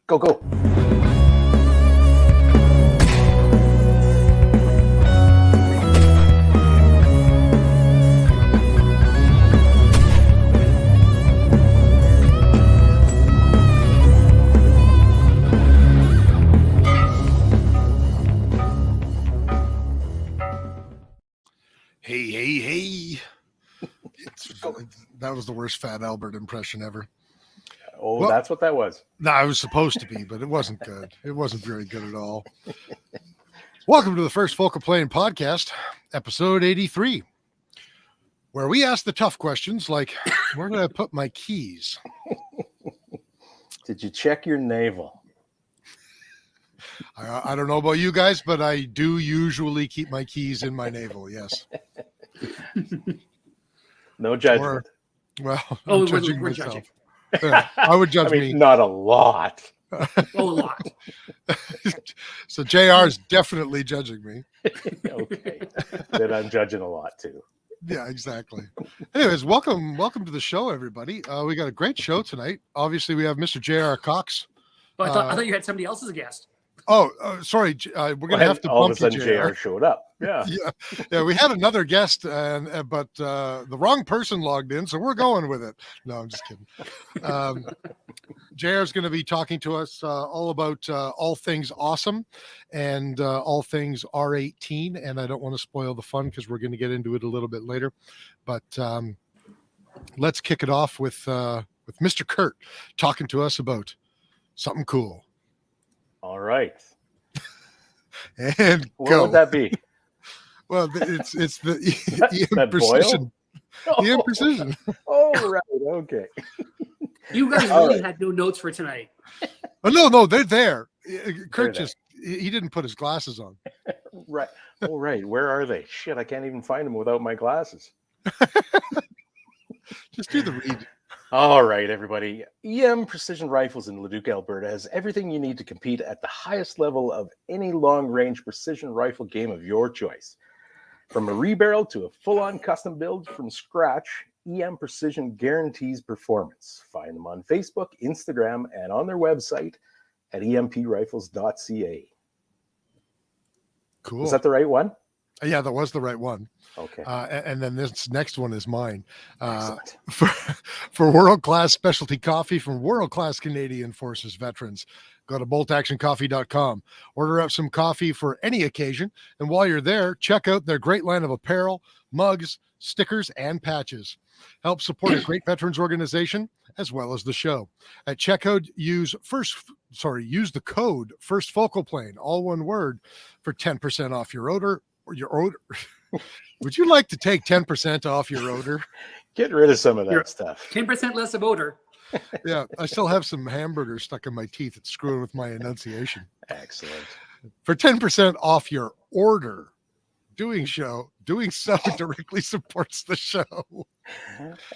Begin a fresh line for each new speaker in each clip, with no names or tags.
Go.
Hey. That was the worst Fat Albert impression ever.
Oh, well, that's what that was.
No, it was supposed to be, but it wasn't good. It wasn't very good at all. Welcome to the First Focal Plane Podcast, episode 83, where we ask the tough questions like, where did I put my keys?
Did you check your navel?
I don't know about you guys, but I do usually keep my keys in my navel, yes.
No judgment.
I'm judging myself. Judging. Yeah, I would judge me.
Not a lot.
A lot.
So JR's definitely judging me.
Okay. Then I'm judging a lot too.
Yeah, exactly. Anyways, welcome to the show, everybody. We got a great show tonight. Obviously, we have Mr. J.R. Cox.
Oh, I thought you had somebody else as a guest.
Oh, sorry. We're going to have to
all
bump
of a sudden JR showed up. Yeah.
Yeah. We had another guest, but the wrong person logged in, so we're going with it. No, I'm just kidding. JR is going to be talking to us all about all things awesome and all things R18. And I don't want to spoil the fun because we're going to get into it a little bit later. But let's kick it off with Mr. Curt talking to us about something cool.
All right.
And
what would that be?
Well, it's the EM Precision. The EM Precision.
Oh, right. Okay.
You guys really had no notes for tonight.
Oh, no, they're there. Curt he didn't put his glasses on.
Right. Oh, right. Where are they? Shit, I can't even find them without my glasses.
Just do the read.
All right, everybody. EM Precision Rifles in Leduc, Alberta has everything you need to compete at the highest level of any long-range precision rifle game of your choice. From a rebarrel to a full-on custom build from scratch, EM Precision guarantees performance. Find them on Facebook, Instagram, and on their website at emprifles.ca.
Cool.
Was that the right one?
Yeah, that was the right one.
Okay.
And then this next one is mine. For world-class specialty coffee from world-class Canadian Forces veterans. Go to boltactioncoffee.com. Order up some coffee for any occasion. And while you're there, check out their great line of apparel, mugs, stickers, and patches. Help support a great veterans organization as well as the show. At checkout, use the code First Focal Plane, all one word, for 10% off your order. Would you like to take 10% off your odor?
Get rid of some of that stuff.
10% less of odor.
Yeah, I still have some hamburgers stuck in my teeth. It's screwing with my enunciation.
Excellent.
For 10% off your order, doing so directly supports the show.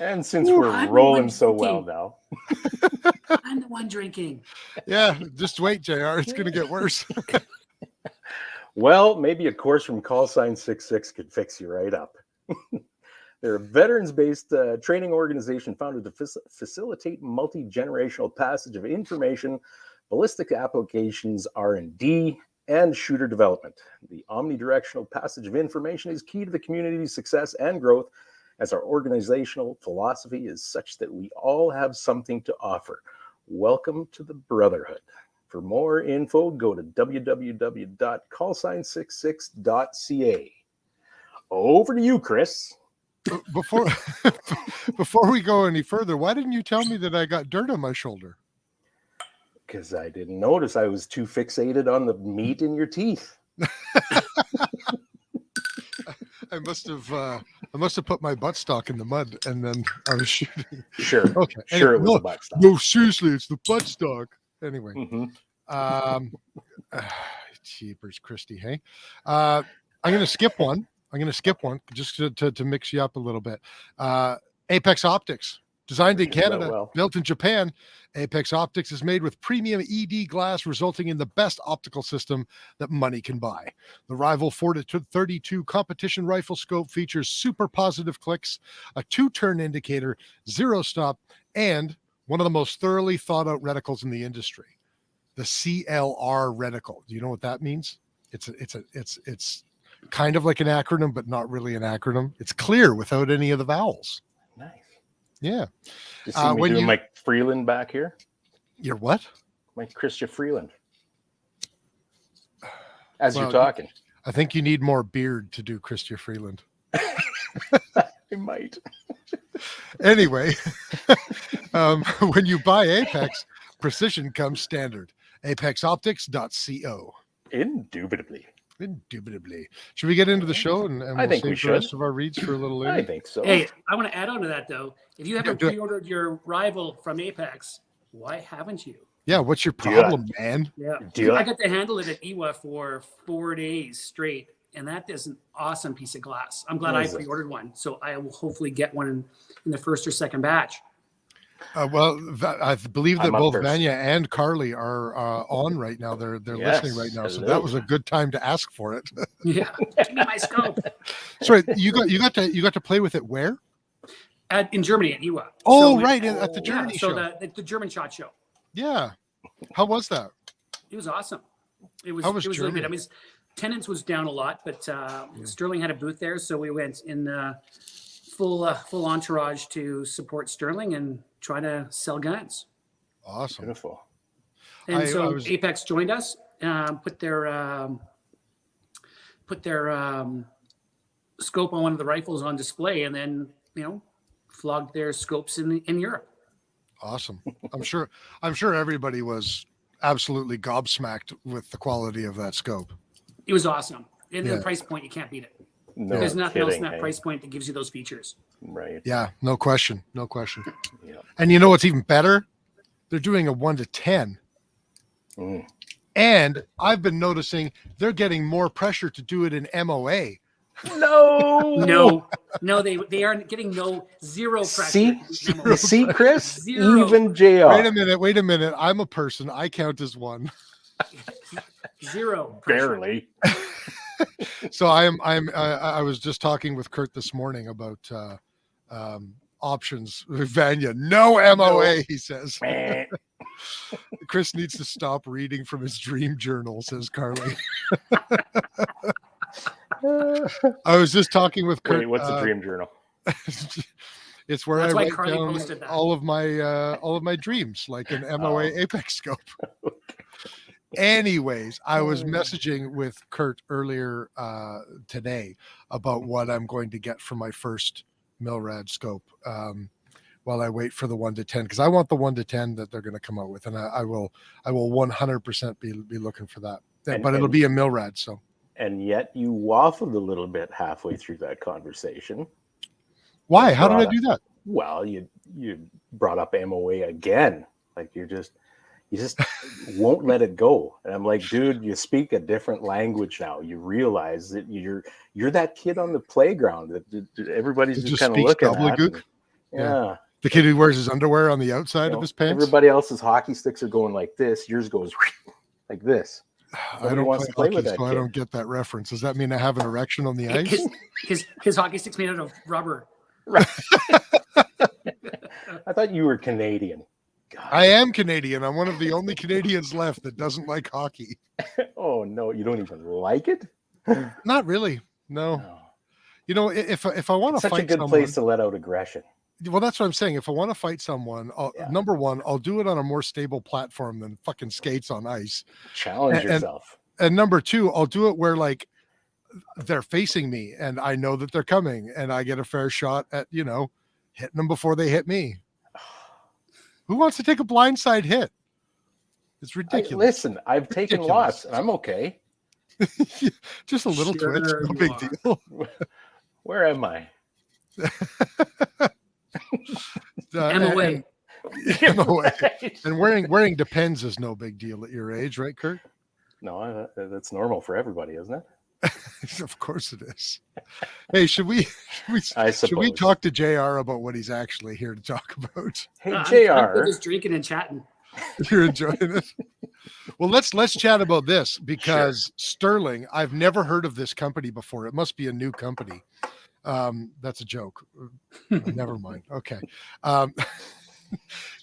And since we're rolling so well now.
I'm the one drinking.
Yeah, just wait, JR. It's going to get worse.
Well, maybe a course from Call Sign 66 could fix you right up. They're a veterans-based training organization founded to facilitate multi-generational passage of information, ballistic applications, R&D, and shooter development. The omnidirectional passage of information is key to the community's success and growth, as our organizational philosophy is such that we all have something to offer. Welcome to the Brotherhood. For more info, go to www.callsign66.ca. Over to you, Chris.
Before we go any further, why didn't you tell me that I got dirt on my shoulder?
Because I didn't notice. I was too fixated on the meat in your teeth.
I must have put my buttstock in the mud and then I was shooting.
Sure.
Okay.
Sure, it was a buttstock.
No, seriously, it's the buttstock. Anyway. Jeepers Christie, hey. I'm going to skip one. Just to mix you up a little bit. Apex Optics. Designed in Canada, built in Japan, Apex Optics is made with premium ED glass, resulting in the best optical system that money can buy. The Rival 4-32 competition rifle scope features super positive clicks, a 2-turn indicator, 0 stop, and one of the most thoroughly thought out reticles in the industry. the CLR reticle. Do you know what that means? It's kind of like an acronym, but not really an acronym. It's clear without any of the vowels.
Nice.
Yeah.
You see me doing Mike Freeland back here?
You're what?
Mike Christian Freeland. As you're talking.
I think you need more beard to do Christian Freeland.
I might.
Anyway, when you buy Apex, precision comes standard. ApexOptics.co.
Indubitably.
Should we get into the show and
I think
we'll
we
save
should.
the rest of our reads for a little later?
I think so.
Hey, I want to add on to that though. If you haven't pre-ordered your rival from Apex, why haven't you?
Yeah, what's your problem, man?
Yeah, I got to handle it at IWA for 4 days straight, and that is an awesome piece of glass. I'm glad I pre-ordered one, so I will hopefully get one in the first or second batch.
Well, I believe that both Vanya and Carly are on right now. They're listening right now, so that was a good time to ask for it.
Yeah, give me my scope.
Sorry, you got to play with it where?
In Germany at IWA.
Oh, so right, at the Germany show.
So the German SHOT Show.
Yeah, how was that?
It was awesome. It was
Germany?
really good. I mean, attendance was down a lot, but Sterling had a booth there, so we went in full entourage to support Sterling and try to sell guns.
Awesome,
beautiful.
And Apex joined us, put their scope on one of the rifles on display, and then flogged their scopes in Europe.
Awesome. I'm sure everybody was absolutely gobsmacked with the quality of that scope.
It was awesome. And the price point, you can't beat it.
No,
there's nothing else in that price point that gives you those features.
Right.
Yeah, no question.
Yeah.
And you know what's even better? They're doing a 1 to 10. And I've been noticing they're getting more pressure to do it in MOA.
No, they aren't getting zero pressure.
See, Chris?
Zero.
Even JR.
Wait a minute. I'm a person. I count as one.
Zero pressure.
Barely.
So I was just talking with Curt this morning about options. Vanya, no MOA, he says. Chris needs to stop reading from his dream journal, says Carly. I was just talking with Curt.
Wait, what's a dream journal?
It's where I write down all of my dreams, like an MOA Apex scope. Anyways, I was messaging with Curt earlier today about what I'm going to get for my first Milrad scope while I wait for the 1 to 10, because I want the 1 to 10 that they're going to come out with, and I will 100% be looking for that. But it'll be a Milrad, so.
And yet you waffled a little bit halfway through that conversation.
Why? How did I do that?
Well, you brought up MOA again. Like you just won't let it go. And I'm like, dude, you speak a different language now. You realize that you're that kid on the playground that everybody's just kind of looking at. Yeah.
The kid who wears his underwear on the outside of his pants.
Everybody else's hockey sticks are going like this. Yours goes like this.
I don't play hockey, so I don't get that reference. Does that mean I have an erection on the ice?
His hockey stick's made out of rubber.
Right. I thought you were Canadian.
God. I am Canadian. I'm one of the only Canadians left that doesn't like hockey.
Oh no, you don't even like it?
Not really. No. You know, if I want to fight
such a good place to let out aggression.
Well, that's what I'm saying. If I want to fight someone, number one, I'll do it on a more stable platform than fucking skates on ice.
Challenge yourself.
And number two, I'll do it where like they're facing me and I know that they're coming and I get a fair shot at, hitting them before they hit me. Who wants to take a blindside hit? It's ridiculous.
I've taken loss and I'm okay.
Just a little twitch, no big deal.
Where am I?
MOA.
And wearing Depends is no big deal at your age, right, Curt?
No, that's normal for everybody, isn't it?
Of course it is. Hey, should we talk to JR about what he's actually here to talk about?
Hey, JR,
I'm just drinking and chatting.
You're enjoying it. Well, let's chat about this because Sterling, I've never heard of this company before. It must be a new company. That's a joke. Never mind. Okay.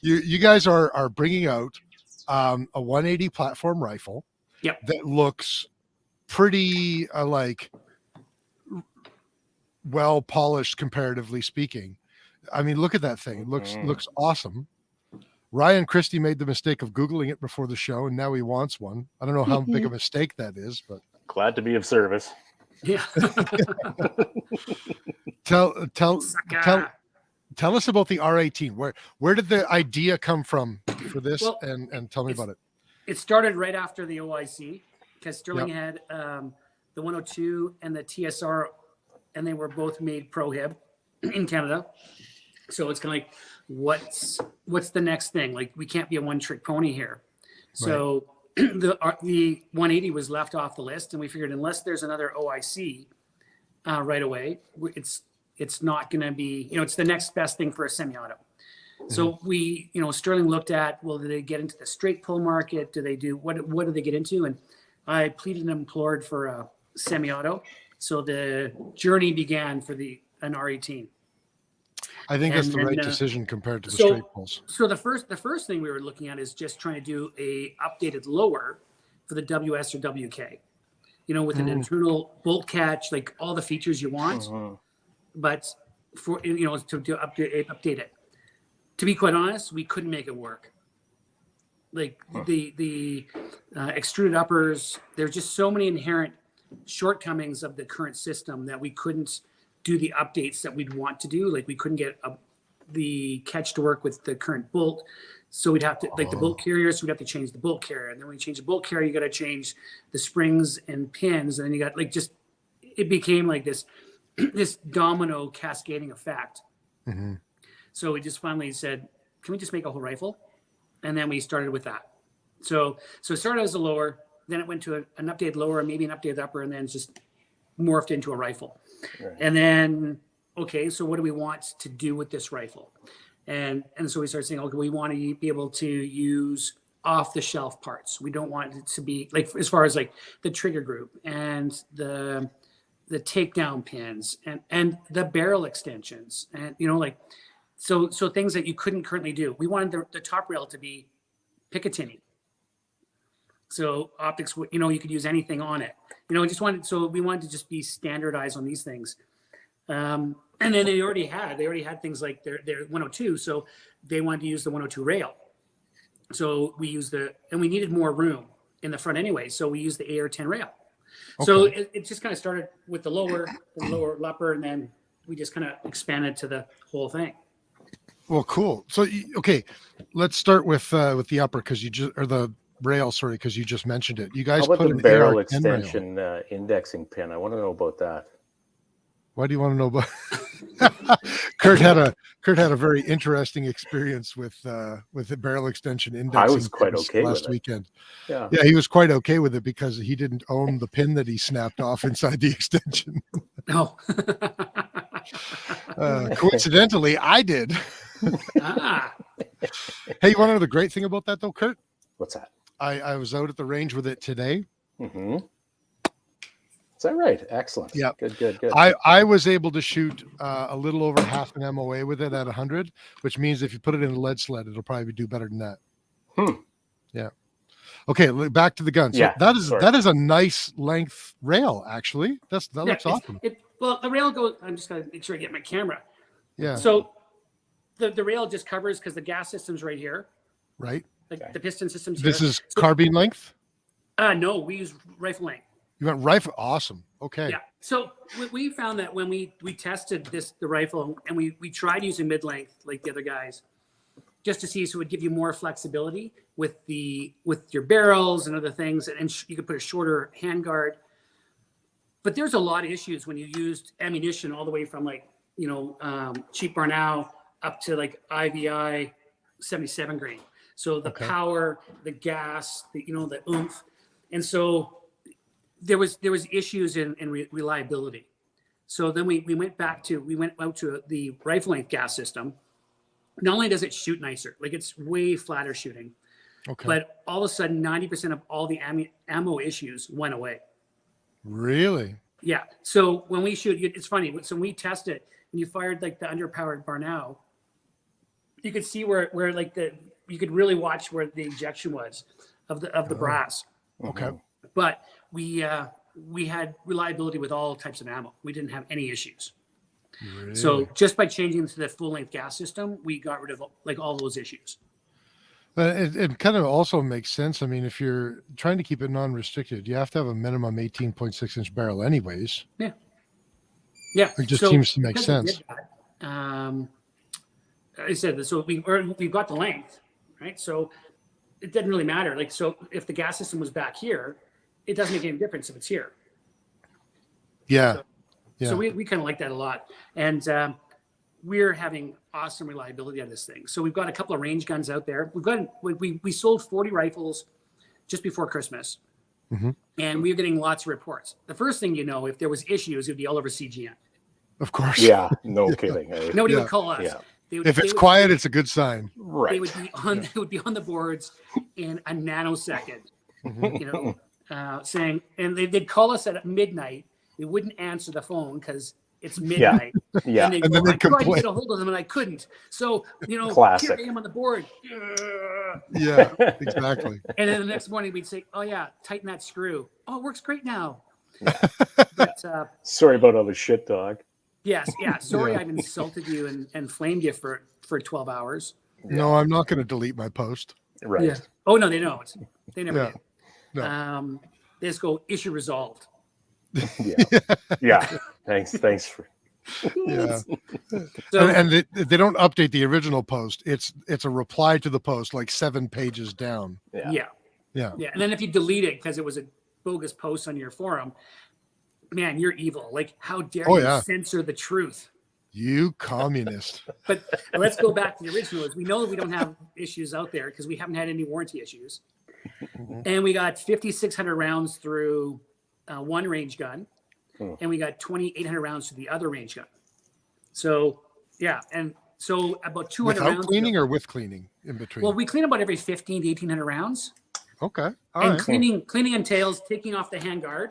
You guys are bringing out a 180 platform rifle.
Yep.
That looks pretty like well polished, comparatively speaking. I mean, look at that thing. It looks awesome. Ryan Christie made the mistake of Googling it before the show, and now he wants one. I don't know how big a mistake that is, but
Glad to be of service.
Yeah.
Tell us about the R18. Where did the idea come from for this?
Well,
and tell me about it.
It started right after the OIC because Sterling had the 102 and the TSR, and they were both made prohib in Canada. So it's kind of like, what's the next thing? Like, we can't be a one-trick pony here. So the 180 was left off the list, and we figured unless there's another OIC right away, it's not going to be, it's the next best thing for a semi-auto. So we, Sterling looked at, well, do they get into the straight pull market? Do they do, what do they get into? And I pleaded and implored for a semi-auto. So the journey began for an R18.
I think that's the right decision compared to the straight pulls.
So the first thing we were looking at is just trying to do a updated lower for the WS or WK, with an internal bolt catch, like all the features you want, but for, to update it. To be quite honest, we couldn't make it work. Like the extruded uppers, there's just so many inherent shortcomings of the current system that we couldn't do the updates that we'd want to do. Like, we couldn't get the catch to work with the current bolt. So we'd have to, like the bolt carrier, so we'd have to change the bolt carrier. And then when you change the bolt carrier, you got to change the springs and pins. And then you got it became like this domino cascading effect.
Mm-hmm.
So we just finally said, can we just make a whole rifle? And then we started with that. So it started as a lower, then it went to an updated lower, maybe an updated upper, and then just morphed into a rifle. Right. And then, okay, so what do we want to do with this rifle? And so we started saying, okay, we want to be able to use off-the-shelf parts. We don't want it to be, like, as far as like the trigger group and the takedown pins and the barrel extensions, and so things that you couldn't currently do. We wanted the top rail to be Picatinny. So optics, you could use anything on it. We wanted to just be standardized on these things. And then they already had things like their 102. So they wanted to use the 102 rail. So we used and we needed more room in the front anyway. So we used the AR10 rail. Okay. So it just kind of started with the lower upper, and then we just kind of expanded to the whole thing.
Well, cool. So, okay, let's start with the upper, or the rail, sorry, because you just mentioned it. You guys
put
the
barrel extension indexing pin. I want to know about that.
Why do you want to know about? Curt had a very interesting experience with the barrel extension indexing.
I was quite okay
last
with
weekend.
Yeah,
he was quite okay with it because he didn't own the pin that he snapped off inside the extension.
No.
Coincidentally, I did. Hey, you want to know the great thing about that though, Curt?
What's that?
I was out at the range with it today.
Mm-hmm. Is that right? Excellent.
Yeah.
Good.
I was able to shoot a little over half an MOA with it at 100, which means if you put it in a lead sled, it'll probably do better than that. Yeah. Okay, back to the gun. So
yeah,
that is a nice length rail, actually. That looks awesome.
Well, the rail goes. I'm just gonna make sure I get my camera.
Yeah.
So the rail just covers because the gas system's right here.
Right.
Like the piston system's
here. This is
so,
carbine length?
No, we use rifle length.
You went rifle? Awesome. Okay.
Yeah. So we found that when we tested the rifle, and we tried using mid-length like the other guys, just to see, so it would give you more flexibility with your barrels and other things, and you could put a shorter handguard. But there's a lot of issues when you used ammunition all the way from cheap Barnow up to like IVI 77 grain. So the power, the gas, the oomph. And so there was issues in reliability. So then we went out to the rifle length gas system. Not only does it shoot nicer, like it's way flatter shooting, but all of a sudden 90% of all the ammo issues went away.
Really?
Yeah. So when we shoot, it's funny. So when we test it and you fired like the underpowered Barnow, you could see where like you could really watch where the ejection was of the brass.
Okay.
But we had reliability with all types of ammo. We didn't have any issues.
Really?
So just by changing to the full length gas system, we got rid of like all those issues.
But it kind of also makes sense. I mean, if you're trying to keep it non-restricted, you have to have a minimum 18.6-inch barrel anyways.
Yeah.
It just seems to make
because we
sense.
did that, I said, so we've got the length, right? So it doesn't really matter. Like, so if the gas system was back here, it doesn't make any difference if it's here.
Yeah.
So we kind of like that a lot. And we're having awesome reliability on this thing. So we've got a couple of range guns out there. We sold 40 rifles just before Christmas. And we were getting lots of reports. The first thing you know, if there was issues, it would be all over CGN.
Of course.
Yeah, no kidding. Eh?
Nobody would call us.
Yeah.
If it's quiet, it's a good sign.
Right.
They would be on the boards in a nanosecond, you know, saying, and they'd call us at midnight. They wouldn't answer the phone because it's midnight.
Yeah.
And,
And then
I
they'd
tried to
complain.
get a hold of them and I couldn't. So, you know,
Classic.
here I am on the board.
Yeah, exactly.
And then the next morning we'd say, oh yeah, tighten that screw. Oh, it works great now. But
Sorry about all the shit, dog.
yes, yeah. Sorry,
Yeah.
I've insulted you and flamed you for 12 hours.
No, I'm not going to delete my post.
Right.
Yeah. Oh no, they don't. They never
Yeah.
do.
No.
They just go issue resolved.
Yeah. Yeah. Thanks for.
Yeah.
So
And they don't update the original post. It's a reply to the post, like 7 pages down.
Yeah.
yeah. And then if you delete it because it was a bogus post on your forum, man, you're evil. Like, how dare
Oh,
you
yeah.
censor the truth?
You communist.
But let's go back to the original. We know that we don't have issues out there because we haven't had any warranty issues. And we got 5,600 rounds through one range gun, and we got 2,800 rounds through the other range gun. So, yeah. And so about 200
Without
rounds.
cleaning or with cleaning in between?
Well, we clean about every 15 to 1,800 rounds.
Okay. All
And
right.
cleaning entails taking off the handguard,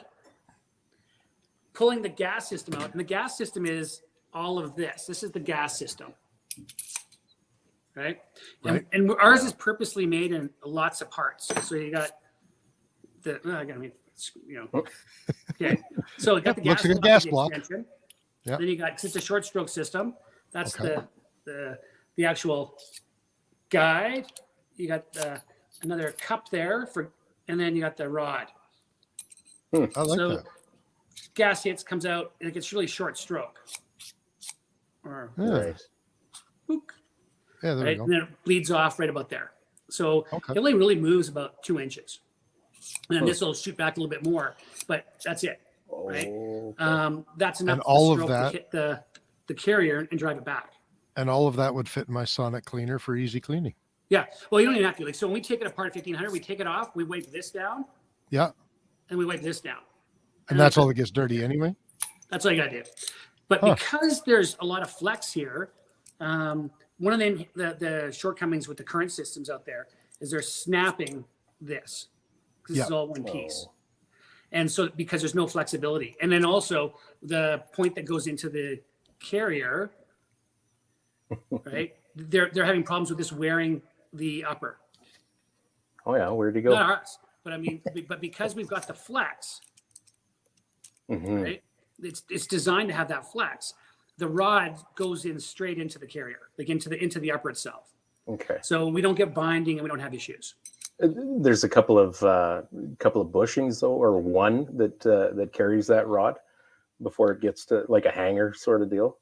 pulling the gas system out. And the gas system is all of this. This is the gas system. Right?
Right.
And ours is purposely made in lots of parts. So you got the, okay. So you got the gas,
Looks like a
block,
gas
the
block.
extension.
Yeah.
Then you got, 'cause it's a short stroke system. That's
Okay.
the actual guide. You got another cup there and then you got the rod.
I like
So
that.
gas hits, comes out, and it's really short stroke. Or
Yeah.
Right.
book,
Yeah, there
right?
we
And
go.
then it bleeds off right about there. So
Okay.
it only really moves about 2 inches. And then this will shoot back a little bit more, but that's it. Right.
Oh,
That's enough
And all of
stroke
that-
to hit the carrier and drive it back.
And all of that would fit in my Sonic cleaner for easy cleaning.
Yeah. Well, you don't even have to. Like, so when we take it apart at 1,500, we take it off, we wipe this down,
Yeah.
and we wipe this down.
And that's all that gets dirty anyway.
That's all you gotta do. But because there's a lot of flex here, one of the shortcomings with the current systems out there is they're snapping this. This is all one piece. And so because there's no flexibility. And then also the point that goes into the carrier, right? They're having problems with this wearing the upper.
Oh yeah, where'd he go?
Not ours. But I mean, but because we've got the flex, right? It's designed to have that flex. The rod goes in straight into the carrier, like into the upper itself.
Okay.
So we don't get binding and we don't have issues.
There's a couple of bushings though, or one that carries that rod before it gets to like a hanger sort of deal.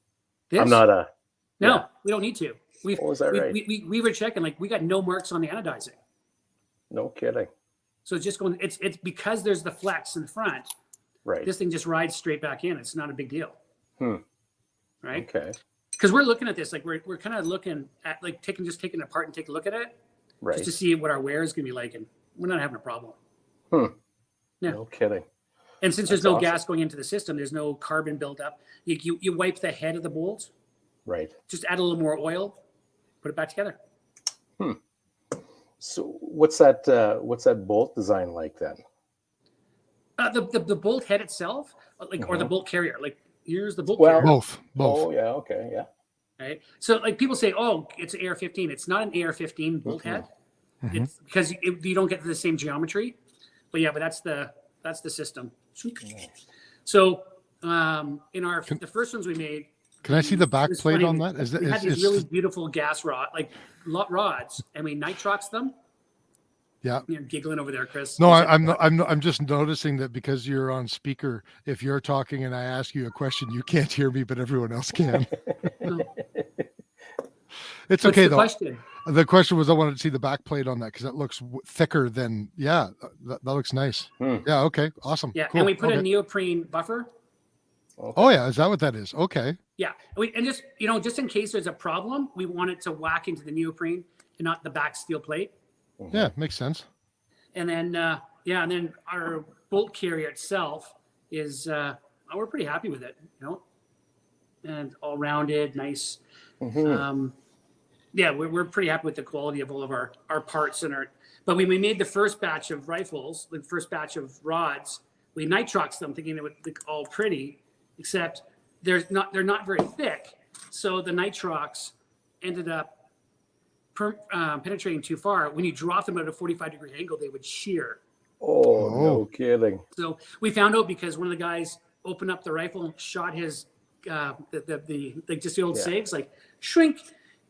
This?
I'm not a.
No,
yeah.
we don't need to.
Oh, is that right?
We were checking, like we got no marks on the anodizing.
No kidding.
So it's just going, it's because there's the flex in the front,
Right.
this thing just rides straight back in. It's not a big deal. Right?
Okay.
Because we're looking at this, like we're kind of looking at like taking it apart and take a look at it
Right.
just to see what our wear is going to be like. And we're not having a problem. Yeah.
No kidding.
And since there's
That's
no
awesome.
gas going into the system, there's no carbon buildup. You wipe the head of the bolt,
Right.
just add a little more oil, put it back together.
So what's that bolt design like then?
The bolt head itself, like or the bolt carrier, like here's the bolt
Well,
carrier.
Both.
Oh yeah. Okay. Yeah.
right? So like people say, oh, it's an AR-15. It's not an AR-15 bolt head. It's because you don't get the same geometry. But yeah, but that's the system. So in the first ones we made.
Can I see the back plate on that?
We had these really beautiful gas rods, and we nitrox them.
Yeah.
You're giggling over there, Chris.
No, I'm just noticing that because you're on speaker, if you're talking and I ask you a question, you can't hear me, but everyone else can. It's okay though. The question was, I wanted to see the back plate on that because that looks thicker than, that looks nice. Yeah. Okay. Awesome.
Yeah.
Cool.
And we put a neoprene buffer.
Okay. Oh yeah. Is that what that is? Okay.
Yeah. And just, just in case there's a problem, we want it to whack into the neoprene and not the back steel plate.
Yeah. Makes sense.
And then, and then our bolt carrier itself is, we're pretty happy with it, and all rounded, nice. We're pretty happy with the quality of all of our parts but when we made the first batch of rifles, the first batch of rods, we nitroxed them thinking it would look all pretty, except they're not very thick. So the nitrox ended up penetrating too far. When you drop them at a 45-degree angle, they would shear.
Oh, no kidding.
So we found out because one of the guys opened up the rifle and shot his just the old SIGs, like shrink,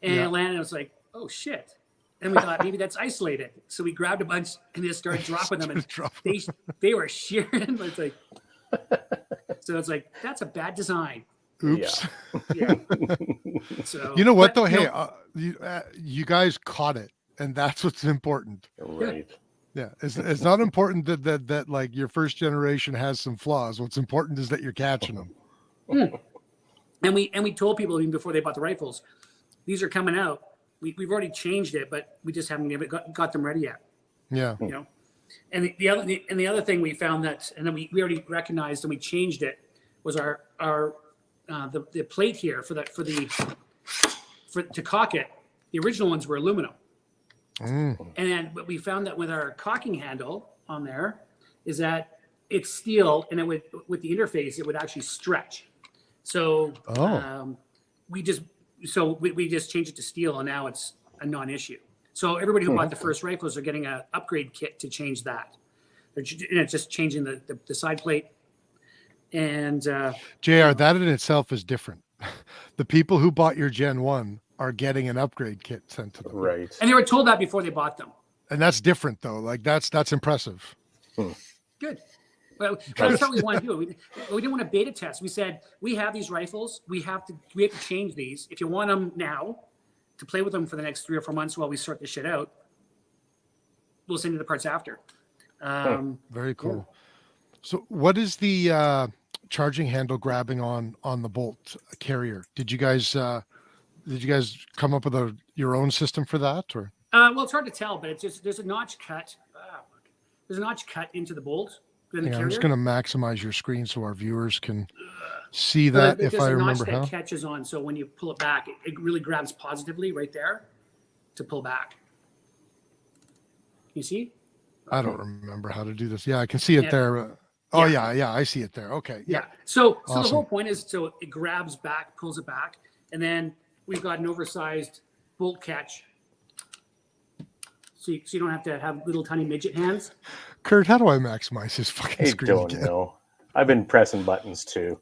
and it landed. And I was like, oh shit. And we thought maybe that's isolated. So we grabbed a bunch and just started dropping them, and they were shearing. It's like, so it's like, that's a bad design.
Oops.
Yeah. So
you know what though? Hey, you guys caught it, and that's what's important.
Right.
Yeah. It's not important that like your first generation has some flaws. What's important is that you're catching them.
And we told people even before they bought the rifles, these are coming out. We've already changed it, but we just haven't got them ready yet.
Yeah.
And the other thing we found and then we already recognized and we changed it was the plate here to cock it. The original ones were aluminum. And then what we found that with our cocking handle on there is that it's steel, and with the interface it would actually stretch. So we just changed it to steel, and now it's a non-issue. So everybody who bought the first rifles are getting an upgrade kit to change that. They're just changing the side plate. And
JR, that in itself is different. The people who bought your Gen 1 are getting an upgrade kit sent to them.
Right.
And they were told that before they bought them.
And that's different though. Like that's impressive.
Good. Well, that's what we want to do. We didn't want to beta test. We said, we have these rifles. We have to change these. If you want them now to play with them for the next 3 or 4 months while we sort this shit out, we'll send you the parts after.
Very cool. Yeah. So what is the charging handle grabbing on the bolt carrier? Did you guys come up with your own system for that, or?
Well, it's hard to tell, but it's just there's a notch cut. There's a notch cut into the bolt. I'm just going to
maximize your screen so our viewers can see that. If I remember how.
There's a notch that catches on, so when you pull it back, it really grabs positively right there to pull back. You see?
I don't remember how to do this. Yeah, I can see it there. Oh yeah, I see it there. Okay.
Yeah. So awesome. The whole point is, so it grabs back, pulls it back, and then we've got an oversized bolt catch. So you don't have to have little tiny midget hands.
Curt, how do I maximize his fucking screen?
I don't know. I've been pressing buttons too.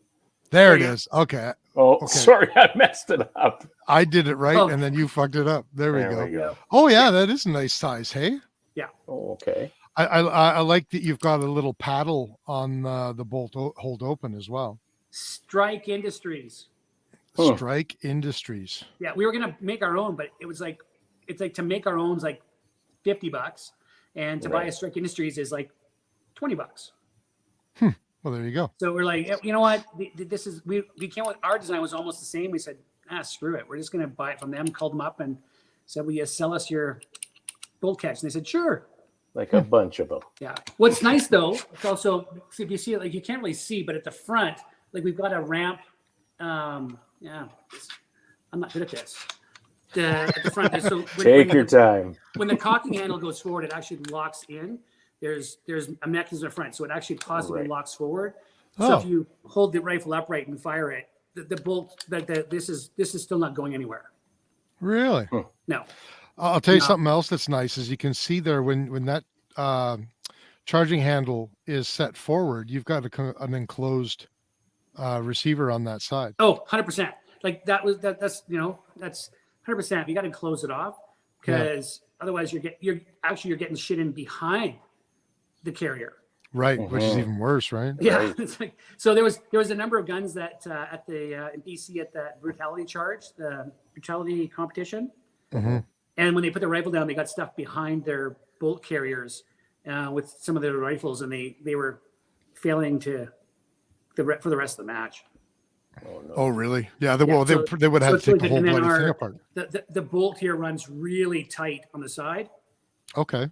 There it is. Okay.
Okay. Sorry, I messed it up.
I did it right, and then you fucked it up. There we go. Oh yeah, that is a nice size. Hey.
Yeah.
Oh, okay.
I like that you've got a little paddle on the bolt hold open as well.
Strike Industries.
Strike Industries.
Yeah, we were gonna make our own, but it's like to make our own is like $50, and to buy a Strike Industries is like $20.
Well, there you go.
So we're like, you know what? This is we came with our design was almost the same. We said, screw it. We're just gonna buy it from them. Called them up and said, will you sell us your bolt catch? And they said, sure.
Like a bunch of them.
Yeah. What's nice though, it's also, if you see it, like you can't really see, but at the front, like we've got a ramp. I'm not good at this. At the front, so
take your time.
When the cocking handle goes forward, it actually locks in. There's a mechanism in front, so it actually positively locks forward. So if you hold the rifle upright and fire it, the bolt, this is still not going anywhere.
Really?
No.
I'll tell you
No.
something else that's nice is you can see there when that charging handle is set forward, you've got an enclosed receiver on that side.
Oh, 100%. Like that's 100%. You got to close it off because otherwise you're getting shit in behind the carrier.
Right, which is even worse, right?
Yeah.
Right.
It's like, so there was a number of guns that at the in BC at that brutality charge, the brutality competition.
Mm-hmm.
And when they put the rifle down, they got stuff behind their bolt carriers with some of their rifles, and they were failing for the rest of the match.
Oh, no.
Oh, really? Yeah.
Yeah,
They would have to take the whole bloody thing
our,
apart.
the bolt here runs really tight on the side.
Okay.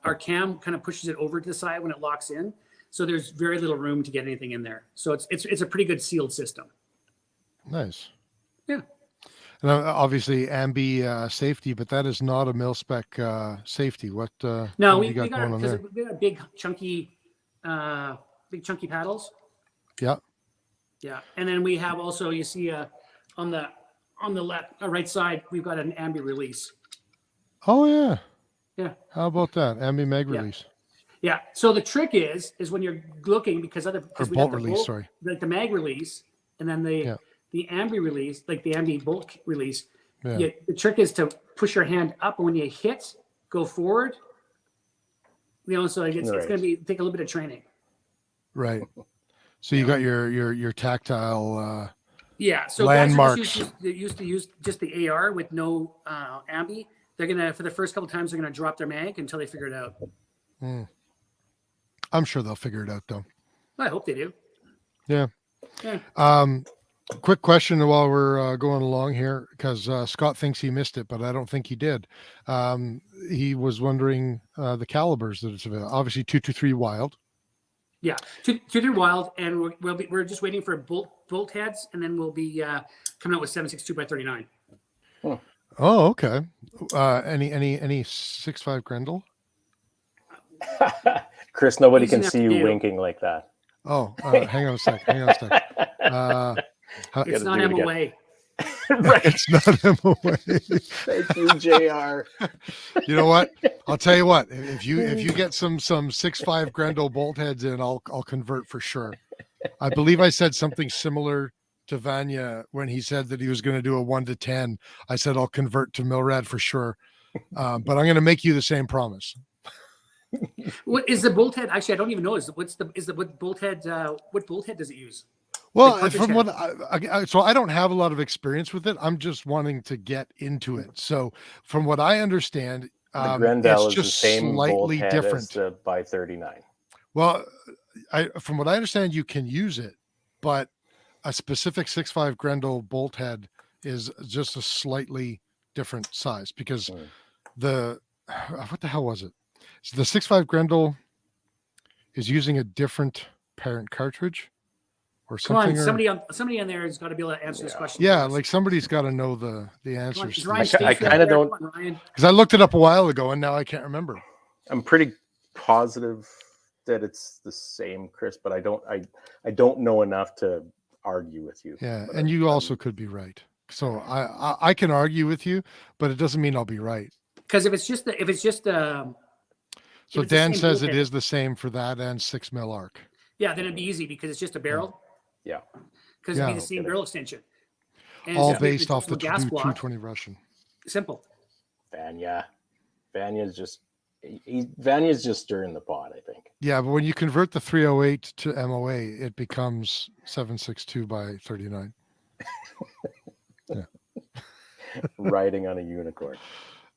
Our cam kind of pushes it over to the side when it locks in, so there's very little room to get anything in there. So it's a pretty good sealed system.
Nice.
Yeah.
And obviously Ambi safety, but that is not a mil spec safety. What?
No,
what
we
got
got
going on there?
we got big chunky paddles.
Yeah.
Yeah, and then we have also, you see on the right side, we've got an Ambi Release.
Oh yeah.
Yeah.
How about that? Ambi mag
Yeah.
release.
Yeah. So the trick is when you're looking because
Or
we
bolt
got the
release, sorry.
like the mag release, and then the Ambi Release, like the Ambi bolt release.
Yeah.
The trick is to push your hand up, and when you hit, go forward. So it's going to take a little bit of training.
Right. So you got your tactile
Yeah. So
landmarks.
guys who used to use just the AR with no Ambi, they're gonna for the first couple times they're gonna drop their mag until they figure it out.
I'm sure they'll figure it out though.
Well, I hope they do.
Yeah.
Yeah.
Quick question while we're going along here, because Scott thinks he missed it, but I don't think he did. He was wondering the calibers that it's available. Obviously 223 Wild.
Yeah, 223 Wild, and we're just waiting for bolt heads, and then we'll be coming out with 7.62 by 39.
Oh, okay. Any 6.5 Grendel?
Chris, nobody
Easy
can
enough
see
to
you
do.
winking like that.
Oh, hang on a sec.
It's not
do it again.
MOA.
Right.
It's not MOA.
Thank you, JR.
You know what? I'll tell you what. If you get some 6.5 Grendel bolt heads in, I'll convert for sure. I believe I said something similar to Vanya when he said that he was going to do a 1 to 10. I said I'll convert to Milrad for sure, but I'm going to make you the same promise.
What is the bolt head? Actually, I don't even know. What bolt head? What bolt head does it use?
Well,
Like
from
cartridge
what so I don't have a lot of experience with it. I'm just wanting to get into it. So from what I understand,
The Grendel
it's
is the
just
same bolt
slightly
head
different.
as the by 39.
Well, from what I understand, you can use it, but a specific 6.5 Grendel bolt head is just a slightly different size because what the hell was it? So the 6.5 Grendel is using a different parent cartridge or
Come
something.
on, somebody on there has got to be able to answer this question.
Yeah,
for us.
like somebody's got to know the answers.
Ryan,
I kind of don't.
Because I looked it up a while ago and now I can't remember.
I'm pretty positive that it's the same, Chris, but I don't know enough to argue with you.
Yeah,
But
and you also could be right. So I can argue with you, but it doesn't mean I'll be right.
Because if it's just
So
if it's
Dan
the same
says
bolt
it
head,
is the same for that and 6 mil arc.
Yeah, then it'd be easy because it's just a barrel.
Yeah.
Because it'd be
Yeah.
the same barrel extension. And
All
it's gonna be
based off the
gas block.
220 Russian.
Simple.
Vanya's just stirring the pot, I think.
Yeah, but when you convert the 308 to MOA, it becomes 7.62 by 39.
Riding on a unicorn.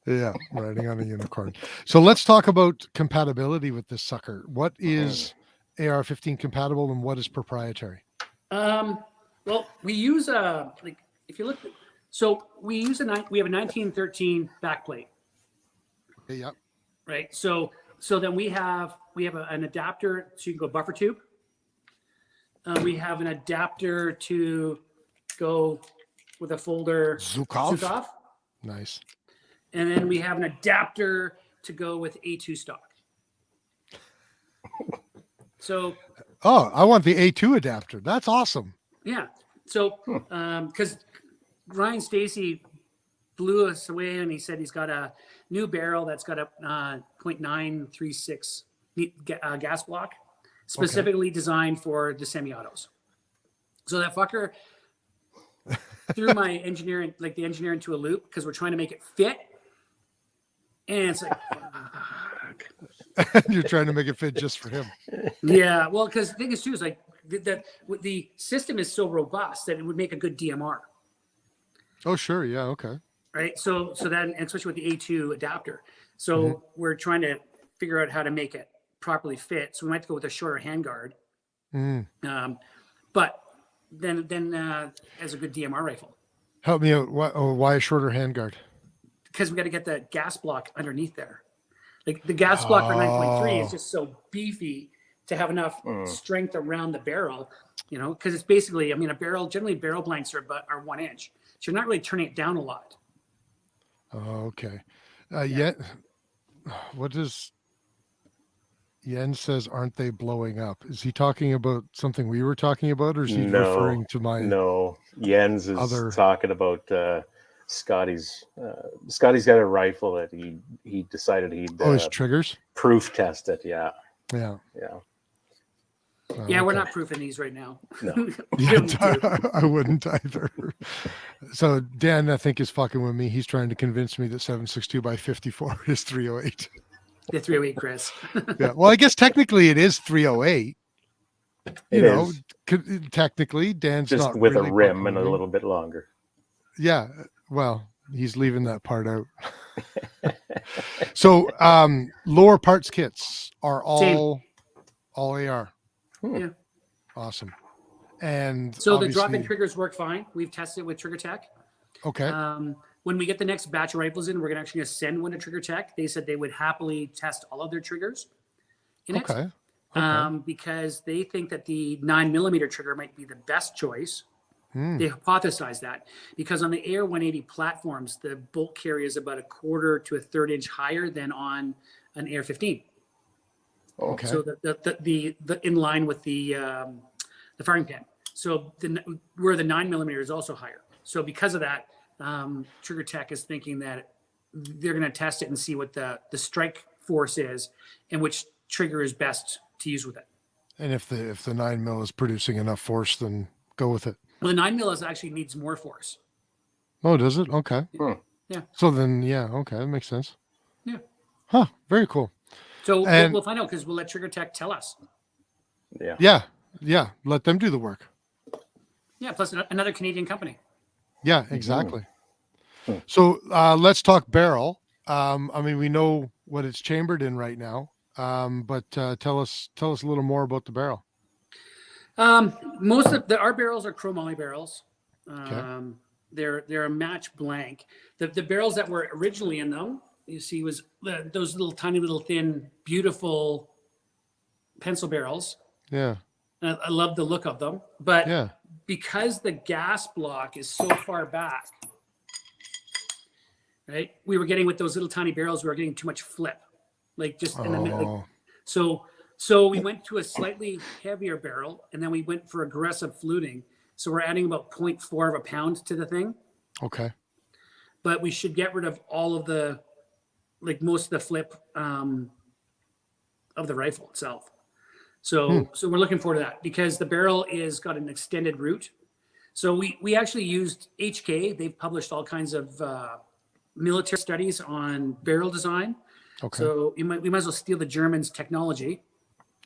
Yeah, riding on a unicorn. So let's talk about compatibility with this sucker. What is AR-15 compatible and what is proprietary?
Well, we use like if you look, so we use we have a 1913 backplate,
Yep.
right? So then we have an adapter so you can go buffer tube. We have an adapter to go with a folder
Zukov. Nice.
and then we have an adapter to go with A2 stock. So
Oh, I want the A2 adapter. That's awesome.
yeah. So, because Ryan Stacy blew us away and he said he's got a new barrel that's got a 0.936 gas block, specifically designed for the semi-autos. So that fucker threw my engineer, the engineer, into a loop because we're trying to make it fit. And it's like, fuck.
You're trying to make it fit just for him.
Yeah, well, because the thing is too is like the system is so robust that it would make a good DMR.
Oh, sure. Yeah. Okay.
Right. So then, especially with the A2 adapter. So we're trying to figure out how to make it properly fit. So we might have to go with a shorter handguard. But then as a good DMR rifle.
Help me out. Why a shorter handguard?
Because we got to get the gas block underneath there. Like the gas block for 9.3 is just so beefy to have enough strength around the barrel, because it's basically, generally barrel blanks are 1 inch. So you're not really turning it down a lot.
Oh, okay. Yet, what does Yen says, aren't they blowing up? Is he talking about something we were talking about, or is he referring to my...
No, Jens is talking about Scotty's got a rifle that he decided he'd
his triggers
proof test it. Yeah.
We're not proofing these right now.
No.
I wouldn't either. So Dan, I think, is fucking with me. He's trying to convince me that 7.62 by 54 is 308.
The 308, Chris.
Yeah. Well, I guess technically it is 308.
It is.
Technically, Dan's
just
not
with
really
a rim and a little bit longer.
Yeah. Well, he's leaving that part out. So lower parts kits are all AR.
Yeah.
Awesome. And
so the drop-in triggers work fine. We've tested it with Trigger Tech.
Okay.
When we get the next batch of rifles in, we're actually going to send one to Trigger Tech. They said they would happily test all of their triggers in it.
Okay.
Because they think that the 9mm trigger might be the best choice. They hypothesize that because on the AR-180 platforms, the bolt carry is about 1/4 to 1/3 inch higher than on an AR-15.
Okay.
So the in line with the firing pin. So where the 9mm is also higher. So because of that, Trigger Tech is thinking that they're going to test it and see what the strike force is and which trigger is best to use with it.
And if the 9mm is producing enough force, then go with it.
Well, the 9mm actually needs more force.
Oh, does it? Okay.
Yeah.
So then, okay, that makes sense.
Yeah.
Huh. Very cool.
So we'll find out because we'll let Trigger Tech tell us.
Yeah. Let them do the work.
Yeah. Plus another Canadian company.
Yeah, exactly. So let's talk barrel. We know what it's chambered in right now, but tell us a little more about the barrel.
Most of our barrels are Chromoly barrels.
Okay.
They're a match blank. The barrels that were originally in them, you see, was those little tiny, little thin, beautiful pencil barrels.
Yeah.
And I love the look of them, but because the gas block is so far back, right? We were getting with those little tiny barrels, we were getting too much flip, in the middle. So we went to a slightly heavier barrel, and then we went for aggressive fluting. So we're adding about 0.4 of a pound to the thing.
Okay.
But we should get rid of all of the, most of the flip of the rifle itself. So we're looking forward to that because the barrel is got an extended root. So we actually used HK. They've published all kinds of military studies on barrel design. Okay. So we might as well steal the Germans' technology.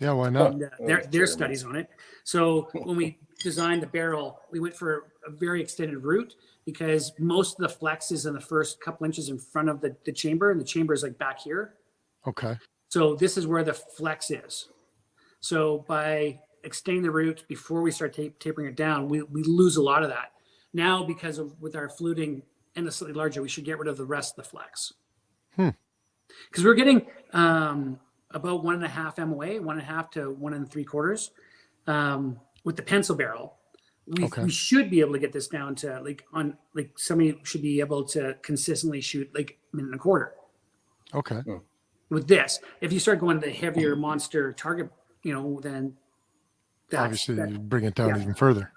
Yeah, why not?
And, their studies on it. So when we designed the barrel, we went for a very extended root because most of the flex is in the first couple inches in front of the chamber, and the chamber is back here.
Okay.
So this is where the flex is. So by extending the root before we start tapering it down, we lose a lot of that. Now, because with our fluting and the slightly larger, we should get rid of the rest of the flex. Because we're getting about 1.5 MOA, 1.5 to 1 3/4 with the pencil barrel. We should be able to get this down to somebody should be able to consistently shoot 1.25 minutes.
Okay.
With this, if you start going to the heavier monster target, then
obviously you bring it down even further.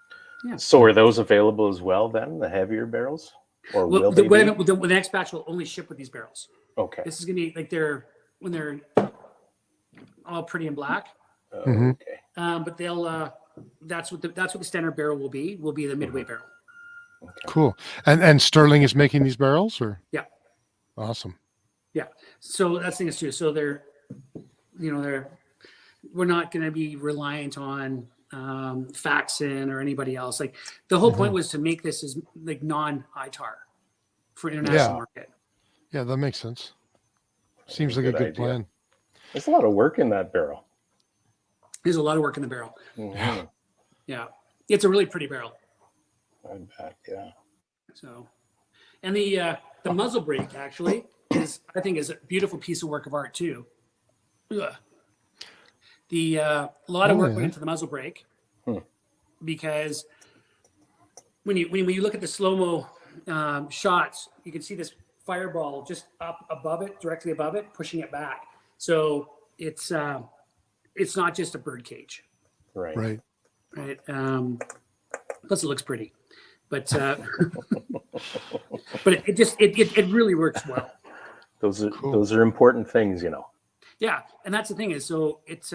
Yeah.
So are those available as well then, the heavier barrels? Or will they be?
The next batch will only ship with these barrels.
Okay.
This is going to be like when they're all pretty and black.
Okay.
But they'll that's what the standard barrel will be the midway barrel.
Okay.
Cool. And Sterling is making these barrels, or?
Yeah.
Awesome.
Yeah. So that's the thing is too. So we're not going to be reliant on Faxon or anybody else. Like the whole point was to make this as like non-ITAR for international market.
Yeah, that makes sense. Seems like a good plan.
There's a lot of work in that barrel.
There's a lot of work in the barrel.
Mm-hmm.
Yeah. It's a really pretty barrel.
I bet, yeah.
So, and the muzzle brake actually I think is a beautiful piece of work of art too. Ugh. A lot of work went into the muzzle brake because when you look at the slow-mo shots, you can see this fireball just up above it, directly above it, pushing it back. So it's not just a bird cage.
Right.
Plus it looks pretty, but but it really works well.
Those are important things, you know.
Yeah, and that's the thing is, so it's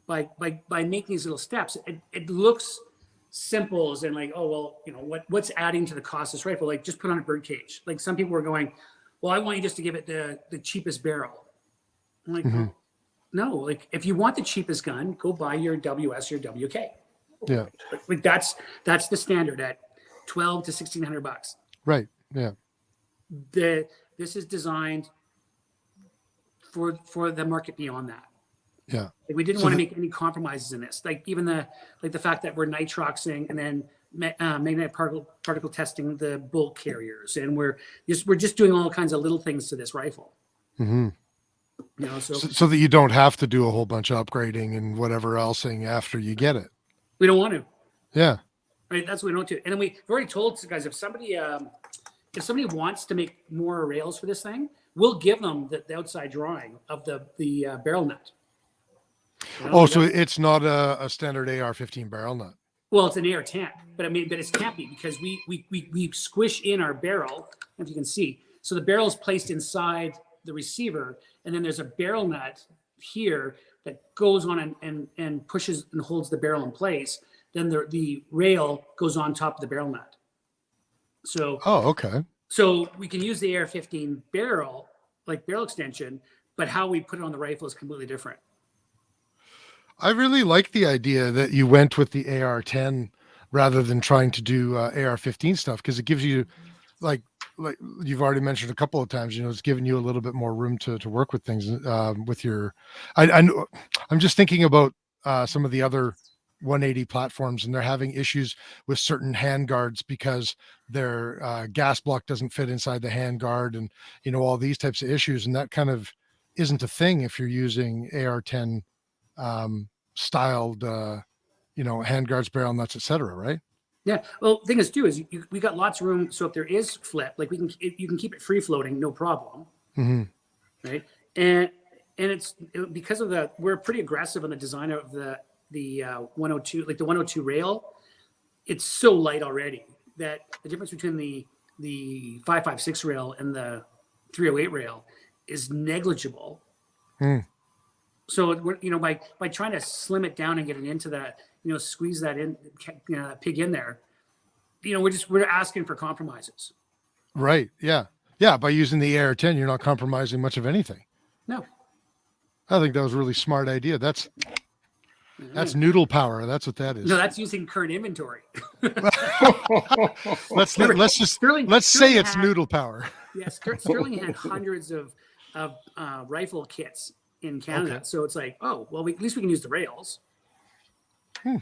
by making these little steps, it looks simple as in like, oh well, you know what's adding to the cost of this rifle? Like just put on a bird cage. Like some people were going, well, I want you just to give it the cheapest barrel. I'm like, no, like if you want the cheapest gun, go buy your WS or your WK.
Yeah,
like that's the standard at $1,200 to $1,600.
Right. Yeah.
This is designed for the market beyond that.
Yeah.
Like we didn't want to make any compromises in this. Like even the fact that we're nitroxing and then magnetic particle testing the bolt carriers, and we're just doing all kinds of little things to this rifle.
Mm-hmm.
You know,
so that you don't have to do a whole bunch of upgrading and whatever elsing after you get it.
We don't want to.
Yeah. Right.
That's what we don't do. And then we've already told guys, if somebody wants to make more rails for this thing, we'll give them the outside drawing of the barrel nut. You know,
so it's not a standard AR-15 barrel nut.
Well, it's an AR-10, but it can't be because we squish in our barrel, if you can see. So the barrel is placed inside the receiver, and then there's a barrel nut here that goes on and pushes and holds the barrel in place. Then the rail goes on top of the barrel nut. So
okay.
So we can use the AR-15 barrel, like barrel extension, but how we put it on the rifle is completely different.
I really like the idea that you went with the AR-10 rather than trying to do AR-15 stuff, because it gives you, like you've already mentioned a couple of times, you know, it's giving you a little bit more room to work with things with your. I'm just thinking about some of the other 180 platforms, and they're having issues with certain hand guards because their gas block doesn't fit inside the hand guard, and you know, all these types of issues, and that kind of isn't a thing if you're using AR-10 styled hand guards, barrel nuts, etc. Right?
Yeah. Well, the thing is too is we got lots of room, so if there is flip, like you can keep it free floating, no problem.
Mm-hmm.
Right. And it's because of we're pretty aggressive on the design of the 102, like the 102 rail. It's so light already that the difference between the 5.56 rail and the 308 rail is negligible. So by trying to slim it down and get it into that, squeeze that in, pig in there, we're asking for compromises.
Right. Yeah. Yeah. By using the AR-10, you're not compromising much of anything.
No.
I think that was a really smart idea. That's noodle power. That's what that is.
No, that's using current inventory.
let's say it's noodle power.
Yes, Sterling had hundreds of rifle kits in Canada, okay. So it's like, oh well, at least we can use the rails. Yeah.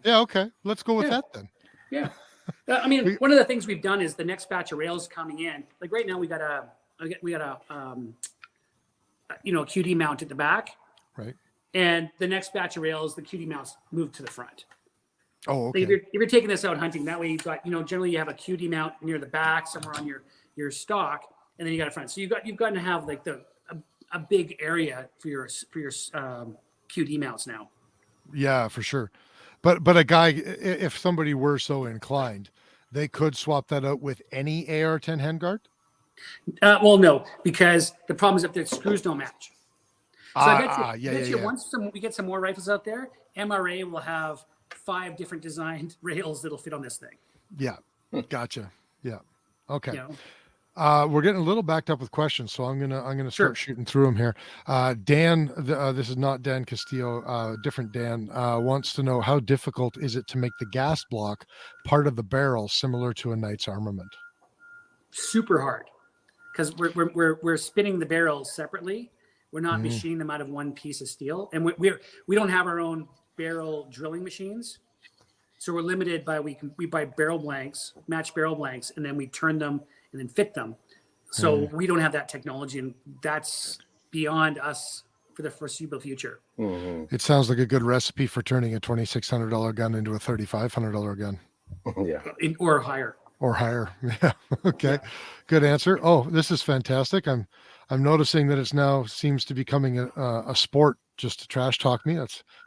Yeah. Okay. Let's go with that then.
Yeah. I mean, one of the things we've done is the next batch of rails coming in. Like right now, we got a QD mount at the back.
Right. And
the next batch of rails, the QD mounts moved to the front.
Oh, okay.
Like if you're taking this out hunting, that way you've got, generally you have a QD mount near the back, somewhere on your stock, and then you got a front. So you've got to have like a big area for your QD mounts now.
Yeah, for sure. But a guy, if somebody were so inclined, they could swap that out with any AR-10 handguard.
Well, no, because the problem is that the screws don't match. So I bet you
yeah.
once we get some more rifles out there, MRA will have 5 different designed rails that'll fit on this thing.
Yeah, gotcha. Yeah, okay.
You know?
We're getting a little backed up with questions, so I'm gonna
Sure.
start shooting through them here. Dan, this is not Dan Castillo, different Dan, wants to know how difficult is it to make the gas block part of the barrel similar to a Knight's armament?
Super hard, because we're spinning the barrels separately. We're not machining them out of one piece of steel, and we don't have our own barrel drilling machines, so we're limited by we buy barrel blanks, match barrel blanks, and then we turn them and then fit them. So we don't have that technology, and that's beyond us for the foreseeable future.
It sounds like a good recipe for turning a $2,600 gun into a $3,500 gun.
Yeah.
Or higher.
Or higher. Yeah. Okay. Yeah. Good answer. Oh, this is fantastic. I'm noticing that it's now seems to be becoming a sport just to trash talk me.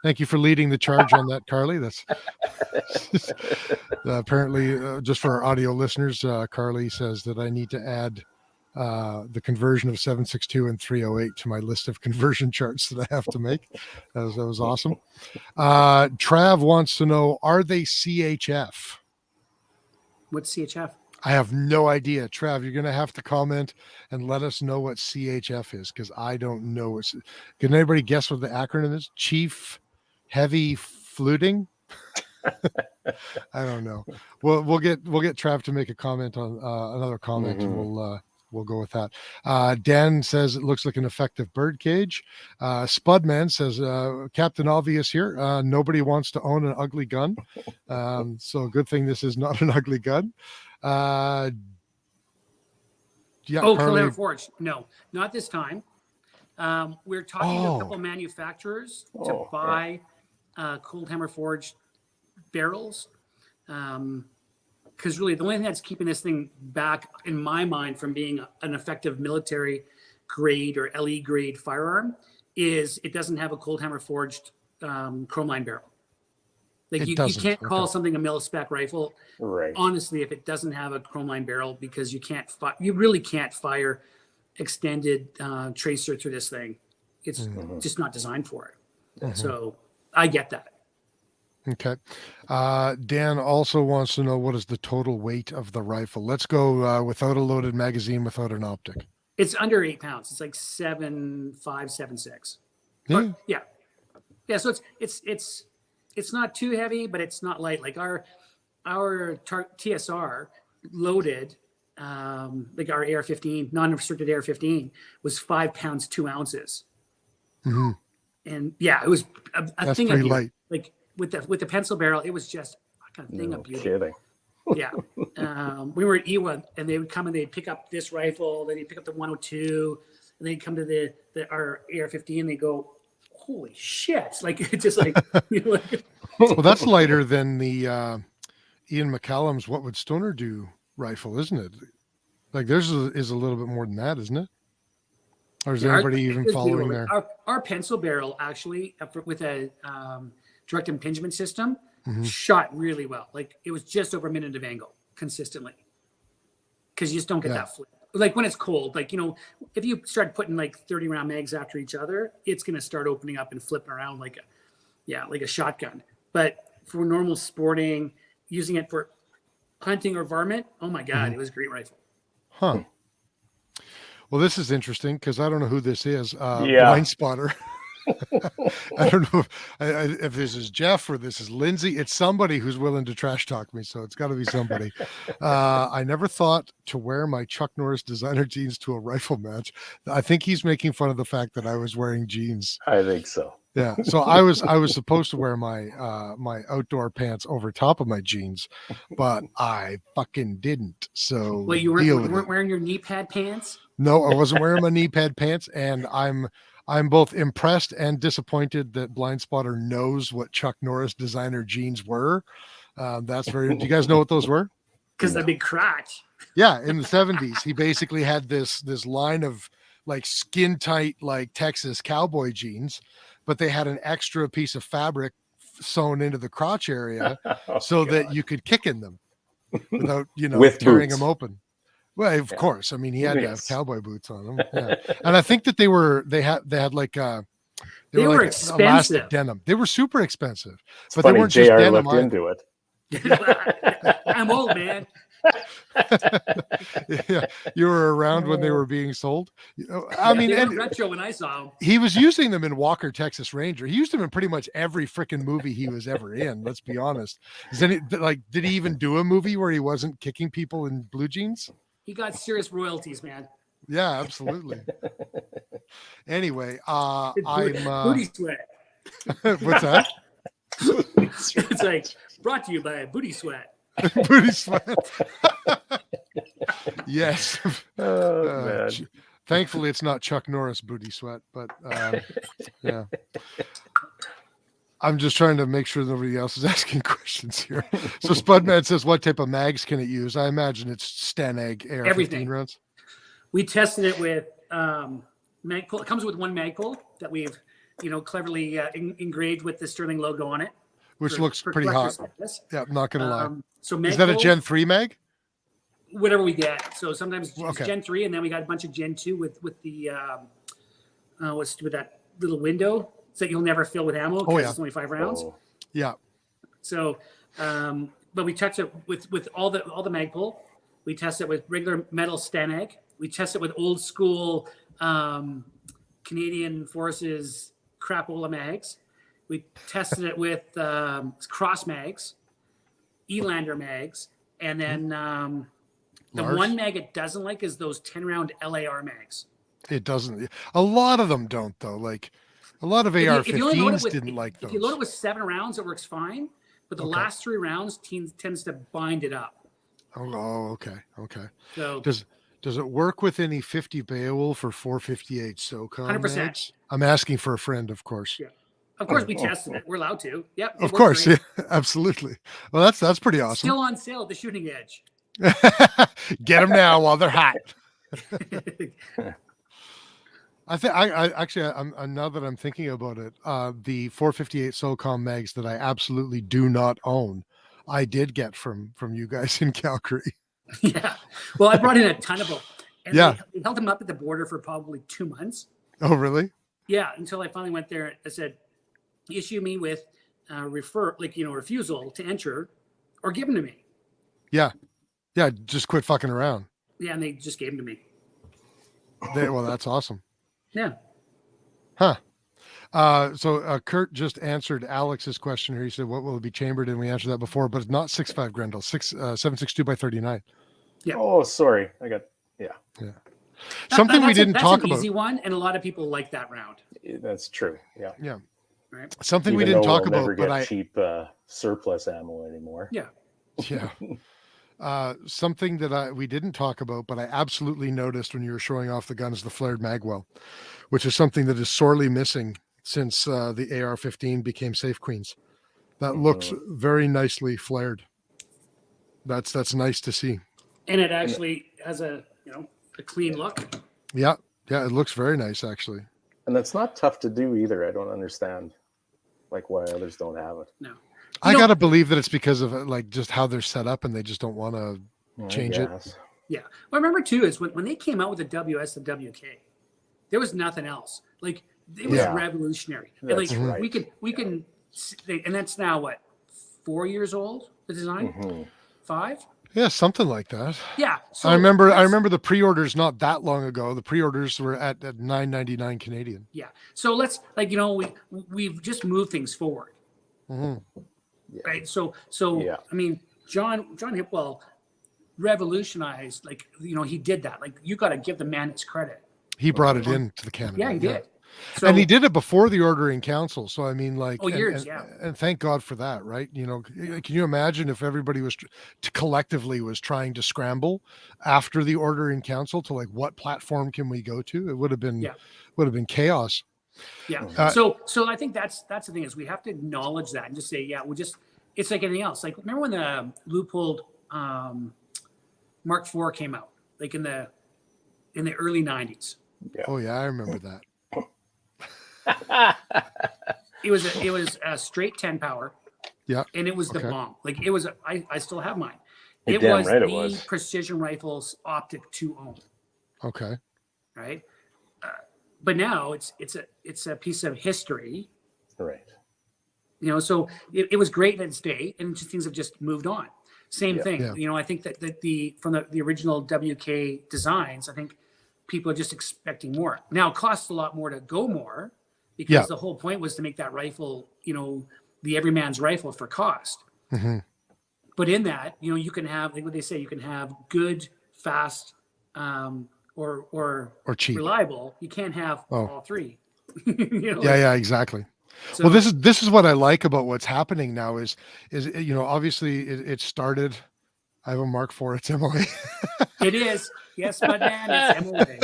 Thank you for leading the charge on that, Carly. That's apparently just for our audio listeners. Carly says that I need to add the conversion of 762 and 308 to my list of conversion charts that I have to make. That was awesome. Trav wants to know, are they CHF?
What's CHF?
I have no idea. Trav, you're going to have to comment and let us know what CHF is, because I don't know. Can anybody guess what the acronym is? Chief Heavy Fluting? I don't know. We'll get Trav to make a comment on another comment, and we'll go with that. Dan says it looks like an effective bird cage. Spudman says, Captain Obvious here. Nobody wants to own an ugly gun. So good thing this is not an ugly gun. Yeah.
Cold Hammer Forged. No, not this time. We're talking to a couple of manufacturers to buy Cold Hammer Forged barrels. Because really the only thing that's keeping this thing back, in my mind, from being an effective military grade or LE grade firearm is it doesn't have a Cold Hammer Forged chrome line barrel. Like you can't call something a mil-spec rifle,
right?
Honestly, if it doesn't have a chrome line barrel, because you really can't fire extended tracer through this thing. It's just not designed for it. So I get that.
Okay. Dan also wants to know, what is the total weight of the rifle? Let's go without a loaded magazine, without an optic.
It's under 8 pounds. It's like 7.5, 7.6. Yeah. So it's not too heavy, but it's not light. Like our TSR loaded, like our AR-15, non-restricted AR-15 was 5 pounds, 2 ounces. And yeah, it was a thing
pretty
of
light.
Like with the pencil barrel, it was just a thing of beauty.
Kidding.
Yeah. We were at Ewa, and they would come and they'd pick up this rifle, then they'd pick up the 102, and they'd come to our AR-15, and they go, holy shit. Like, it's just like,
Well, that's lighter than the Ian McCallum's What Would Stoner Do rifle, isn't it? Like theirs is a little bit more than that, isn't it? Or is anybody even following there?
Our pencil barrel actually, with a direct impingement system, shot really well. Like it was just over a minute of angle consistently, because you just don't get that flip. Like when it's cold, like, if you start putting like 30 round mags after each other, it's going to start opening up and flipping around like a shotgun. But for normal sporting, using it for hunting or varmint, oh my God, it was a great rifle.
Huh. Well, this is interesting because I don't know who this is. Blind Spotter. I don't know if this is Jeff or this is Lindsay. It's somebody who's willing to trash talk me, so it's got to be somebody. I never thought to wear my Chuck Norris designer jeans to a rifle match. I think he's making fun of the fact that I was wearing jeans.
I think so.
Yeah, so I was supposed to wear my my outdoor pants over top of my jeans, but I fucking didn't. So
wait, you weren't wearing your knee pad pants?
No, I wasn't wearing my knee pad pants, and I'm both impressed and disappointed that Blind Spotter knows what Chuck Norris designer jeans were. That's very. Do you guys know what those were?
Because the big crotch.
Yeah, in the 70s, he basically had this line of like skin tight, like Texas cowboy jeans, but they had an extra piece of fabric sewn into the crotch area
Oh,
so that
God.
you could kick in them without,
With
tearing
boots.
them open. Well, of
Yeah.
course. I mean, he had to have
Yes.
cowboy boots on them. Yeah. And I think that they had like
They were
like
expensive.
elastic denim. They were super expensive.
It's
But
funny,
they weren't just
JR
denim
looked
either.
into it.
I'm old, man.
Yeah, you were around when they were being sold. I mean,
They were
and
retro when I saw them.
he was using them in Walker, Texas Ranger. He used them in pretty much every freaking movie he was ever in. Let's be honest. Did he even do a movie where he wasn't kicking people in blue jeans?
He got serious royalties, man.
Yeah, absolutely. Anyway, I'm
Booty sweat.
what's that?
It's like brought to you by Booty Sweat.
Booty sweat. Yes.
Oh, man.
Thankfully, it's not Chuck Norris booty sweat, but yeah. I'm just trying to make sure nobody else is asking questions here. So Spudman says, what type of mags can it use? I imagine it's Stanag AR-15
Everything.
rounds.
We tested it with Magpul. It comes with one Magpul that we've, cleverly engraved with the Sterling logo on it.
Which
for-
looks
for
pretty hot.
collectors like this.
Yeah, I'm not going to lie.
So
Is that a
Magpul,
Gen 3 mag?
whatever we get. So sometimes it's
Okay.
Gen 3, and then we got a bunch of Gen 2 with the what's with that little window so that you'll never fill with ammo because
yeah.
it's only 5 rounds.
Oh,
Yeah.
So, but we test it with all the Magpul. We test it with regular metal Stanag. We test it with old school Canadian Forces crapola mags. We tested it with cross mags, Elander mags, and then the
Lars?
one mag it doesn't like is those 10-round LAR mags.
It doesn't. A lot of them don't, though. Like a lot of
If you only load it
AR-15s
with-
didn't like those.
If you load it with 7 rounds, it works fine. But the
Okay.
last 3 rounds tends to bind it up.
Oh, okay. Okay.
So
Does it work with any 50 Beowulf or 458 SOCOM
100%.
mags? I'm asking for a friend, of course.
Yeah. Of course, we tested it. We're allowed to. Yep. it
Of
worked
course,
great.
yeah, absolutely. Well, that's pretty awesome.
Still on sale at the Shooting Edge.
Get them now while they're hot. I think I'm now that I'm thinking about it, the 458 SOCOM mags that I absolutely do not own, I did get from you guys in Calgary.
Yeah. Well, I brought in a ton of them. And
Yeah.
they held them up at the border for probably 2 months.
Oh, really?
Yeah. Until I finally went there. I said, issue me with refusal to enter or give them to me.
Yeah. Yeah. Just quit fucking around.
Yeah. And they just gave them to me.
Well, that's awesome.
Yeah.
Huh. So Curt just answered Alex's question here. He said, what will it be chambered in? We answered that before, but it's not 6.5 Grendel, 7.62 by 39.
Yeah.
Oh, sorry. I got,
Something we didn't
that's
talk
an
about.
easy one. And a lot of people like that round.
that's true. Yeah.
Yeah.
Right.
Something
Even
we didn't
though
talk
we'll
about,
never
but
get cheap surplus ammo anymore.
Yeah.
Yeah. Something that we didn't talk about, but I absolutely noticed when you were showing off the guns, the flared magwell, which is something that is sorely missing since the AR-15 became Safe Queens. That looks very nicely flared. That's nice to see.
And it actually has a clean look.
Yeah. Yeah. It looks very nice, actually.
And that's not tough to do either. I don't understand like why others don't have it.
No.
I got to believe that it's because of like just how they're set up and they just don't want to change it.
Yeah. Well, remember too is when they came out with the WS and WK, there was nothing else. Like it was revolutionary. And
That's
like
right.
we can, and that's now what, 4 years old, the design, 5.
Yeah, something like that.
Yeah. So
I remember the pre-orders not that long ago. The pre-orders were at $9.99 Canadian.
Yeah. So let's we've just moved things forward. Right. So I mean, John Hipwell revolutionized, he did that. Like you got to give the man his credit.
He brought it into the Canada.
Yeah, he did. So,
and he did it before the ordering council. So I mean, like,
years,
and thank God for that, right? Can you imagine if everybody was collectively was trying to scramble after the ordering council to like what platform can we go to? It would have been chaos.
Yeah. So I think that's the thing is we have to acknowledge that and just say, it's like anything else. Like remember when the loophole Mark IV came out, like in the early 90s.
Yeah.
Oh yeah, I remember that.
It was a straight 10 power.
Yeah.
And it was the bomb. Like it was, I still have mine.
You're
It
damn
was
right
the
it was.
precision rifles optic to own.
Okay.
Right. But now it's a piece of history.
Right.
You know, so it was great in its day, and just things have just moved on. Same thing.
Yeah.
You know, I think that from the original WK designs, I think people are just expecting more. Now it costs a lot more to go more, because the whole point was to make that rifle, you know, the everyman's rifle for cost.
Mm-hmm.
But in that, you know, you can have, like what they say, you can have good, fast, or
cheap,
reliable. You can't have all three. You know,
yeah, exactly.
So,
well, this is what I like about what's happening now is you know, obviously it started. I have a mark for it. It's MOA.
It is. Yes, but man, it's MOA.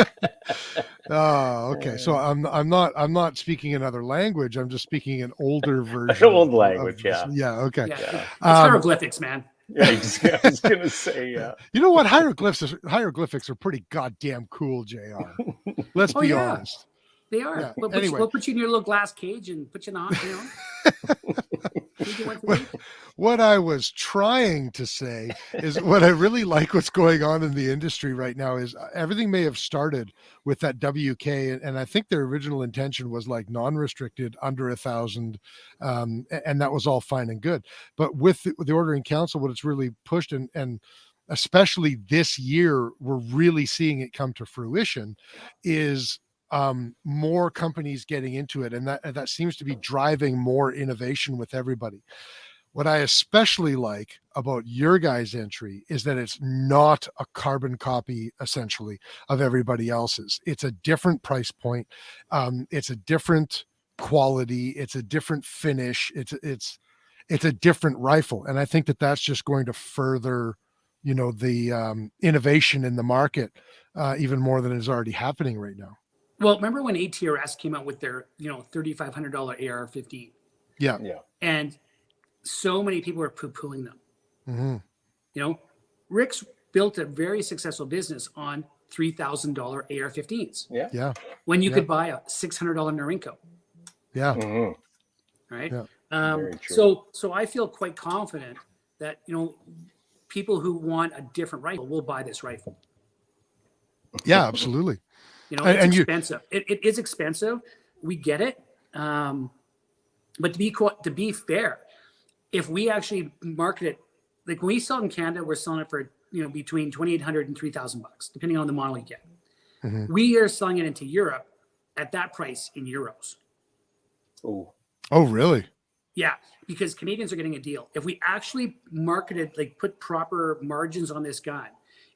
Oh, okay. So I'm not speaking another language. I'm just speaking an older version.
Old language,
Yeah. Okay.
Yeah, it's hieroglyphics, man.
Yeah, I was gonna say, yeah.
You know what? Hieroglyphics are pretty goddamn cool, JR. Let's be honest.
They are.
Yeah.
We'll put you in your little glass cage and put you in the
What I was trying to say is what I really like what's going on in the industry right now is everything may have started with that WK, and I think their original intention was like non-restricted under 1,000, and that was all fine and good. But with the ordering council, what it's really pushed, and especially this year, we're really seeing it come to fruition, is more companies getting into it, and that seems to be driving more innovation with everybody. What I especially like about your guys' entry is that it's not a carbon copy, essentially, of everybody else's. It's a different price point. It's a different quality. It's a different finish. It's a different rifle, and I think that that's just going to further, you know, the innovation in the market even more than is already happening right now.
Well, remember when ATRS came out with their, you know, $3,500 AR-15?
Yeah.
And so many people were poo-pooing them.
Mm-hmm.
You know, Rick's built a very successful business on $3,000 AR-15s.
Yeah.
When you could buy a $600 Norinco.
Yeah.
Mm-hmm.
Right.
Yeah.
Very true.
So I feel quite confident that, you know, people who want a different rifle will buy this rifle.
Yeah, absolutely.
You know, it's expensive. It is expensive. We get it. But to be fair, if we actually market it, like when we sell it in Canada, we're selling it for, you know, between $2,800 and $3,000, depending on the model you get.
Mm-hmm.
We are selling it into Europe at that price in euros.
Oh,
really?
Yeah, because Canadians are getting a deal. If we actually marketed, like put proper margins on this gun,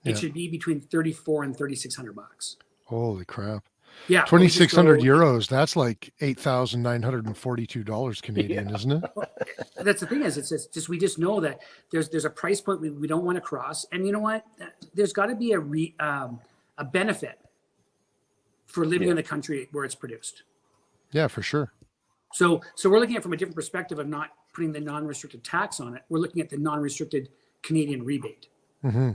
it should be between $3,400 and $3,600.
Holy crap.
Yeah.
2,600 euros. That's like $8,942 Canadian, isn't it?
That's the thing is, it's just, we just know that there's a price point we don't want to cross. And you know what? There's got to be a benefit for living in the country where it's produced.
Yeah, for sure.
So we're looking at it from a different perspective of not putting the non-restricted tax on it. We're looking at the non-restricted Canadian rebate.
Mm-hmm.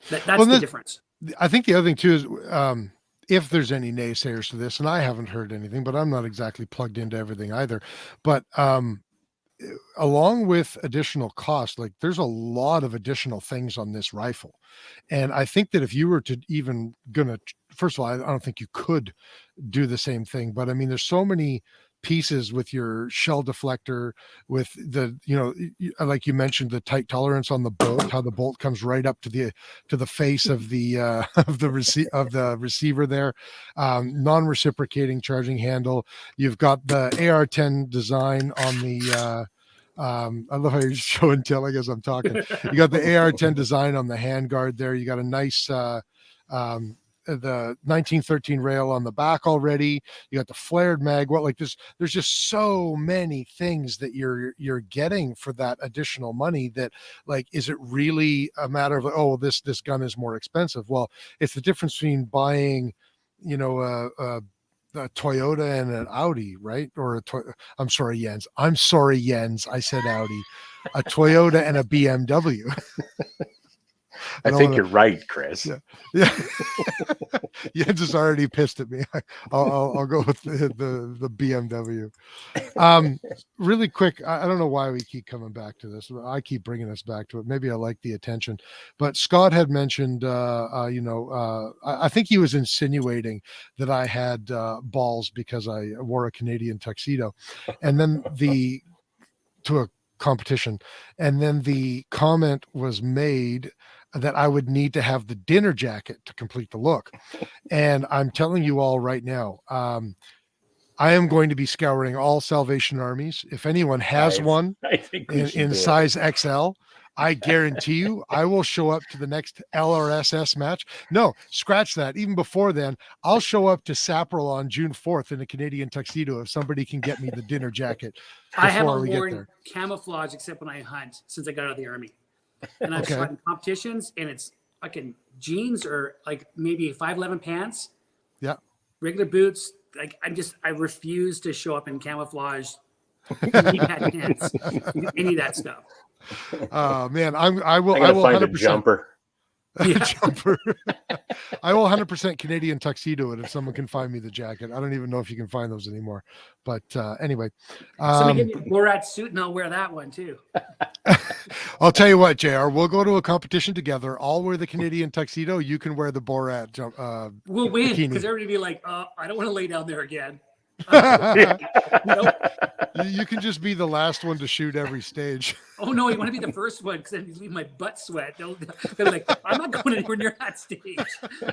That's the difference.
I think the other thing too is if there's any naysayers to this, and I haven't heard anything, but I'm not exactly plugged into everything either. But along with additional cost, like there's a lot of additional things on this rifle. And I think that if you were to even first of all, I don't think you could do the same thing, but I mean, there's so many pieces with your shell deflector, with the, you know, like you mentioned, the tight tolerance on the bolt, how the bolt comes right up to the face of the receiver there, non-reciprocating charging handle. You've got the AR-10 design on the I love how you're show and telling as I'm talking. You got the AR-10 design on the handguard there. You got a nice the 1913 rail on the back already. You got the flared mag. What, like this? There's just so many things that you're getting for that additional money. That, like, is it really a matter of, oh, this gun is more expensive? Well, it's the difference between buying, you know, a Toyota and an Audi, right? Or I'm sorry, Jens. I said Audi. A Toyota and a BMW.
I think you're right, Chris.
Yeah. Jens is already pissed at me. I'll go with the BMW. Really quick, I don't know why we keep coming back to this. I keep bringing us back to it. Maybe I like the attention, but Scott had mentioned, I think he was insinuating that I had balls because I wore a Canadian tuxedo, and then to a competition, and then the comment was made that I would need to have the dinner jacket to complete the look. And I'm telling you all right now, I am going to be scouring all Salvation Armies. If anyone has one
I think
in size XL, I guarantee you I will show up to the next LRSS match. No, scratch that. Even before then, I'll show up to Sapril on June 4th in a Canadian tuxedo if somebody can get me the dinner jacket.
I haven't worn camouflage except when I hunt since I got out of the Army. And I've shot in competitions, and it's fucking jeans or like maybe 511 pants.
Yeah.
Regular boots. Like I refuse to show up in camouflage, any of that stuff.
Man, I will
find
100%,
a jumper.
Yeah.
Jumper. I will 100% Canadian tuxedo it if someone can find me the jacket. I don't even know if you can find those anymore. But anyway,
somebody give me a Borat suit and I'll wear that one too.
I'll tell you what, JR, we'll go to a competition together. I'll wear the Canadian tuxedo. You can wear the Borat
we'll win
bikini.
Because everybody will be like, I don't want to lay down there again.
Nope. You can just be the last one to shoot every stage.
Oh no, you want to be the first one because then you leave my butt sweat. They'll be like, I'm not going anywhere near that stage.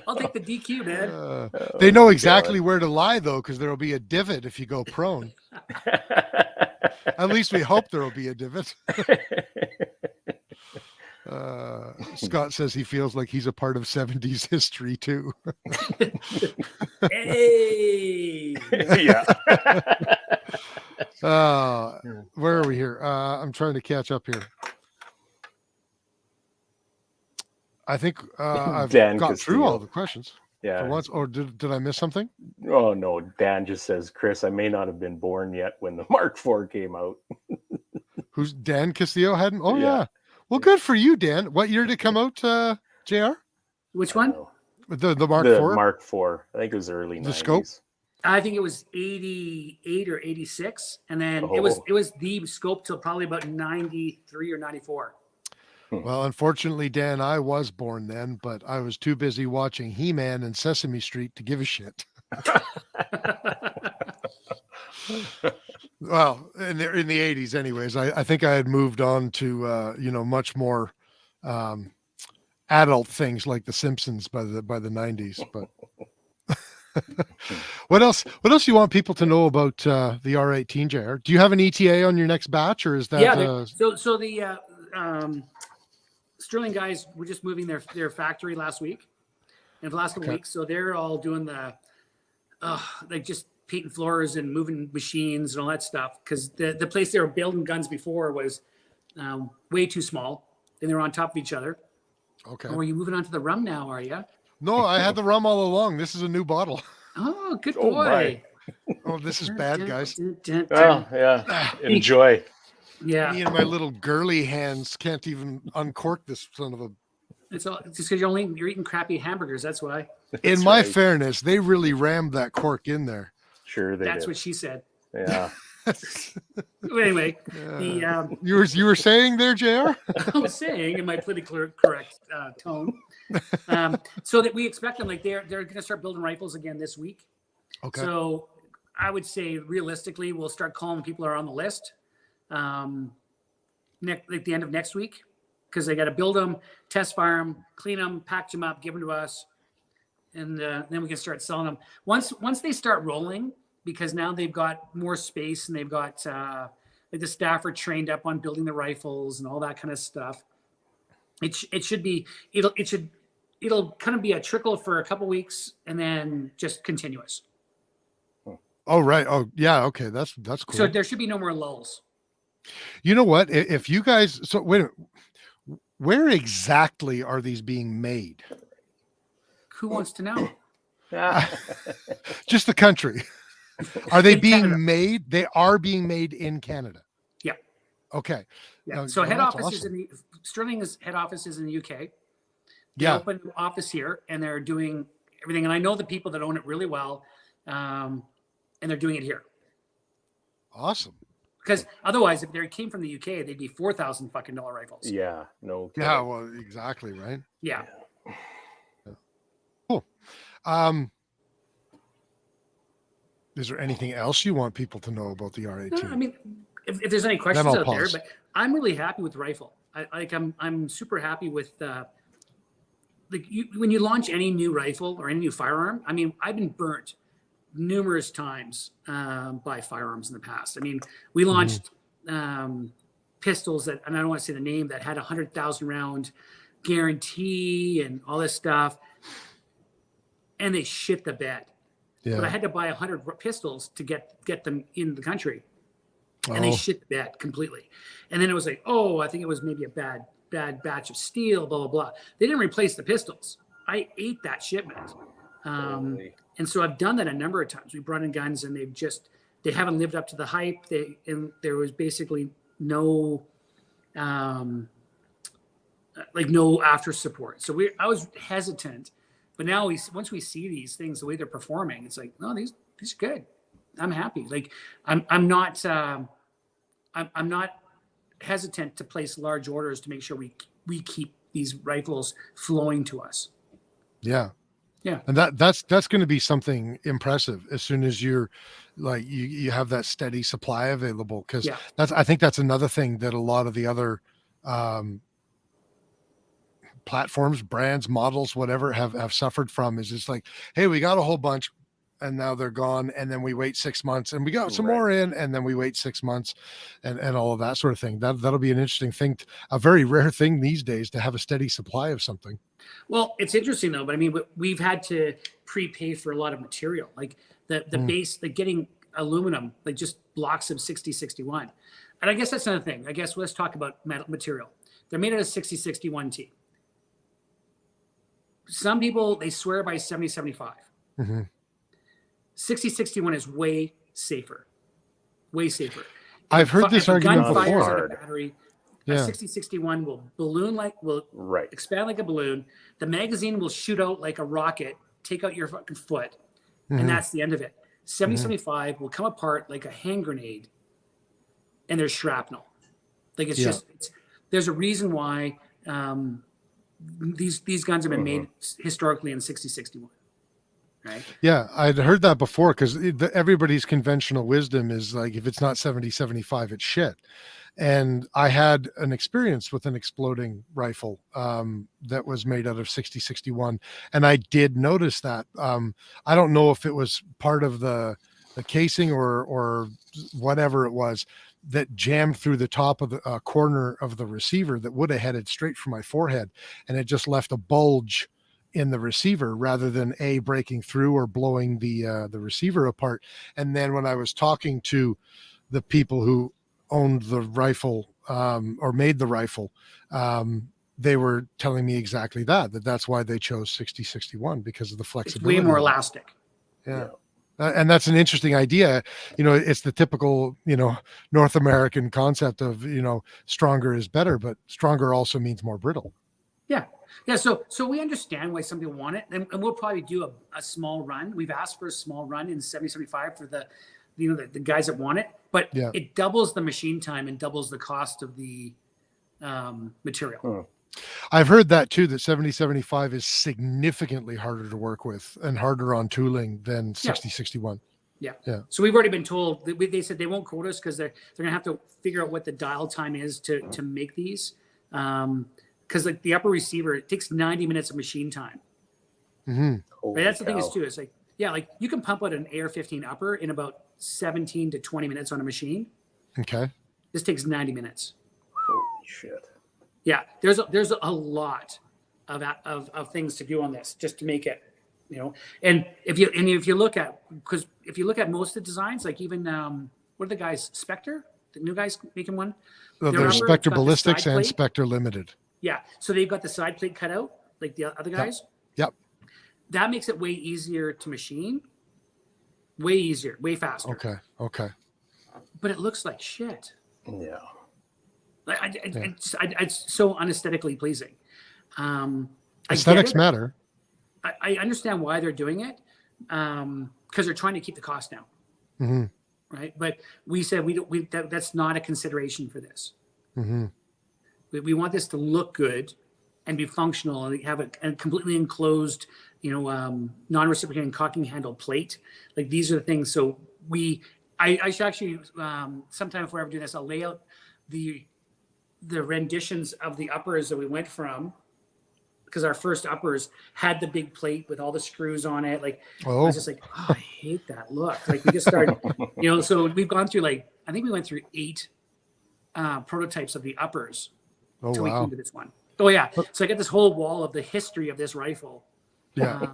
I'll take the DQ, man.
They know exactly where to lie though, because there'll be a divot if you go prone. At least we hope there'll be a divot. Scott says he feels like he's a part of 70s history too.
Hey.
Yeah.
Where are we here? I'm trying to catch up here. I think I've got through all the questions.
Yeah.
For once, or did I miss something?
Oh no, Dan just says, Chris, I may not have been born yet when the Mark IV came out.
Who's Dan Castillo hadn't? Oh yeah. Well, good for you, Dan. What year did it come out, JR?
Which one?
The Mark
IV?
The
Mark IV. I think it was early 90s.
The scope?
I think it was 88 or 86. And then it was the scope till probably about 93 or 94.
Well, unfortunately, Dan, I was born then, but I was too busy watching He-Man and Sesame Street to give a shit. Well, in the 80s anyways, I think I had moved on to much more adult things like The Simpsons by the 90s. But what else do you want people to know about the R18, JR? Do you have an ETA on your next batch, or is that
so the Sterling guys were just moving their factory last week, and the last couple weeks, so they're all doing the like just painting floors and moving machines and all that stuff, because the place they were building guns before was way too small, and they were on top of each other.
Okay.
Or are you moving on to the rum now, are you?
No, I had the rum all along. This is a new bottle.
Oh, good boy.
Oh, this is bad, guys.
Oh, yeah. Enjoy.
Yeah.
Me and my little girly hands can't even uncork this son of a...
It's just because you're eating crappy hamburgers. That's why.
In my fairness, they really rammed that cork in there.
Sure,
that's
did.
What she said.
Yeah.
Anyway,
you were saying there, JR?
I was saying in my politically correct tone. So that we expect them, like they're going to start building rifles again this week.
Okay.
So I would say realistically, we'll start calling people are on the list. Like the end of next week, because they got to build them, test fire them, clean them, package them up, give them to us, and then we can start selling them. Once they start rolling, because now they've got more space and they've got like the staff are trained up on building the rifles and all that kind of stuff. It'll kind of be a trickle for a couple weeks and then just continuous.
Oh right. Oh yeah. Okay. That's cool.
So there should be no more lulls.
You know what? If you guys, so wait a minute, where exactly are these being made?
Who wants to know?
Just the country. Are they being
Canada.
made? They are being made in Canada.
Yeah.
Okay.
Yeah.
Now,
So head
that's
office
awesome.
Sterling's head office is in the UK. They opened an office here, and they're doing everything. And I know the people that own it really well, and they're doing it here.
Awesome.
Because otherwise, if they came from the UK, they'd be $4,000 fucking rifles.
Yeah, no kidding.
Yeah, well, exactly, right?
Yeah.
Cool. Is there anything else you want people to know about the R18?
No, I mean, if there's any questions out there, but I'm really happy with the rifle. I'm super happy with when you launch any new rifle or any new firearm. I mean, I've been burnt numerous times by firearms in the past. I mean, we launched pistols that, and I don't want to say the name, that had 100,000 round guarantee and all this stuff, and they shit the bed. Yeah. But I had to buy 100 pistols to get them in the country, and they shit the bed completely. And then it was like, oh, I think it was maybe a bad batch of steel, blah blah blah. They didn't replace the pistols. I ate that shipment. And so I've done that a number of times. We brought in guns, and they haven't lived up to the hype. And there was basically no after support. So I was hesitant, but now once we see these things, the way they're performing, it's like, no, these are good. I'm happy. Like I'm not hesitant to place large orders to make sure we keep these rifles flowing to us.
Yeah.
Yeah.
And that's going to be something impressive as soon as you're like, you have that steady supply available. Cause I think that's another thing that a lot of the other, platforms, brands, models, whatever have suffered from is it's like, hey, we got a whole bunch and now they're gone. And then we wait 6 months and we got some more in, and then we wait 6 months and all of that sort of thing. That'll be an interesting thing, a very rare thing these days to have a steady supply of something.
Well, it's interesting though, but I mean, we've had to prepay for a lot of material, like the base, like getting aluminum, like just blocks of 6061. And I guess that's another thing. I guess let's talk about material. They're made out of 6061T. Some people, they swear by 7075. 6061 is way safer. Way safer.
I've heard this argument before.
Battery, a 6061 will expand like a balloon. The magazine will shoot out like a rocket, take out your fucking foot, and that's the end of it. 7075 will come apart like a hand grenade, and there's shrapnel. Like there's a reason why these guns have been made historically in 6061. Right?
Yeah, I'd heard that before, because everybody's conventional wisdom is like, if it's not 7075, it's shit. And I had an experience with an exploding rifle that was made out of 6061, and I did notice that. I don't know if it was part of the casing or whatever it was that jammed through the top of the corner of the receiver that would have headed straight for my forehead, and it just left a bulge in the receiver rather than breaking through or blowing the receiver apart. And then when I was talking to the people who owned the rifle or made the rifle, they were telling me exactly that's why they chose 6061, because of the flexibility.
It's way more elastic.
Yeah. And that's an interesting idea. It's the typical, North American concept of, stronger is better, but stronger also means more brittle.
Yeah. Yeah. So we understand why some people want it, and we'll probably do a small run. We've asked for a small run in 7075 for the guys that want it, but it doubles the machine time and doubles the cost of the material.
I've heard that too, that 7075 is significantly harder to work with and harder on tooling than 6061.
Yeah. So we've already been told that they said they won't quote us because they're going to have to figure out what the dial time is to make these. Because like the upper receiver, it takes 90 minutes of machine time. Right? That's the thing is too. It's like, like you can pump out an AR-15 upper in about 17 to 20 minutes on a machine.
Okay.
This takes 90 minutes.
Holy shit.
Yeah, there's a lot of things to do on this just to make it, And if you look at most of the designs, like even what are the guys, Spectre, the new guys making one.
There's Spectre Ballistics and Spectre Limited.
Yeah, so they've got the side plate cut out like the other guys.
Yep.
That makes it way easier to machine. Way easier, way faster.
Okay.
But it looks like shit.
Yeah.
It's so unaesthetically pleasing.
Aesthetics matter.
I understand why they're doing it, because they're trying to keep the cost down.
Mm-hmm.
Right. But we said that's not a consideration for this.
Mm-hmm.
We want this to look good and be functional and have a completely enclosed, non-reciprocating cocking handle plate. Like these are the things. So I should actually, sometime if we're ever doing this, I'll lay out the renditions of the uppers that we went from, because our first uppers had the big plate with all the screws on it. Like, I was just like, oh, I hate that look. Like we just started, so we've gone through I think we went through 8 prototypes of the uppers until we came to this one. Oh yeah. So I got this whole wall of the history of this rifle.
Yeah.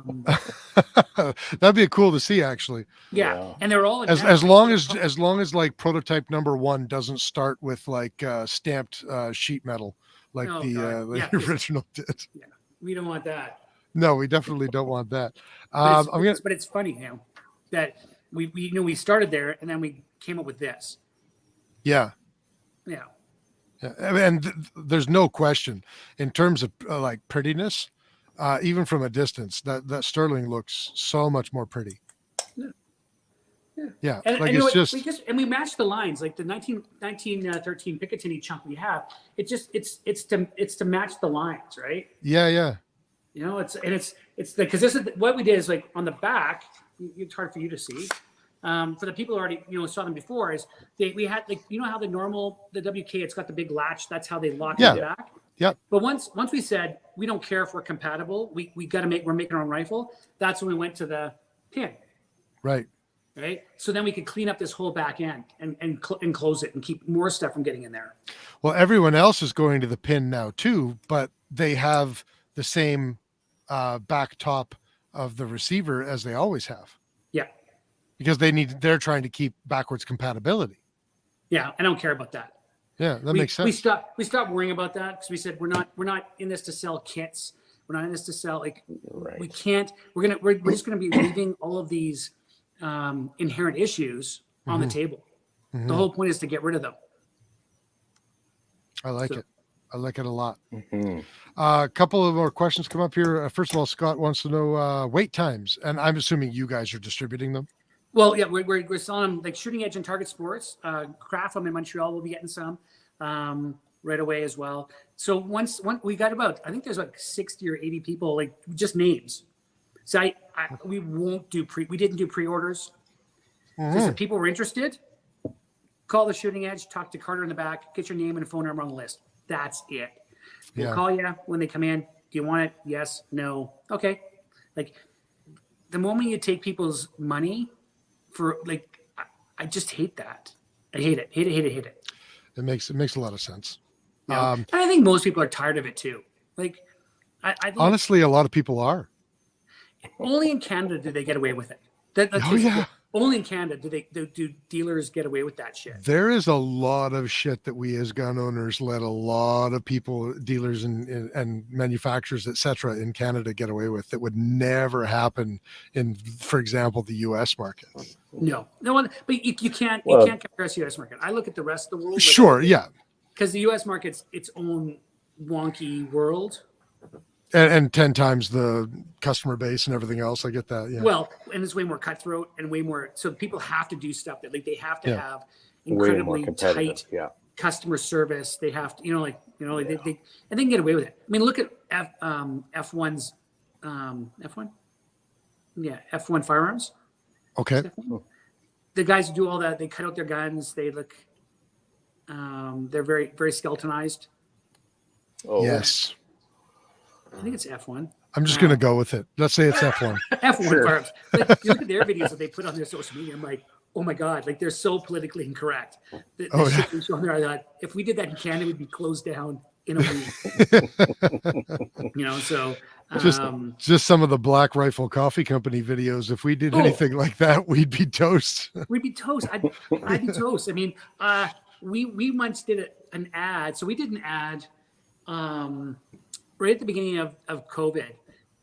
That'd be cool to see, actually.
Yeah. And they're all
as long as like prototype number 1 doesn't start with like stamped sheet metal like the original did.
Yeah. We don't want that.
No, we definitely don't want that.
But it's funny, that we started there and then we came up with this.
Yeah.
Yeah.
And there's no question in terms of like prettiness, even from a distance, that Sterling looks so much more pretty. Yeah.
And,
like
and
it's
we match the lines, like the 1913 Picatinny chunk we have. It's to match the lines, right?
Yeah.
It's because this is what we did is like on the back. It's hard for you to see. For the people who already saw them before, is we had like how the WK, it's got the big latch. That's how they lock it back.
Yeah.
But once we said we don't care if we're compatible, we're making our own rifle. That's when we went to the pin.
Right.
Right. So then we could clean up this whole back end and close it and keep more stuff from getting in there.
Well, everyone else is going to the pin now too, but they have the same back top of the receiver as they always have.
Yeah.
Because they're trying to keep backwards compatibility.
Yeah, I don't care about that.
Yeah, that makes sense.
We stopped worrying about that because we said we're not in this to sell kits. We're not in this to sell we can't. We're just gonna be leaving all of these inherent issues on the table. Mm-hmm. The whole point is to get rid of them.
I like it. I like it a lot.
Mm-hmm.
A couple of more questions come up here. First of all, Scott wants to know wait times, and I'm assuming you guys are distributing them.
Well, yeah, we're selling them like Shooting Edge and Target Sports. Craft them in Montreal. We'll be getting some right away as well. So once we got I think there's like 60 or 80 people, like just names. So we didn't do pre-orders. Because if people were interested, call the Shooting Edge, talk to Carter in the back, get your name and phone number on the list. That's it. We'll call you when they come in. Do you want it? Yes, no. Okay. Like the moment you take people's money for I just hate that. I hate it. Hate it.
It makes a lot of sense.
And I think most people are tired of it too. Like I think
honestly, a lot of people are.
Only in Canada do they get away with it. Only in Canada do dealers get away with that shit.
There is a lot of shit that we as gun owners let a lot of people, dealers and manufacturers, etc., in Canada get away with that would never happen in, for example, the U.S. market.
No one. But you can't compare us to the U.S. market. I look at the rest of the world.
Sure, yeah.
Because the U.S. market's its own wonky world.
And 10 times the customer base and everything else. I get that. Yeah.
Well, and it's way more cutthroat and way more. So people have to do stuff that they have to have incredibly tight customer service. They have to, they can get away with it. I mean, look at F1's F1. Yeah. F1 firearms.
Okay.
The guys who do all that, they cut out their guns. They look, they're very, very skeletonized.
Oh,
yes.
I think it's F1.
I'm just going to go with it. Let's say it's F1.
F1 firearms. Like, you look at their videos that they put on their social media. I'm like, oh my God, like they're so politically incorrect. The shit they show on there, I thought, if we did that in Canada, we'd be closed down in a week. So
just some of the Black Rifle Coffee Company videos. If we did anything like that, we'd be toast.
We'd be toast. I'd be toast. I mean, we once did an ad. So we did an ad right at the beginning of COVID,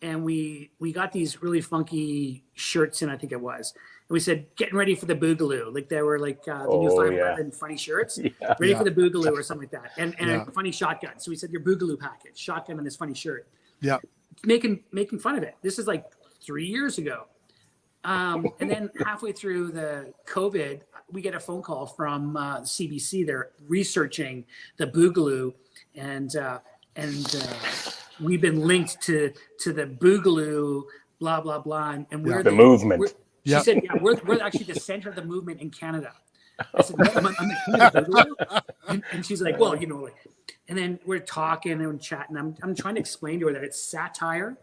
and we got these really funky shirts in, I think it was. And we said, getting ready for the Boogaloo. Like they were like the new 511 funny shirts, ready for the Boogaloo or something like that. And a funny shotgun. So we said, your Boogaloo package, shotgun and this funny shirt.
Yeah.
making fun of it. This is like 3 years ago. And then halfway through the COVID, we get a phone call from CBC. They're researching the Boogaloo, and we've been linked to the Boogaloo, blah blah blah, and we're
the movement.
She said, "Yeah, we're actually the center of the movement in Canada." I said, "I'm the king of Boogaloo," and she's like, "Well, And then we're talking and chatting. I'm trying to explain to her that it's satire.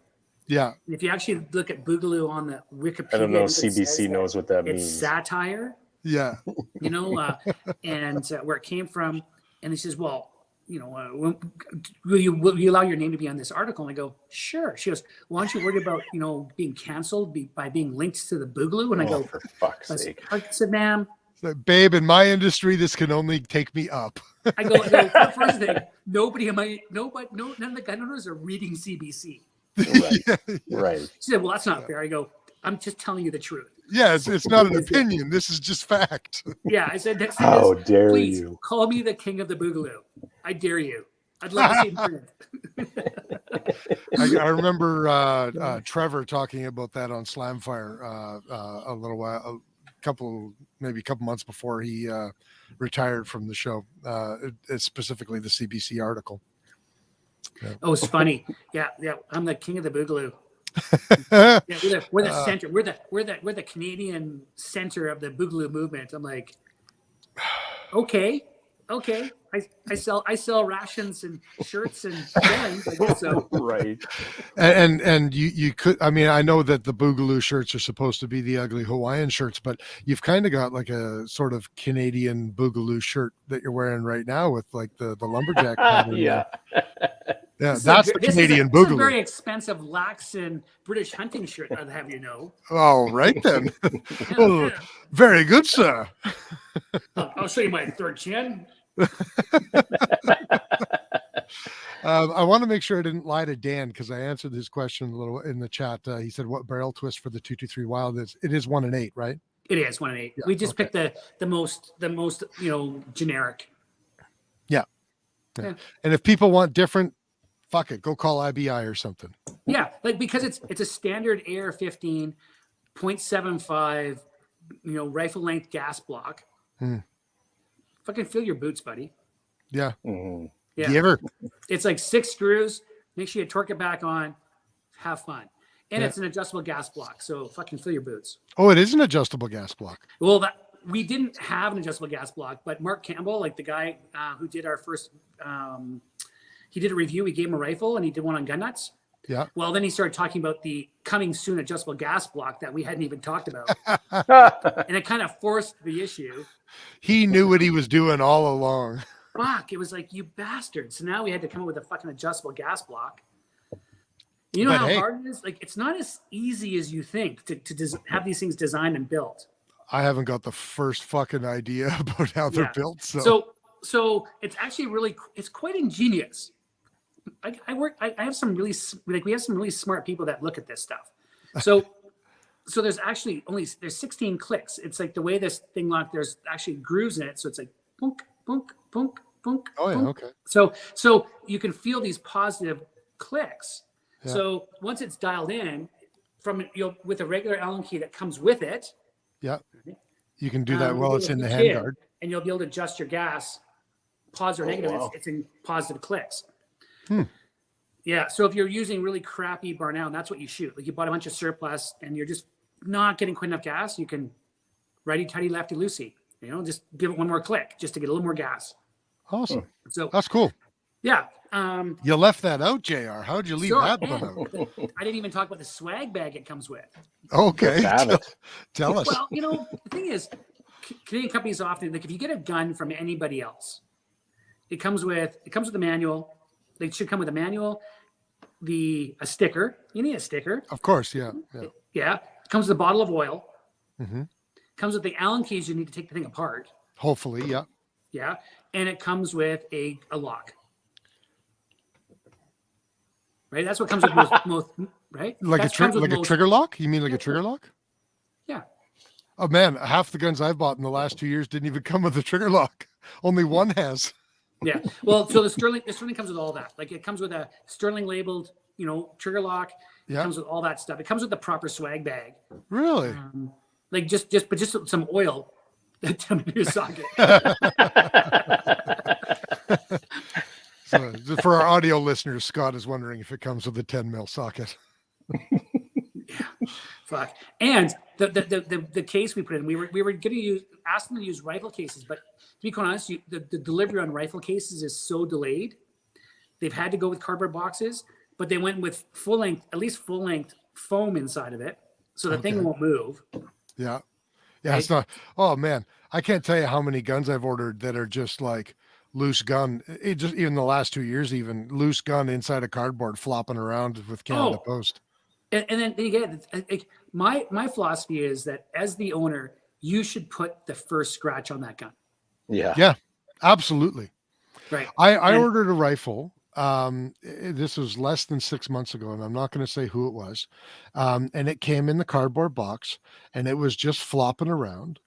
Yeah.
And if you actually look at Boogaloo on the Wikipedia,
I don't know if CBC knows what that means.
It's satire.
Yeah.
And where it came from. And he says, "Well, will you allow your name to be on this article?" And I go, "Sure." She goes, "Why aren't you worried about, being canceled by being linked to the Boogaloo?" And I go,
"For fuck's sake."
I said, "Ma'am,
babe, in my industry, this can only take me up."
I go, first thing, none of the gun owners are reading CBC.
Right.
She said, "Well, that's not fair." I go, "I'm just telling you the truth."
Yeah, it's not an opinion. This is just fact.
Yeah, I said, next thing
How
is,
dare
please
you?
call me the king of the Boogaloo. I dare you. I'd love to see him print.
I remember Trevor talking about that on Slamfire a little while, a couple months before he retired from the show. It's specifically the CBC article. Yeah.
Oh, it's funny. Yeah. I'm the king of the Boogaloo. Yeah, we're the center. We're the Canadian center of the Boogaloo movement. I'm like, okay. I sell rations and shirts and things. I guess so.
Right.
And you could, I mean, I know that the Boogaloo shirts are supposed to be the ugly Hawaiian shirts, but you've kind of got like a sort of Canadian Boogaloo shirt that you're wearing right now with like the lumberjack pattern.
Yeah.
Yeah, that's the Canadian Boogaloo.
This is a very expensive Laxon British hunting shirt, I'll have you know.
Oh, right then. Oh, very good, sir.
I'll show you my third chin.
I want to make sure I didn't lie to Dan because I answered his question a little in the chat. He said, "What barrel twist for the 223 Wild is?" It is 1 and 8, right?
It is 1 and 8.
Yeah,
we just picked the most generic.
Yeah. And if people want different, fuck it, go call IBI or something.
Yeah, like because it's a standard AR-15 .75, rifle length gas block. Fucking fill your boots, buddy.
Yeah.
Mm-hmm.
Yeah.
Do you ever?
It's like 6 screws. Make sure you torque it back on. Have fun. And it's an adjustable gas block, so fucking fill your boots.
Oh, it is an adjustable gas block.
Well, we didn't have an adjustable gas block, but Mark Campbell, like the guy who did our first, he did a review. We gave him a rifle, and he did one on gun nuts.
Yeah.
Well, then he started talking about the coming soon adjustable gas block that we hadn't even talked about, and it kind of forced the issue.
He knew what he was doing all along.
Fuck! It was like, you bastard. So now we had to come up with a fucking adjustable gas block. You know how hard it is? Like, it's not as easy as you think to have these things designed and built. I
haven't got the first fucking idea about how they're built.
So it's actually it's quite ingenious. I have some really, we have some really smart people that look at this stuff. So there's actually there's 16 clicks. It's like the way this thing locked, there's actually grooves in it. So it's like, punk, punk, punk, punk.
Oh yeah.
Punk.
Okay.
So you can feel these positive clicks. Yeah. So once it's dialed in with a regular Allen key that comes with it.
Yeah. You can do that while it's in the handguard.
And you'll be able to adjust your gas, positive or negative. Wow. It's in positive clicks. Yeah. So if you're using really crappy Barnell, and that's what you shoot. Like you bought a bunch of surplus and you're just not getting quite enough gas, you can righty tighty lefty loosey. Just give it one more click just to get a little more gas.
Awesome.
So
that's cool.
Yeah.
You left that out, JR. How'd you leave that one out?
I didn't even talk about the swag bag it comes with.
Okay. Tell us.
Well, the thing is, Canadian companies often, like if you get a gun from anybody else, it comes with a manual. They should come with a manual, a sticker. You need a sticker.
Of course, yeah.
Yeah. It comes with a bottle of oil.
Mm-hmm.
Comes with the Allen keys you need to take the thing apart.
Hopefully, yeah.
Yeah. And it comes with a lock. Right? That's what comes with most right?
Like a trigger lock? You mean like a trigger lock?
Yeah.
Oh man, half the guns I've bought in the last 2 years didn't even come with a trigger lock. Only one has.
Yeah. Well, so the Sterling comes with all that. Like it comes with a Sterling labeled trigger lock. It
Yeah.
comes with all that stuff. It comes with the proper swag bag.
Really?
Like just some oil to make your socket.
So for our audio listeners, Scott is wondering if it comes with a 10 mil socket.
Fuck. And the case we put in, we were going to ask them to use rifle cases, but to be quite honest, the delivery on rifle cases is so delayed. They've had to go with cardboard boxes, but they went with at least full length foam inside of it, so the thing won't move.
Yeah.
Right?
It's not. Oh man, I can't tell you how many guns I've ordered that are just like loose gun. It just even the last 2 years, even loose gun inside a cardboard flopping around with Canada Post.
And then again, my philosophy is that as the owner, you should put the first scratch on that gun.
Yeah, absolutely.
Right.
I ordered a rifle. This was less than 6 months ago, and I'm not going to say who it was. And it came in the cardboard box, and it was just flopping around.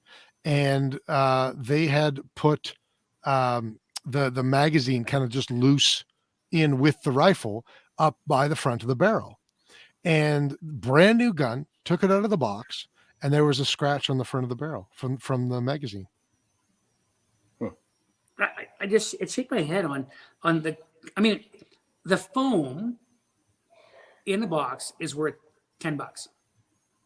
And they had put the magazine kind of just loose in with the rifle up by the front of the barrel. And brand new gun, took it out of the box, and there was a scratch on the front of the barrel from the magazine.
I just shake my head on the. I mean, the foam in the box is worth $10.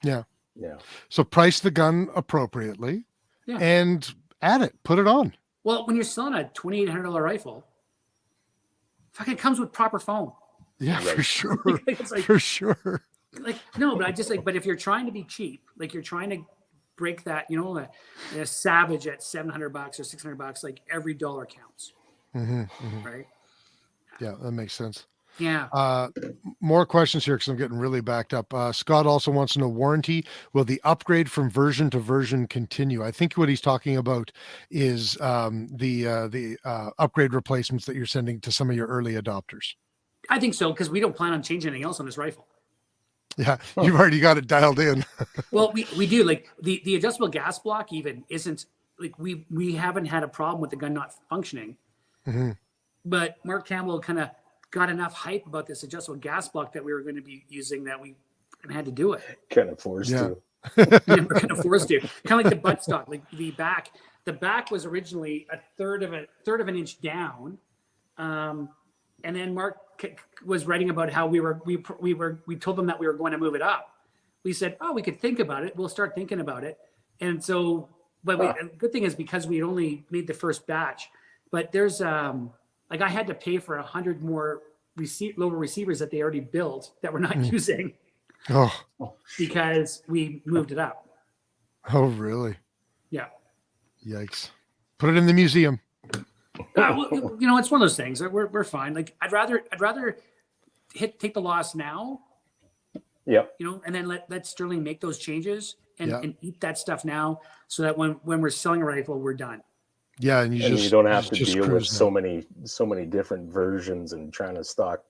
Yeah.
Yeah.
So price the gun appropriately, and add it, put it on.
Well, when you're selling a $2,800 rifle, fucking comes with proper foam.
Yeah,
Right.
for sure.
It's like,
for sure.
like no, but I just like, but if you're trying to be cheap, like you're trying to break that, a Savage at $700 or $600, like every dollar counts. Right.
Yeah, that makes sense.
Yeah.
More questions here because I'm getting really backed up. Scott also wants to know warranty. Will the upgrade from version to version continue? I think what he's talking about is the upgrade replacements that you're sending to some of your early adopters.
I think so, because we don't plan on changing anything else on this rifle.
Yeah, you've already got it dialed in.
Well, we do. Like the adjustable gas block even isn't like we haven't had a problem with the gun not functioning. But Mark Campbell kind of got enough hype about this adjustable gas block that we were going to be using that we had to do it.
Kind of forced to.
We're kind of forced to. Kind of like the buttstock, like the back. The back was originally a third of an inch down, and then Mark was writing about how we told them that we were going to move it up. We said, oh, we could think about it. We'll start thinking about it. And so, but the good thing is because we only made the first batch, but there's like I had to pay for 100 more lower receivers that they already built that we're not using because we moved it up.
Oh, really?
Yeah.
Yikes. Put it in the museum.
Well, it's one of those things. We're fine. Like I'd rather take the loss now.
Yep.
And then let Sterling make those changes and eat that stuff now, so that when we're selling a rifle, we're done.
Yeah, and
you don't have to deal with so many different versions and trying to stock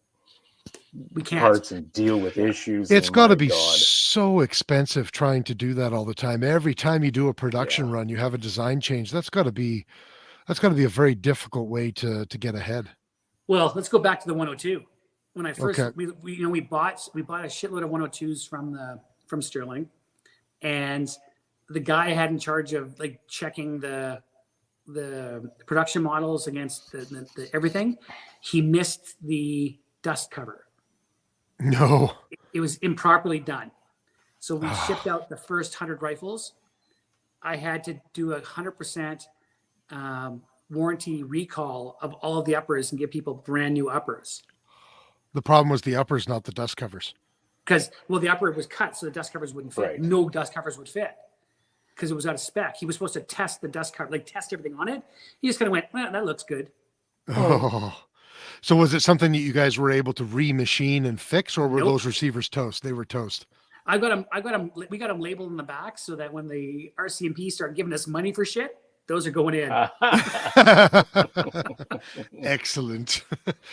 parts and deal with issues.
It's got to be so expensive trying to do that all the time. Every time you do a production run, you have a design change. That's got to be a very difficult way to get ahead.
Well, let's go back to the 102. When I first we bought a shitload of 102s from Sterling, and the guy I had in charge of like checking the production models against the everything, he missed the dust cover.
No,
it was improperly done. So we shipped out the first 100 rifles. I had to do 100% warranty recall of all of the uppers and give people brand new uppers.
The problem was the uppers, not the dust covers.
Because the upper was cut, so the dust covers wouldn't fit.
Right.
No dust covers would fit because it was out of spec. He was supposed to test the dust cover, like test everything on it. He just kind of went, well, that looks good.
Oh. So was it something that you guys were able to remachine and fix, or were those receivers toast? They were toast.
We got them labeled in the back so that when the RCMP started giving us money for shit, those are going in.
Excellent.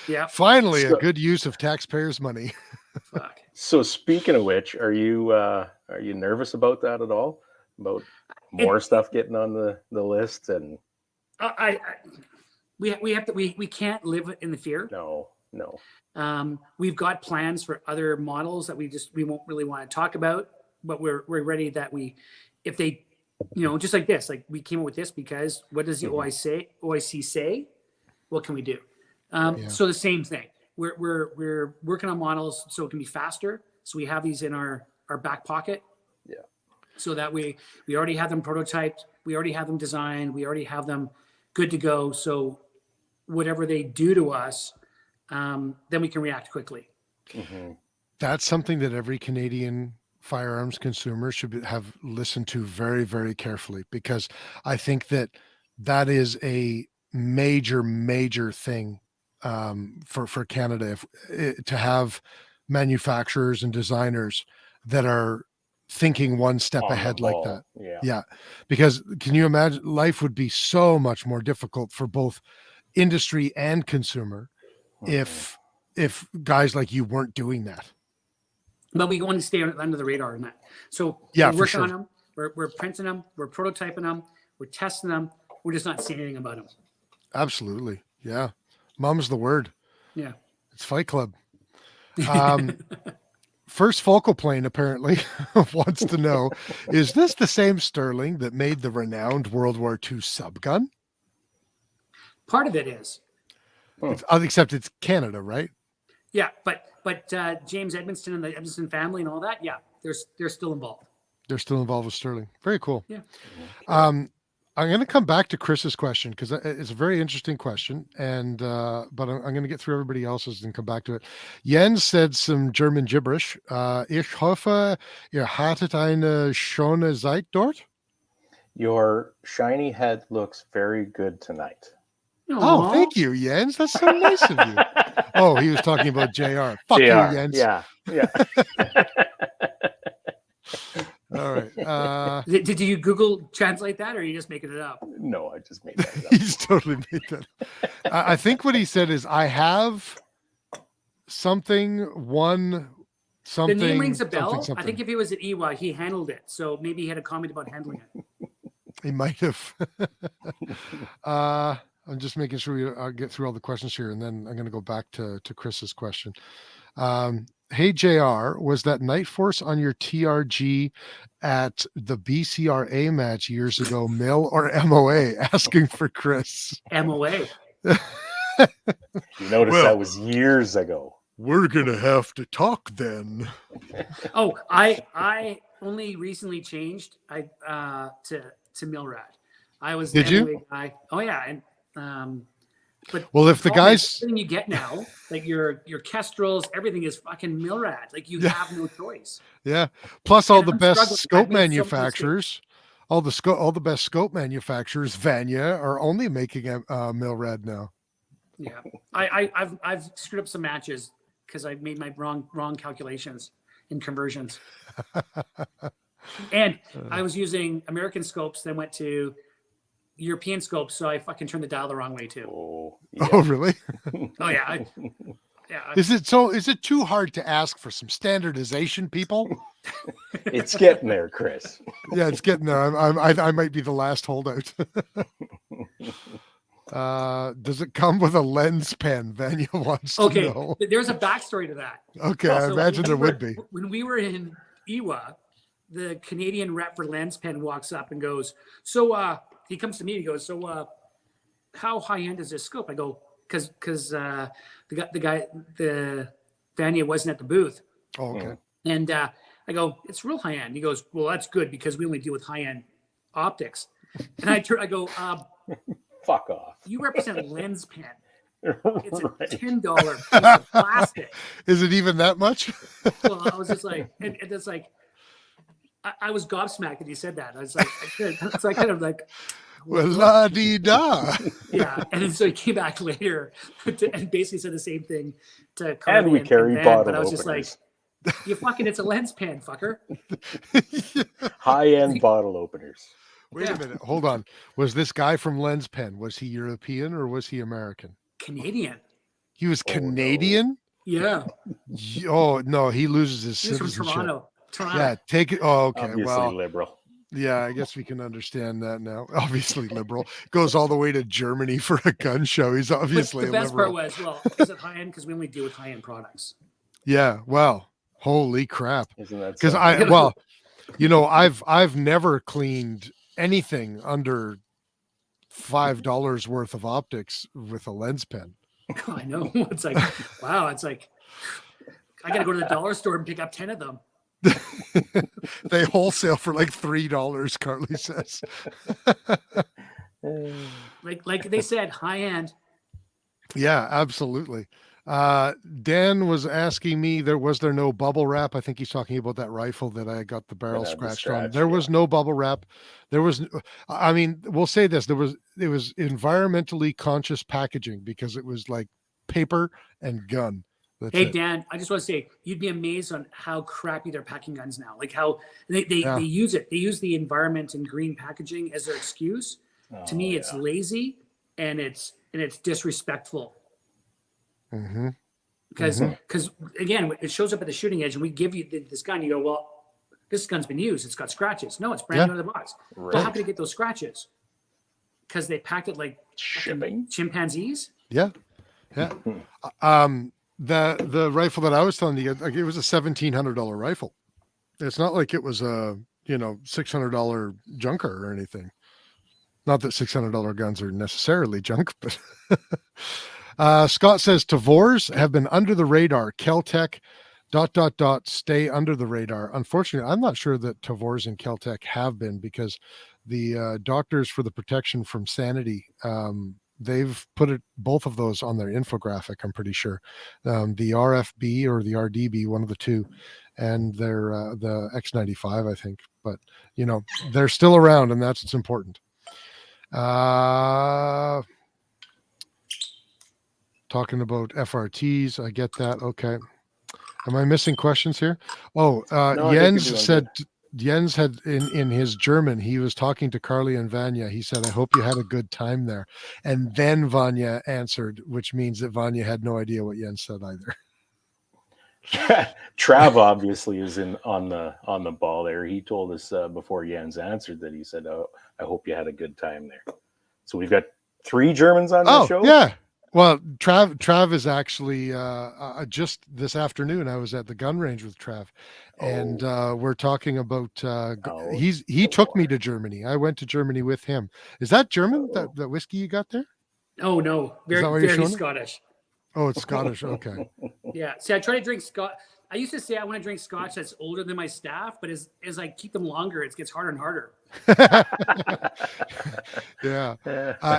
Yeah.
Finally, a good use of taxpayers' money.
Fuck.
So speaking of which, are you nervous about that at all? About more stuff getting on the list? And
we can't live in the fear.
No. No.
We've got plans for other models that we won't really want to talk about, but we're ready that if they, just like this, like we came up with this because what does the OIC say? What can we do? So the same thing. We're working on models so it can be faster. So we have these in our back pocket.
Yeah.
So that we already have them prototyped. We already have them designed. We already have them good to go. So whatever they do to us, then we can react quickly.
Mm-hmm.
That's something that every Canadian firearms consumer should have listened to very, very carefully, because I think that is a major thing for Canada, to have manufacturers and designers that are thinking one step ahead like that. Yeah. Because can you imagine, life would be so much more difficult for both industry and consumer if guys like you weren't doing that.
But we want to stay under the radar on that. So
yeah,
we're working on them. We're printing them. We're prototyping them. We're testing them. We're just not saying anything about them.
Absolutely. Yeah. Mum's the word.
Yeah.
It's Fight Club. First Focal Plane apparently wants to know, is this the same Sterling that made the renowned World War II subgun?
Part of it is.
Except it's Canada, right?
Yeah, but James Edmonston and the Edmonston family and all that, yeah, they're still involved.
They're still involved with Sterling. Very cool.
Yeah.
I'm going to come back to Chris's question because it's a very interesting question, and but I'm going to get through everybody else's and come back to it. Jens said some German gibberish. Ich hoffe, ihr hattet eine schöne Zeit dort.
Your shiny head looks very good tonight.
Aww.
Oh, thank you, Jens. That's so nice of you. Oh, he was talking about JR. Fuck
JR,
you, Jens.
Yeah.
All right.
Did you Google translate that, or are you just making it up?
No, I just made that up.
He's totally made that up. I think what he said is, I have something.
The name rings a bell.
Something.
I think if he was at EWA, he handled it. So maybe he had a comment about handling it.
He might have. I'm just making sure we get through all the questions here, and then I'm going to go back to Chris's question. Hey, JR, was that Night Force on your TRG at the BCRA match years ago, MIL or MOA? Asking for Chris.
MOA.
You notice that was years ago.
We're going to have to talk then.
Oh, I only recently changed to Milrad. I was
Did
the MOA
you?
guy. Oh, yeah. And but
well, if the guys,
everything you get now, like your Kestrels, everything is fucking Milrad. Like you have no choice.
Yeah. Plus all the
I'm
best
struggling.
scope
I've made so many
manufacturers, all the best scope manufacturers, Vanya, are only making a Milrad now.
Yeah, I've screwed up some matches because I made my wrong calculations in conversions. And I was using American scopes, then went to European scopes, so I fucking turned the dial the wrong way too.
Oh, yeah.
Oh really?
Oh yeah.
Is it too hard to ask for some standardization, people?
It's getting there, Chris.
Yeah, it's getting there. I might be the last holdout. Does it come with a lens pen? Vanya wants to know.
There's a backstory to that.
Okay, I imagine there would be.
When we were in EWA, the Canadian rep for lens pen walks up and goes, so he comes to me, he goes, so how high end is this scope? I go, because the Vanya wasn't at the booth.
Oh, okay.
And I go, it's real high end. He goes, well, that's good because we only deal with high end optics. And I go,
fuck off.
You represent a lens pen. It's a
Right.
$10 piece of plastic.
Is it even that much?
Well, I was just like, and it's like, I was gobsmacked that he said that. I was like, so I kind of like,
well, la di da.
Yeah, and then so he came back later and basically said the same thing to Carly
And we carry
Van,
bottle
but I was
openers.
just like, you fucking, it's a lens pen, fucker.
High-end bottle openers.
Wait a minute. Hold on. Was this guy from Lens Pen, was he European or was he American?
Canadian.
He was
Oh,
Canadian?
Yeah.
Oh, no. He loses his
He's from
citizenship.
Toronto.
Yeah, take it. Oh, okay.
Obviously
Well,
liberal.
Yeah, I guess we can understand that now. Obviously liberal. Goes all the way to Germany for a gun show. He's obviously
But the
a
best
liberal.
part was, well, is it high end? Because we only deal with high end products.
Yeah, well, holy crap.
Isn't that
Because
something?
I've never cleaned anything under $5 worth of optics with a lens pen.
I know. It's like, wow. It's like, I got to go to the dollar store and pick up 10 of them.
They wholesale for like $3, Carly says.
Like they said, high end.
Yeah, absolutely. Dan was asking me, was there no bubble wrap? I think he's talking about that rifle that I got the barrel scratched on. There was no bubble wrap. There was, I mean, we'll say this, it was environmentally conscious packaging because it was like paper and gun. That's
Hey,
it.
Dan, I just want to say, you'd be amazed on how crappy they're packing guns now. Like how they use it. They use the environment and green packaging as their excuse. To me, it's lazy and it's disrespectful.
Mm-hmm.
Because again, it shows up at the shooting edge and we give you this gun. You go, well, this gun's been used. It's got scratches. No, it's brand new out of the box.
Right.
Well, how can you get those scratches? Because they packed it like
Shipping.
chimpanzees.
Yeah. Yeah. The rifle that I was telling you, like, it was a $1,700 rifle. It's not like it was a $600 junker or anything. Not that $600 guns are necessarily junk, but Scott says Tavors have been under the radar. Keltec ... stay under the radar. Unfortunately, I'm not sure that Tavors and Keltec have been, because the Doctors for the Protection from Sanity, they've put both of those on their infographic, I'm pretty sure. The RFB or the RDB, one of the two, and they're the X95, I think. But, they're still around, and that's what's important. Talking about FRTs, I get that. Okay. Am I missing questions here? Oh,
No,
Jens said... Jens had in his German, he was talking to Carly and Vanya. He said, I hope you had a good time there. And then Vanya answered, which means that Vanya had no idea what Jens said either.
Trav obviously is on the ball there. He told us before Jens answered that he said, oh, I hope you had a good time there. So we've got 3 Germans on the show.
Yeah. Well, Trav is actually just this afternoon. I was at the gun range with Trav, and we're talking about. He took me to Germany. I went to Germany with him. Is that German? That whiskey you got there?
Oh no, very Scottish.
Oh, it's Scottish. Okay.
Yeah. See, I try to drink Scotch. I used to say I want to drink Scotch that's older than my staff, but as I keep them longer, it gets harder and harder.
Yeah.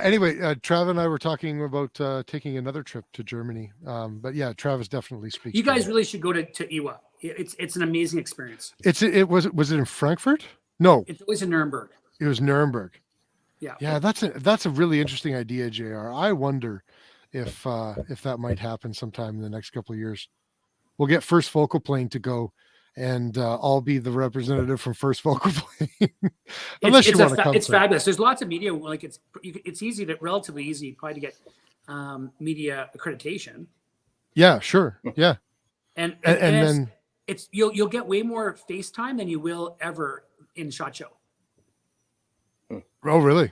Anyway, Trav and I were talking about taking another trip to Germany. But yeah, Travis definitely speaks.
You guys really should go to Iwa. It's an amazing experience.
Was it in Frankfurt? No,
it's always in Nuremberg.
It was Nuremberg.
Yeah.
Yeah, that's a really interesting idea, JR. I wonder if that might happen sometime in the next couple of years. We'll get First Focal Plane to go, and I'll be the representative from First Focal Plane. Unless you want to come.
It's fabulous. There's lots of media. Like it's relatively easy, probably to get media accreditation.
Yeah, sure. Yeah.
And then you'll get way more FaceTime than you will ever in SHOT Show.
Oh, really?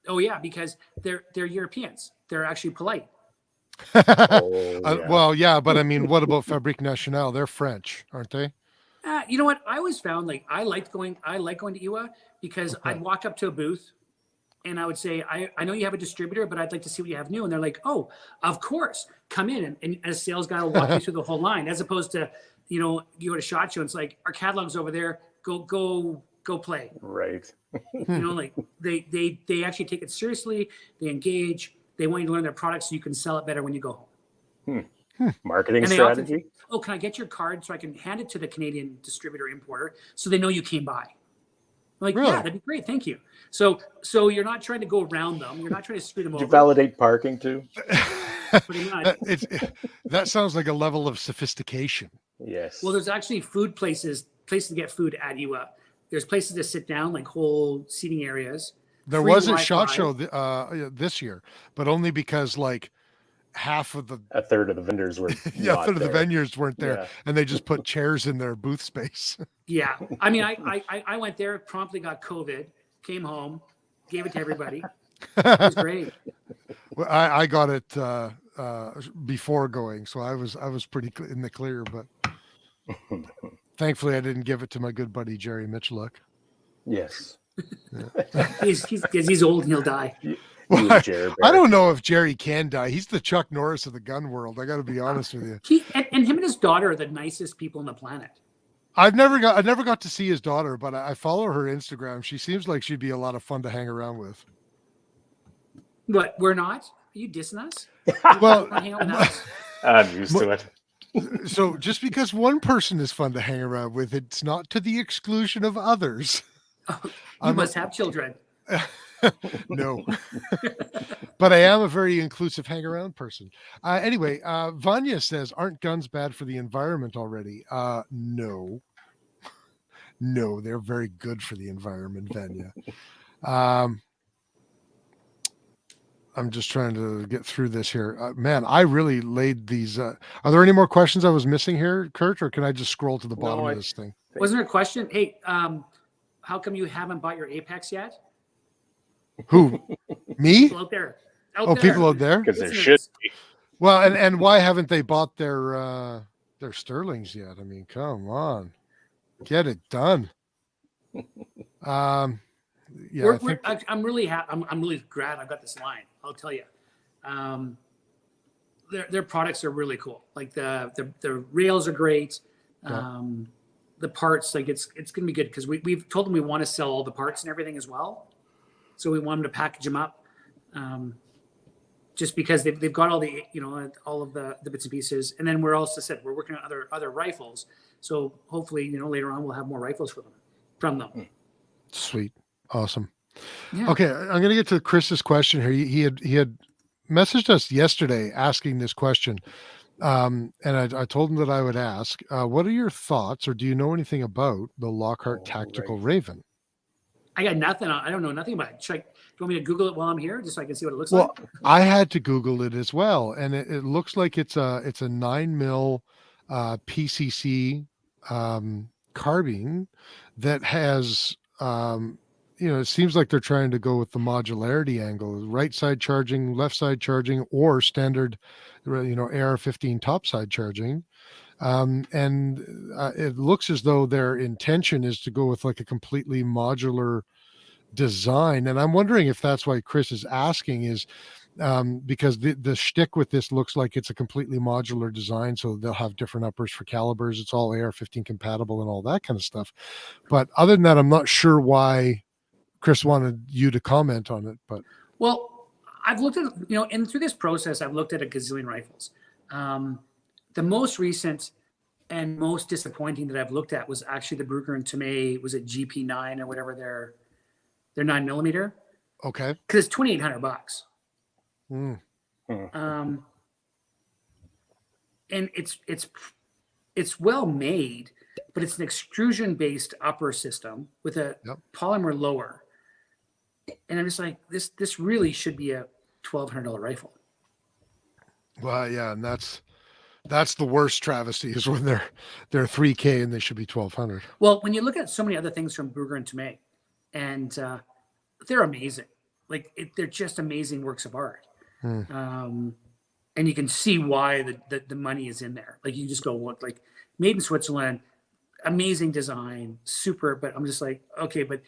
Oh yeah, because they're Europeans. They're actually polite.
Well, yeah, but I mean, what about Fabrique Nationale? They're French, aren't they?
You know what? I always found I like going to Iwa because I'd walk up to a booth and I would say, I know you have a distributor, but I'd like to see what you have new. And they're like, oh, of course, come in. And a sales guy will walk you through the whole line, as opposed to, you go to SHOT Show and it's like, our catalog's over there. Go play.
Right.
They actually take it seriously. They engage. They want you to learn their products so you can sell it better when you go home.
Marketing strategy.
Often, can I get your card so I can hand it to the Canadian distributor importer so they know you came by? Like, really? Yeah, that'd be great. Thank you. So you're not trying to go around them. You're not trying to screw them over.
Did you validate parking too?
Pretty much.
That sounds like a level of sophistication.
Yes.
Well, there's actually places to get food at Iwa. There's places to sit down, like whole seating areas.
There was a SHOT Show this year, but only because half of the
A third of the vendors were
yeah,
not
third of the
there.
vendors weren't there,
Yeah.
and they just put chairs in their booth space.
Yeah. I mean, I went there, promptly got COVID, came home, gave it to everybody. It was great.
Well, I got it before going, so I was pretty in the clear, but thankfully I didn't give it to my good buddy Jerry Mitchelluk.
Yes.
He's old and he'll die.
Well,
Jerry
I don't know if Jerry can die. He's the Chuck Norris of the gun world. I got to be honest with you.
And him and his daughter are the nicest people on the planet.
I never got to see his daughter, but I follow her Instagram. She seems like she'd be a lot of fun to hang around with.
What, we're not? Are you dissing us?
Well,
Hang out with us?
I'm used to it.
So just because one person is fun to hang around with, it's not to the exclusion of others.
You must have children.
No, but I am a very inclusive hang around person. Anyway, Vanya says, aren't guns bad for the environment already? No, they're very good for the environment, Vanya. I'm just trying to get through this here. Man, I really laid these. Are there any more questions I was missing here, Curt, or can I just scroll to the bottom of this thing?
Wasn't there a question? Hey, how come you haven't bought your Apex yet?
Who? Me?
People out there.
People out there?
Because there should be.
Well, and why haven't they bought their Sterlings yet? I mean, come on, get it done. Yeah,
I'm really happy. I'm really glad I've got this line. I'll tell you, their products are really cool. Like the rails are great.
Yeah.
The parts, like it's gonna be good because we've told them we want to sell all the parts and everything as well. So we want them to package them up, just because they've got all the all of the bits and pieces. And then we're also said we're working on other rifles. So hopefully later on we'll have more rifles from them.
Sweet. Awesome.
Yeah.
Okay, I'm going to get to Chris's question here. He had messaged us yesterday asking this question, and I told him that I would ask. What are your thoughts, or do you know anything about the Lockhart Tactical Raven?
I got nothing. I don't know nothing about it. Do you want me to Google it while I'm here, just so I can see what it looks
like? I had to Google it as well, and it looks like it's a 9mm PCC carbine that has. It seems like they're trying to go with the modularity angle, right side charging, left side charging, or standard, AR-15 top side charging. And it looks as though their intention is to go with like a completely modular design. And I'm wondering if that's why Kris is asking is because the shtick with this looks like it's a completely modular design. So they'll have different uppers for calibers. It's all AR-15 compatible and all that kind of stuff. But other than that, I'm not sure why Kris wanted you to comment on it. But
well, I've looked at, and through this process, I've looked at a gazillion rifles. The most recent and most disappointing that I've looked at was actually the Bruker and Tomei, was it GP9 or whatever their 9mm?
Okay.
Because it's $2,800. And it's well made, but it's an extrusion based upper system with a polymer lower. And I'm just like, this really should be a $1,200 rifle.
Well, yeah, and that's the worst travesty is when they're $3,000 and they should be $1,200.
Well, when you look at so many other things from Bruker and Tomei, and they're amazing. Like they're just amazing works of art. And you can see why the money is in there. Like you just go look, like made in Switzerland, amazing design, super. But I'm just like, okay, but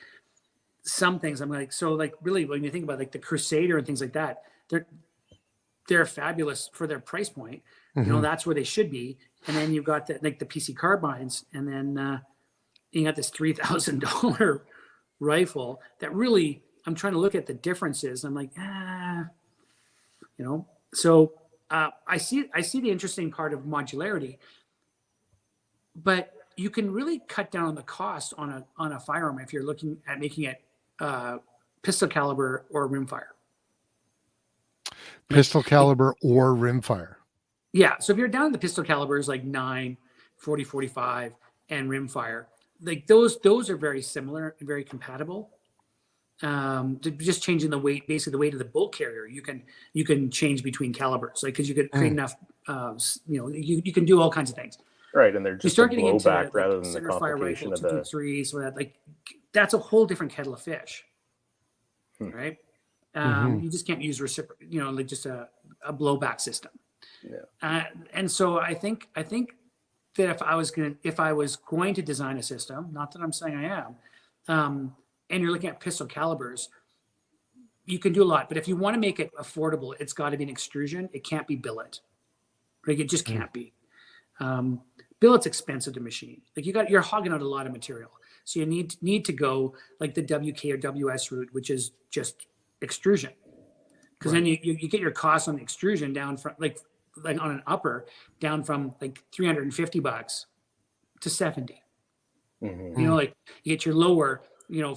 some things I'm like, so like really when you think about like the Crusader and things like that, they're fabulous for their price point. That's where they should be. And then you've got the PC carbines, and then you got this $3,000 rifle that really, I'm trying to look at the differences. I'm like, so I see the interesting part of modularity, but you can really cut down on the cost on a firearm if you're looking at making it pistol caliber or rimfire.
Pistol caliber or rimfire.
Yeah. So if you're down to the pistol calibers like 9, 40, 45, and rimfire, like those are very similar and very compatible. just changing the weight, basically the weight of the bolt carrier. You can change between calibers, like because you could create enough. You can do all kinds of things.
Right, and they're
You
just
start
a
getting into
blowback
like,
rather than the
center fire
complication
rifle
of the.
223, so that's a whole different kettle of fish, right? You just can't use like just a blowback system.
Yeah.
And so I think that if I was going to design a system, not that I'm saying I am, and you're looking at pistol calibers, you can do a lot. But if you want to make it affordable, it's got to be an extrusion. It can't be billet. Like it just can't be. Billet's expensive to machine. Like you're hogging out a lot of material, so you need to go like the WK or WS route, which is just extrusion, because then you get your costs on the extrusion down from like on an upper down from like $350 to 70. Like you get your lower,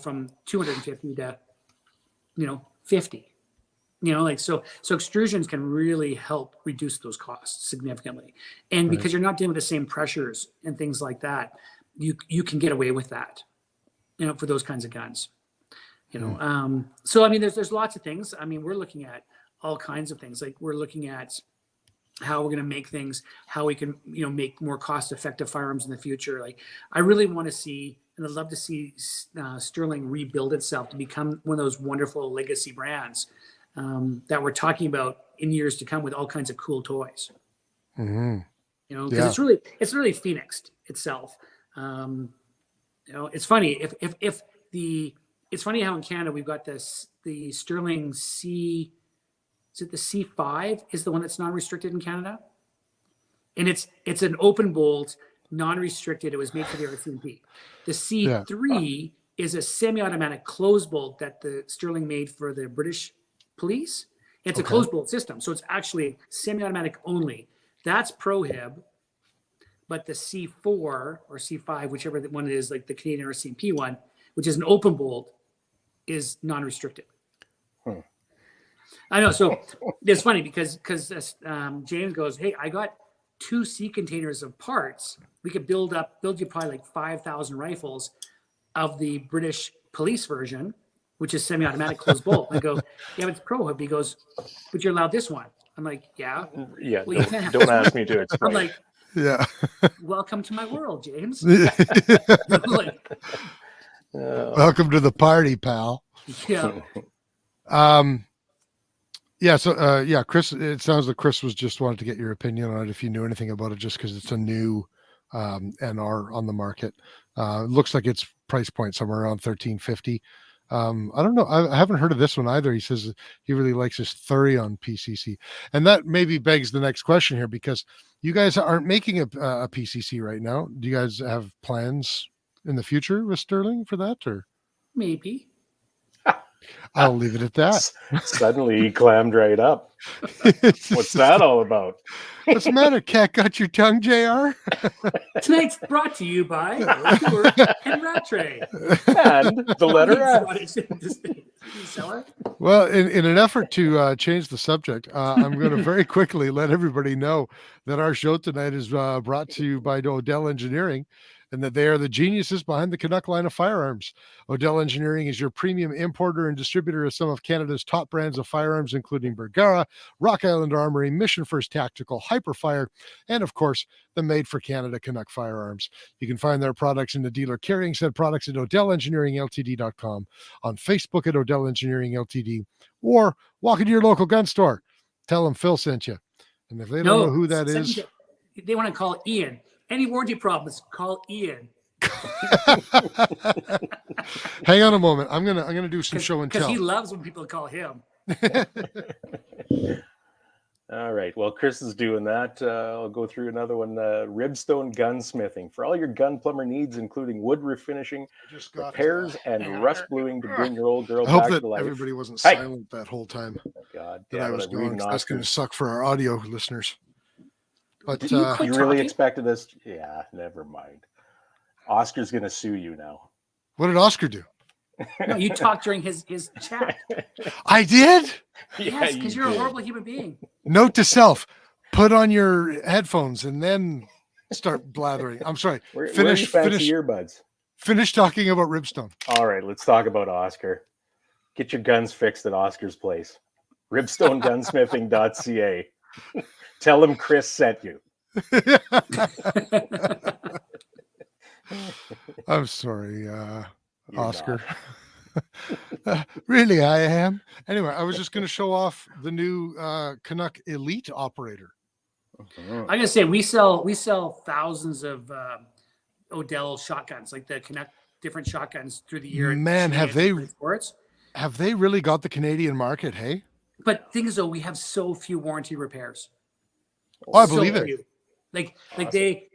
from 250 to 50. Like so extrusions can really help reduce those costs significantly. And because you're not dealing with the same pressures and things like that, you can get away with that, for those kinds of guns. So I mean, there's lots of things. I mean, we're looking at all kinds of things. Like we're looking at how we're going to make things, how we can, make more cost-effective firearms in the future. Like I really want to see, and I'd love to see Sterling rebuild itself to become one of those wonderful legacy brands that we're talking about in years to come with all kinds of cool toys. Because it's really phoenixed itself. It's funny it's funny how in Canada we've got the Sterling C. Is it the C5 is the one that's non-restricted in Canada? And it's an open bolt, non-restricted. It was made for the RCMP. The C3 is a semi-automatic closed bolt that the Sterling made for the British police. It's a closed bolt system, so it's actually semi-automatic only. That's prohib, but the C4 or C5, whichever one it is, like the Canadian RCMP one, which is an open bolt, is non-restricted. I know. So it's funny because James goes, "Hey, I got 2 sea containers of parts. We could build you probably like 5,000 rifles of the British police version, which is semi-automatic closed bolt." I go, "Yeah, but it's prohib." He goes, "But you're allowed this one." I'm like, "Yeah."
Yeah.
Well, you can't have
Don't ask me to explain.
I'm like,
Yeah.
"Welcome to my world, James."
Welcome to the party, pal.
Yeah.
So Chris, it sounds like Chris was just wanted to get your opinion on it if you knew anything about it, just because it's a new NR on the market. It looks like its price point somewhere around $1,350. I don't know. I haven't heard of this one either. He says he really likes his Thurion PCC, and that maybe begs the next question here, because you guys aren't making a PCC right now. Do you guys have plans in the future with Sterling for that, or
Maybe.
I'll leave it at that.
Suddenly he clammed right up. What's that all about?
What's the matter? Cat got your tongue, JR?
Tonight's brought to you by Tour and Rattray.
And the letter F.
Well, in an effort to change the subject, I'm going to very quickly let everybody know that our show tonight is brought to you by Odell Engineering, and that they are the geniuses behind the Canuck line of firearms. Odell Engineering is your premium importer and distributor of some of Canada's top brands of firearms, including Bergara, Rock Island Armory, Mission First Tactical, Hyperfire, and of course, the Made for Canada Canuck firearms. You can find their products in the dealer carrying said products at OdellEngineeringLTD.com, on Facebook at Odell Engineering Ltd, or walk into your local gun store. Tell them Phil sent you. And if they don't know who that is,
they want to call Ian. Any warranty problems, call Ian.
Hang on a moment. I'm gonna do some show and tell.
Because he loves when people call him.
All right. Well, Chris is doing that. I'll go through another one. Ribstone Gunsmithing. For all your gun plumber needs, including wood refinishing, repairs, and rust bluing to bring your old girl back to life.
Everybody wasn't silent that whole time.
Oh, God.
That I was going. That's going to suck for our audio listeners. But
you really expected this? Yeah, never mind. Oscar's going to sue you now.
What did Oscar do?
No, you talked during his chat.
I did?
Yes, because you're a horrible human being.
Note to self, put on your headphones and then start blathering. I'm sorry.
Finish earbuds.
Finish talking about Ribstone.
All right, let's talk about Oscar. Get your guns fixed at Oscar's place. Ribstonegunsmithing.ca. Tell him Kris sent you.
I'm sorry,
You're
Oscar. Really, I am. Anyway, I was just going to show off the new Canuck Elite operator.
Mhm.
I gotta say, we sell thousands of Odell shotguns, like the Canuck different shotguns through the year.
Man, have they
sports?
have they really got the Canadian market? Hey,
But thing is, though, we have so few warranty repairs.
oh, I
So
believe it.
few. Like
Awesome.
they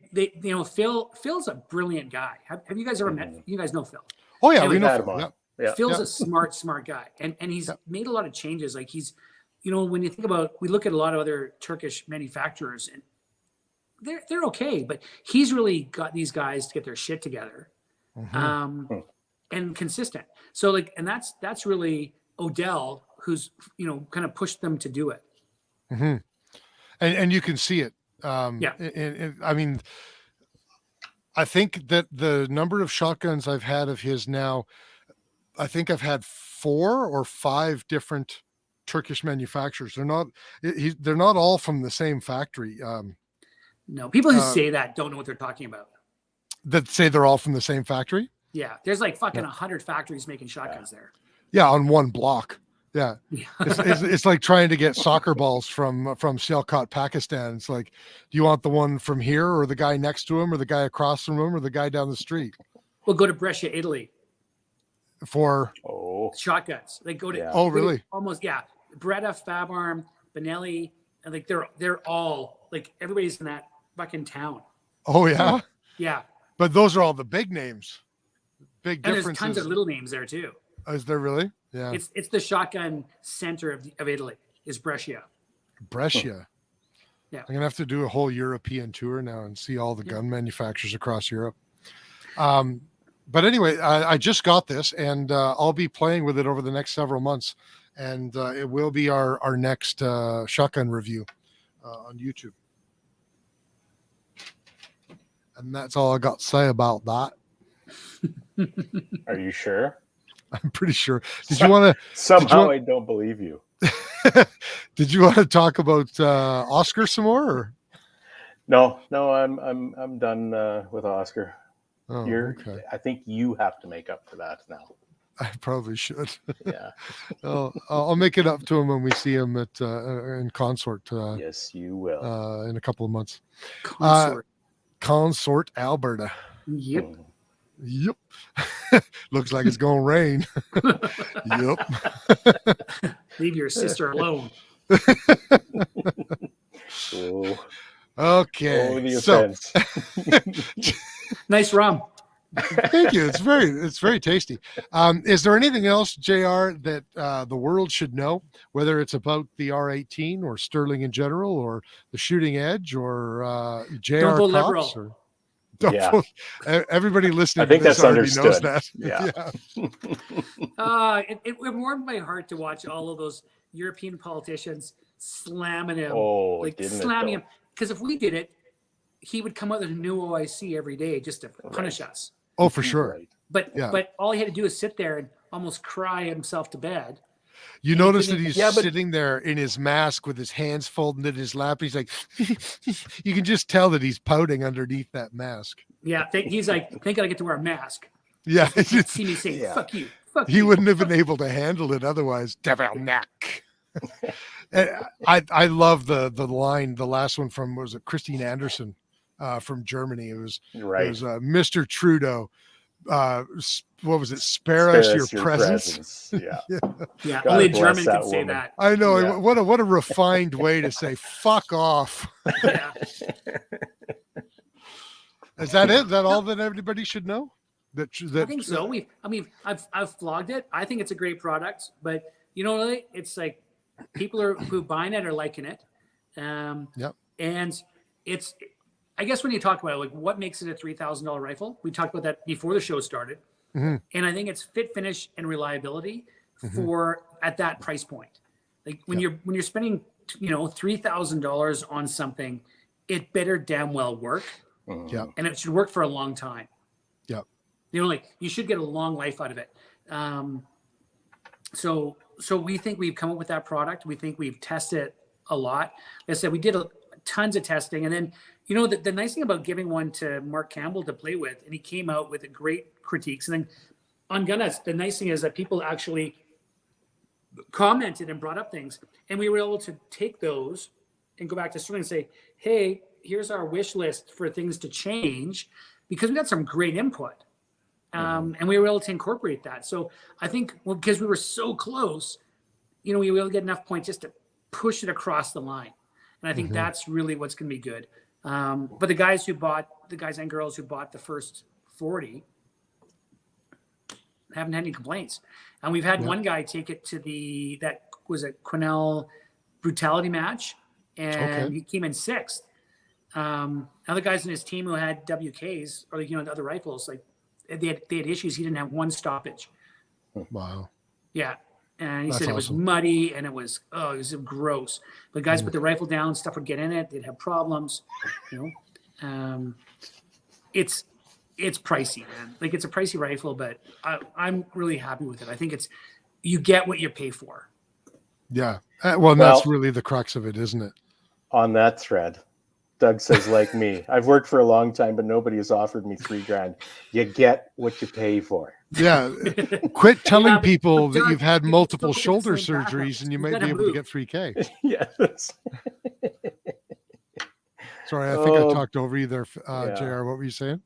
Phil's a brilliant guy. Have you guys ever met? You guys know Phil.
Oh yeah,
Anyway,
we know.
had him
Phil,
on.
yeah.
Yeah.
Phil's
Yeah.
a smart guy, and he's
Yeah.
made a lot of changes. Like he's, when you think about, we look at a lot of other Turkish manufacturers, and they're okay, but he's really got these guys to get their shit together,
Mhm.
and consistent. So like, and that's really Odell, who's kind of pushed them to do it.
Mhm. And you can see it.
Yeah.
I mean, I think that the number of shotguns I've had of his now, I think I've had 4 or 5 different Turkish manufacturers. They're not all from the same factory.
No, people who
Uh,
say that don't know what they're talking about.
That say they're all from the same factory.
Yeah, there's like fucking 100 factories making shotguns there.
Yeah, on one block. Yeah,
Yeah.
it's like trying to get soccer balls from Sialkot, Pakistan. It's like, do you want the one from here, or the guy next to him, or the guy across from him, or the guy down the street?
We'll go to Brescia, Italy.
For
Shotguns. They go to
Yeah.
Oh, really?
Almost, yeah. Beretta, Fabarm, Benelli, and like they're all like, everybody's in that fucking town.
Oh yeah,
Yeah,
but those are all the big names. Big
and there's
differences.
tons of little names there too.
Is there really? Yeah,
It's the shotgun center of Italy is Brescia.
Brescia.
Yeah.
I'm gonna have to do a whole European tour now and see all the gun manufacturers across Europe. But anyway, I just got this, and I'll be playing with it over the next several months, and it will be our next shotgun review on YouTube. And that's all I got to say about that.
Are you sure?
I'm pretty sure. Did you want to?
Somehow I don't believe you.
Did you want to talk about Oscar some more? Or?
No, I'm done with Oscar.
Oh, okay.
I think you have to make up for that now.
I probably should.
Yeah.
I'll make it up to him when we see him at in Consort.
Yes, you will.
In a couple of months.
Consort.
Alberta.
Yep.
Yep. Looks like it's gonna rain. Yep.
Leave your sister alone.
Oh,
Okay.
the
So
offense.
Nice rum.
thank you. It's very tasty. Is there anything else, JR, that the world should know, whether it's about the R18 or Sterling in general, or the Shooting Edge, or JR
Don't vote
Cops?
Liberal.
Yeah.
Everybody listening
I think
to this
that's
already knows
understood.
that.
Yeah.
It warmed my heart to watch all of those European politicians slamming him.
Oh,
like
didn't it,
slamming
though?
him. Because if we did it, he would come out with a new OIC every day just to punish us.
Oh, for sure.
Right.
But all he had to do is sit there and almost cry himself to bed.
You notice that he's
Yeah, but-
sitting there in his mask with his hands folded in his lap. He's like, you can just tell that he's pouting underneath that mask.
Yeah, he's like, thank God I get to wear a mask.
Yeah.
You'd see me saying,
Yeah.
fuck you, fuck
He
you.
wouldn't have been able to handle it otherwise. Devil neck. I love the line, the last one from, was it Christine Anderson from Germany? It was
Right.
Mr. Trudeau. What was it? Spare us your presence.
Yeah.
Yeah,
God
only a
bless
German
that
can say
woman.
that.
I know.
Yeah.
What a refined way to say fuck off.
Yeah.
Is that it? Is that all that everybody should know? That
I think so. I've flogged it. I think it's a great product, but really, it's like people who buying it are liking it.
Yep.
And it's, I guess when you talk about it, like what makes it a $3,000 rifle, we talked about that before the show started.
Mhm.
And I think it's fit, finish, and reliability for at that price point. Like when you're spending, $3,000 on something, it better damn well work.
Yeah.
And it should work for a long time.
Yep.
Like you should get a long life out of it. So we think we've come up with that product. We think we've tested it a lot. Like I said, we did tons of testing, and then the nice thing about giving one to Mark Campbell to play with, and he came out with a great critiques. And then on Gunnuts, the nice thing is that people actually commented and brought up things, and we were able to take those and go back to Sterling and say, hey, here's our wish list for things to change, because we got some great input. And we were able to incorporate that. So I think because we were so close, we were able to get enough points just to push it across the line. And I think that's really what's going to be good. But the guys and girls who bought the first 40 haven't had any complaints. And we've had one guy take it to that was a Quinnell brutality match, and he came in 6th. Other guys in his team who had WKs or the other rifles, like they had issues. He didn't have one stoppage.
Wow.
Yeah. And he
That's
said it was
awesome.
muddy and it was gross. But guys put the rifle down, stuff would get in it. They'd have problems. It's pricey, man. Like, it's a pricey rifle, but I'm really happy with it. I think you get what you pay for.
Yeah. Well, that's really the crux of it, isn't it?
On that thread, Doug says, like me, I've worked for a long time, but nobody has offered me $3,000. You get what you pay for.
Yeah. Quit telling people
but
that you've had
you
multiple
still get the
shoulder
same backup.
surgeries and you
You
might
gotta
be able to
move.
get $3,000.
Yes.
Sorry, I think I talked over you there,
Yeah.
JR. What were you saying?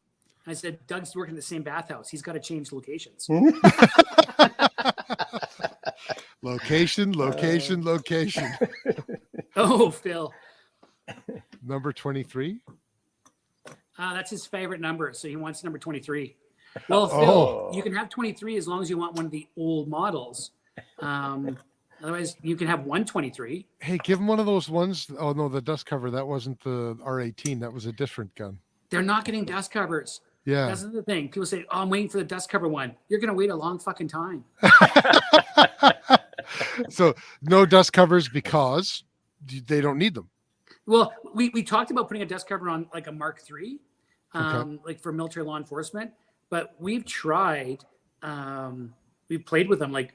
I said, Doug's working in the same bathhouse. He's got to change locations.
Location.
Oh, Phil.
Number 23.
That's his favorite number. So he wants number 23. Well, Phil,
Oh.
you can have 23 as long as you want one of the old models. Otherwise, you can have 123.
Hey, give him one of those ones. Oh, no, the dust cover. That wasn't the R18. That was a different gun.
They're not getting dust covers.
Yeah.
That's the thing. People say, oh, I'm waiting for the dust cover one. You're going to wait a long fucking time.
So no dust covers because they don't need them.
Well, we talked about putting a dust cover on like a Mark III, like for military law enforcement, but we've tried, we've played with them. Like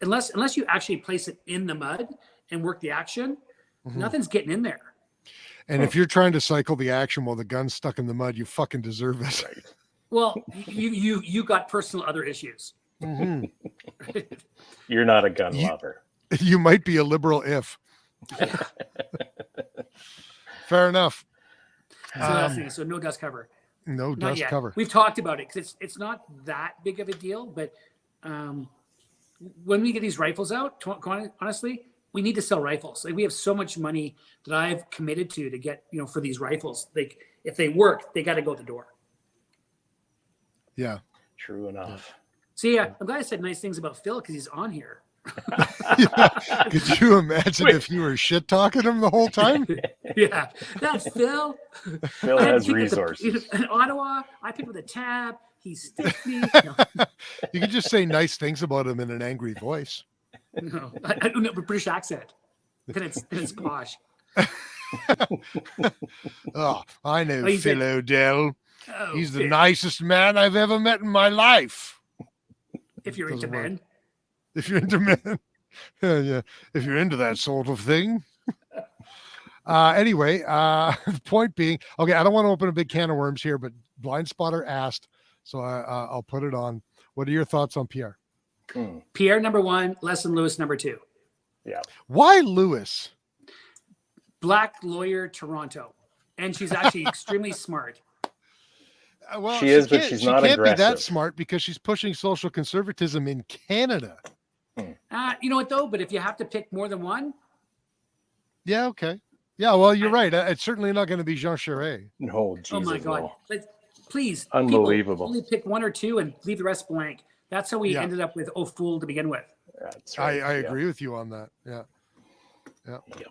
unless you actually place it in the mud and work the action, nothing's getting in there.
And if you're trying to cycle the action while the gun's stuck in the mud, you fucking deserve it.
Well, you got personal other issues.
You're not a gun lover.
You might be a liberal if. Fair enough.
So that's the thing. So no dust cover.
No
Not
dust
yet.
cover.
We've talked about it because it's not that big of a deal. But when we get these rifles out, honestly, we need to sell rifles. Like, we have so much money that I've committed to get, for these rifles. Like, if they work, they got to go out the door.
Yeah.
True enough.
So yeah, I'm glad I said nice things about Phil because he's on here.
Could you imagine if you were shit talking him the whole time?
Yeah, that's Phil.
Phil has resources.
In Ottawa, I picked with a tab. He stiffed me.
You could just say nice things about him in an angry voice.
No, I don't know, British accent. Then it's posh.
Oh, I know
Oh,
Phil O'Dell.
Oh,
He's the
Phil.
nicest man I've ever met in my life.
If you're into
Doesn't work.
men.
If you're into men. Yeah. If you're into that sort of thing. Anyway, the point being, okay, I don't want to open a big can of worms here, but Blind Spotter asked, so I'll put it on. What are your thoughts on PR?
Pierre number 1, Leslie Lewis number 2.
Yeah.
Why Lewis?
Black lawyer, Toronto, and she's actually extremely smart.
Well,
She is, but
can't-
she's
she
not
can't be that
aggressive.
smart because she's pushing social conservatism in Canada.
You know what though? But if you have to pick more than one,
Yeah, okay. Yeah, well, you're right. It's certainly not going to be Jean Charest.
No, Jesus,
oh my God!
no.
Please,
Unbelievable.
people, only pick 1 or 2 and leave the rest blank. That's how we
Yeah.
ended up with Fool to begin with.
That's right.
I
yeah.
agree with you on that. Yeah.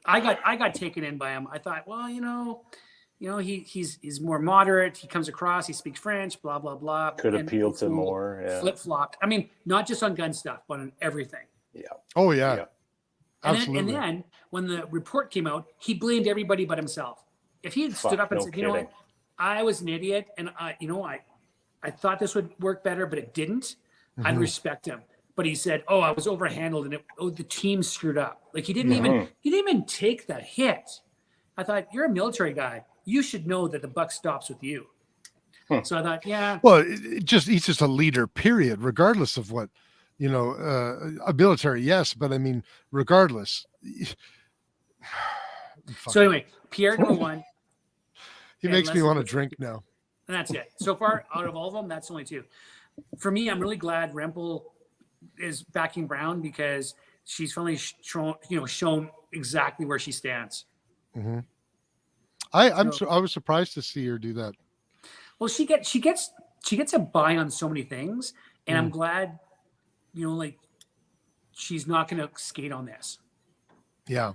I got taken in by him. I thought, well, he's more moderate. He comes across. He speaks French. Blah blah blah.
Could
And
appeal to
Fool
more. Yeah.
Flip flopped. I mean, not just on gun stuff, but on everything.
Yeah.
Oh, yeah.
Yeah.
Absolutely.
And then when the report came out, he blamed everybody but himself. If he had stood up and
no
said, you know what,
kidding.
I was an idiot and I thought this would work better, but it didn't, I'd respect him. but he said, "Oh, I was overhandled, and the team screwed up." Like he didn't even take the hit. I thought, you're a military guy. You should know that the buck stops with you. So I thought, yeah.
Well, he's just a leader, period, regardless of what, a military, yes, but I mean, regardless.
So anyway, Pierre number 1.
He makes me want to drink now.
And that's it. So far, out of all of them, that's only 2. For me, I'm really glad Rempel is backing Brown because she's finally shown exactly where she stands.
Mm-hmm. I was surprised to see her do that.
Well, she gets a buy on so many things, and I'm glad, she's not going to skate on this.
Yeah.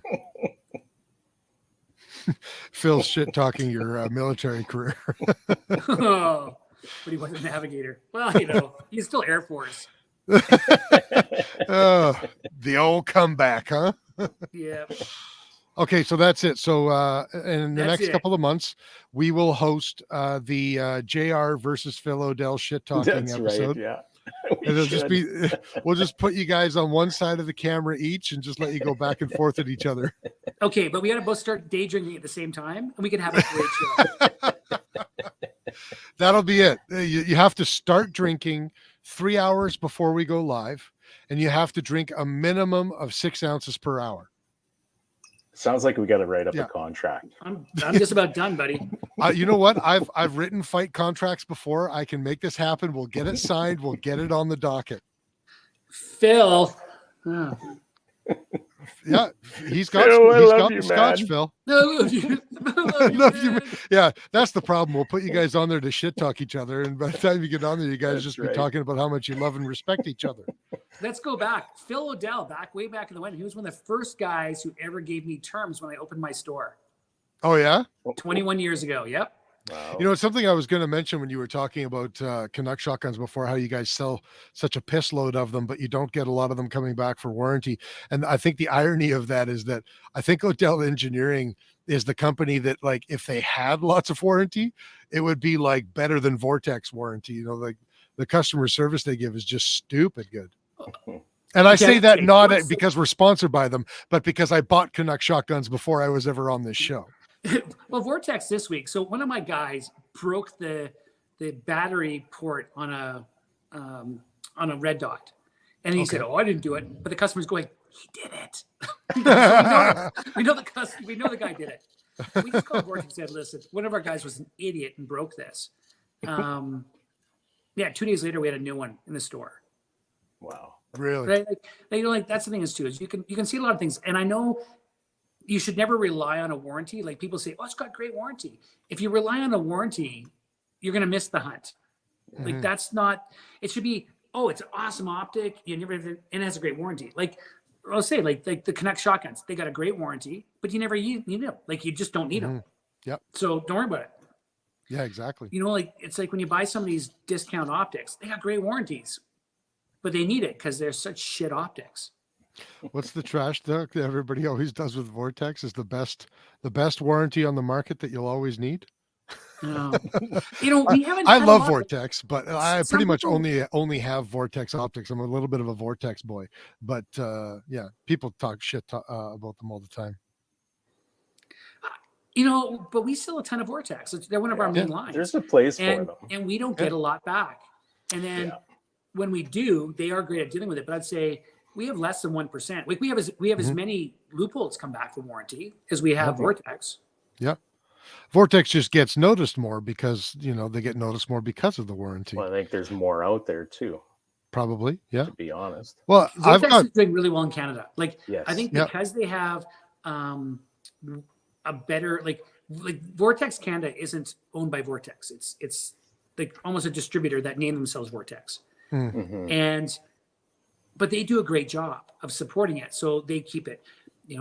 Phil's shit talking your military career.
Oh, but he wasn't a navigator. Well, he's still Air Force.
Oh, the old comeback, huh?
Yeah.
Okay, so that's it. So in the next couple of months, we will host the JR versus Phil Odell shit talking episode.
Right, yeah.
We'll just put you guys on one side of the camera each and just let you go back and forth at each other.
Okay, but we got to both start day drinking at the same time, and we can have a great show.
That'll be it. You have to start drinking 3 hours before we go live, and you have to drink a minimum of 6 ounces per hour.
Sounds like we got to write up a contract.
I'm just about done, buddy.
You know what? I've written fight contracts before. I can make this happen. We'll get it signed. We'll get it on the docket.
Phil.
Yeah, he's got the scotch, man. Phil.
I love you.
Yeah, that's the problem. We'll put you guys on there to shit talk each other, and by the time you get on there, you guys be talking about how much you love and respect each other.
Let's go back. Phil Odell, way back in the when, he was one of the first guys who ever gave me terms when I opened my store.
Oh yeah,
21 years ago. Yep.
Wow.
It's something I was going to mention when you were talking about Canuck shotguns before, how you guys sell such a piss load of them, but you don't get a lot of them coming back for warranty. And I think the irony of that is that I think Odell Engineering is the company that, like, if they had lots of warranty, it would be like better than Vortex warranty. Like the customer service they give is just stupid good. And I say that not because we're sponsored by them, but because I bought Canuck shotguns before I was ever on this show.
Well, Vortex this week. So one of my guys broke the battery port on a red dot, and he said, "Oh, I didn't do it." But the customer's going, "He did it." we know the guy did it. We just called Vortex and said, "Listen, one of our guys was an idiot and broke this." 2 days later, we had a new one in the store.
Wow,
really?
Right? That's the thing is too, is you can see a lot of things, and I know. You should never rely on a warranty. Like people say, "Oh, it's got great warranty." If you rely on a warranty, you're going to miss the hunt. Mm-hmm. Like that's not. It should be, "Oh, it's an awesome optic, and it has a great warranty." Like I'll say, like the Canuck shotguns, they got a great warranty, but you never need them. Like you just don't need them.
Yep.
So don't worry about it.
Yeah, exactly.
It's like when you buy some of these discount optics, they got great warranties, but they need it because they're such shit optics.
What's the trash talk that everybody always does with Vortex is the best warranty on the market that you'll always need?
We haven't.
I love Vortex, but I pretty much only have Vortex optics. I'm a little bit of a Vortex boy, but people talk shit about them all the time.
But we sell a ton of Vortex. They're one of our main lines.
There's a place for them,
and we don't get a lot back. And then when we do, they are great at dealing with it. But I'd say we have less than 1%. We have as many loopholes come back for warranty as we have Vortex.
Yep. Vortex just gets noticed more because, they get noticed more because of the warranty.
Well, I think there's more out there too.
Probably. Yeah.
To be honest.
Well,
Vortex is doing really well in Canada.
Yes.
I think because they have a better, Vortex Canada isn't owned by Vortex. It's like almost a distributor that named themselves Vortex. Mm-hmm. But they do a great job of supporting it, so they keep it. They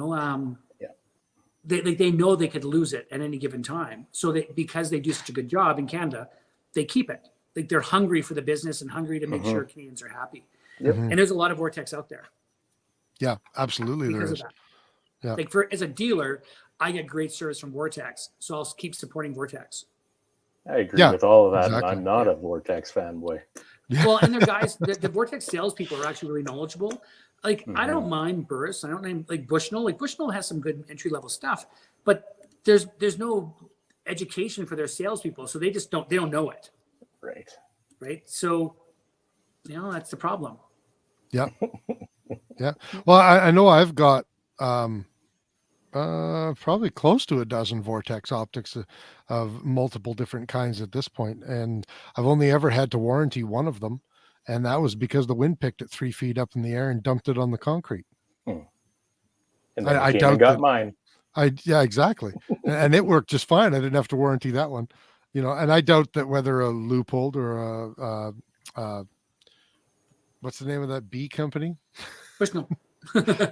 know they could lose it at any given time, so because they do such a good job in Canada, they keep it. Like they're hungry for the business and hungry to make sure Canadians are happy. Yep. And there's a lot of Vortex out there.
Yeah, absolutely, there is.
Of that.
Yeah.
As a dealer, I get great service from Vortex, so I'll keep supporting Vortex.
I agree with all of that.
Exactly.
I'm not a Vortex fanboy.
Well, and their guys, the Vortex salespeople are actually really knowledgeable. Like, I don't mind Burris. I don't mind like Bushnell. Like Bushnell has some good entry level stuff, but there's no education for their salespeople, so they don't know it. Right. So, that's the problem.
Yeah. Yeah. Well, I know I've got probably close to a dozen Vortex optics of multiple different kinds at this point, and I've only ever had to warranty one of them, and that was because the wind picked it 3 feet up in the air and dumped it on the concrete.
And then
I
came
doubt
and got
that,
mine.
yeah, exactly. And it worked just fine. I didn't have to warranty that one, and I doubt that whether a Leupold or what's the name of that bee company?
Bushnell.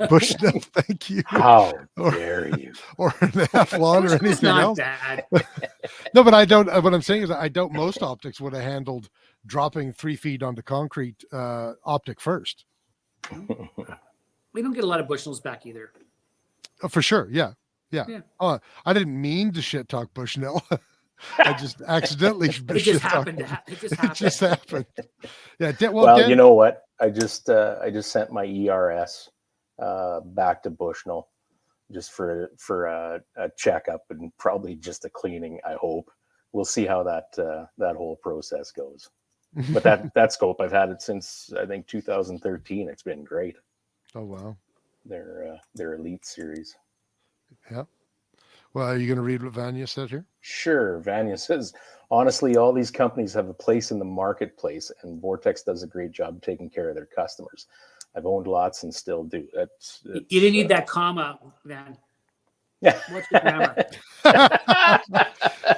Bushnell, thank you.
How dare you?
Or an Athlon or anything
not
else.
bad.
No, but I don't. What I'm saying is, I doubt most optics would have handled dropping 3 feet onto concrete optic first.
We don't get a lot of Bushnells back either.
For sure, yeah. Oh, I didn't mean to shit talk Bushnell. I just accidentally.
It just happened. It just happened.
Yeah.
Well, you know what? I just sent my ERS back to Bushnell just for a checkup and probably just a cleaning. I hope we'll see how that whole process goes. But that scope, I've had it since I think 2013. It's been great.
Oh wow.
Their Elite series.
Yeah. Well, are you going to read what Vanya said here?
Sure. Vanya says, honestly, all these companies have a place in the marketplace, and Vortex does a great job taking care of their customers. I've owned lots and still do.
You didn't need that comma, Van.
Yeah.
What's the grammar?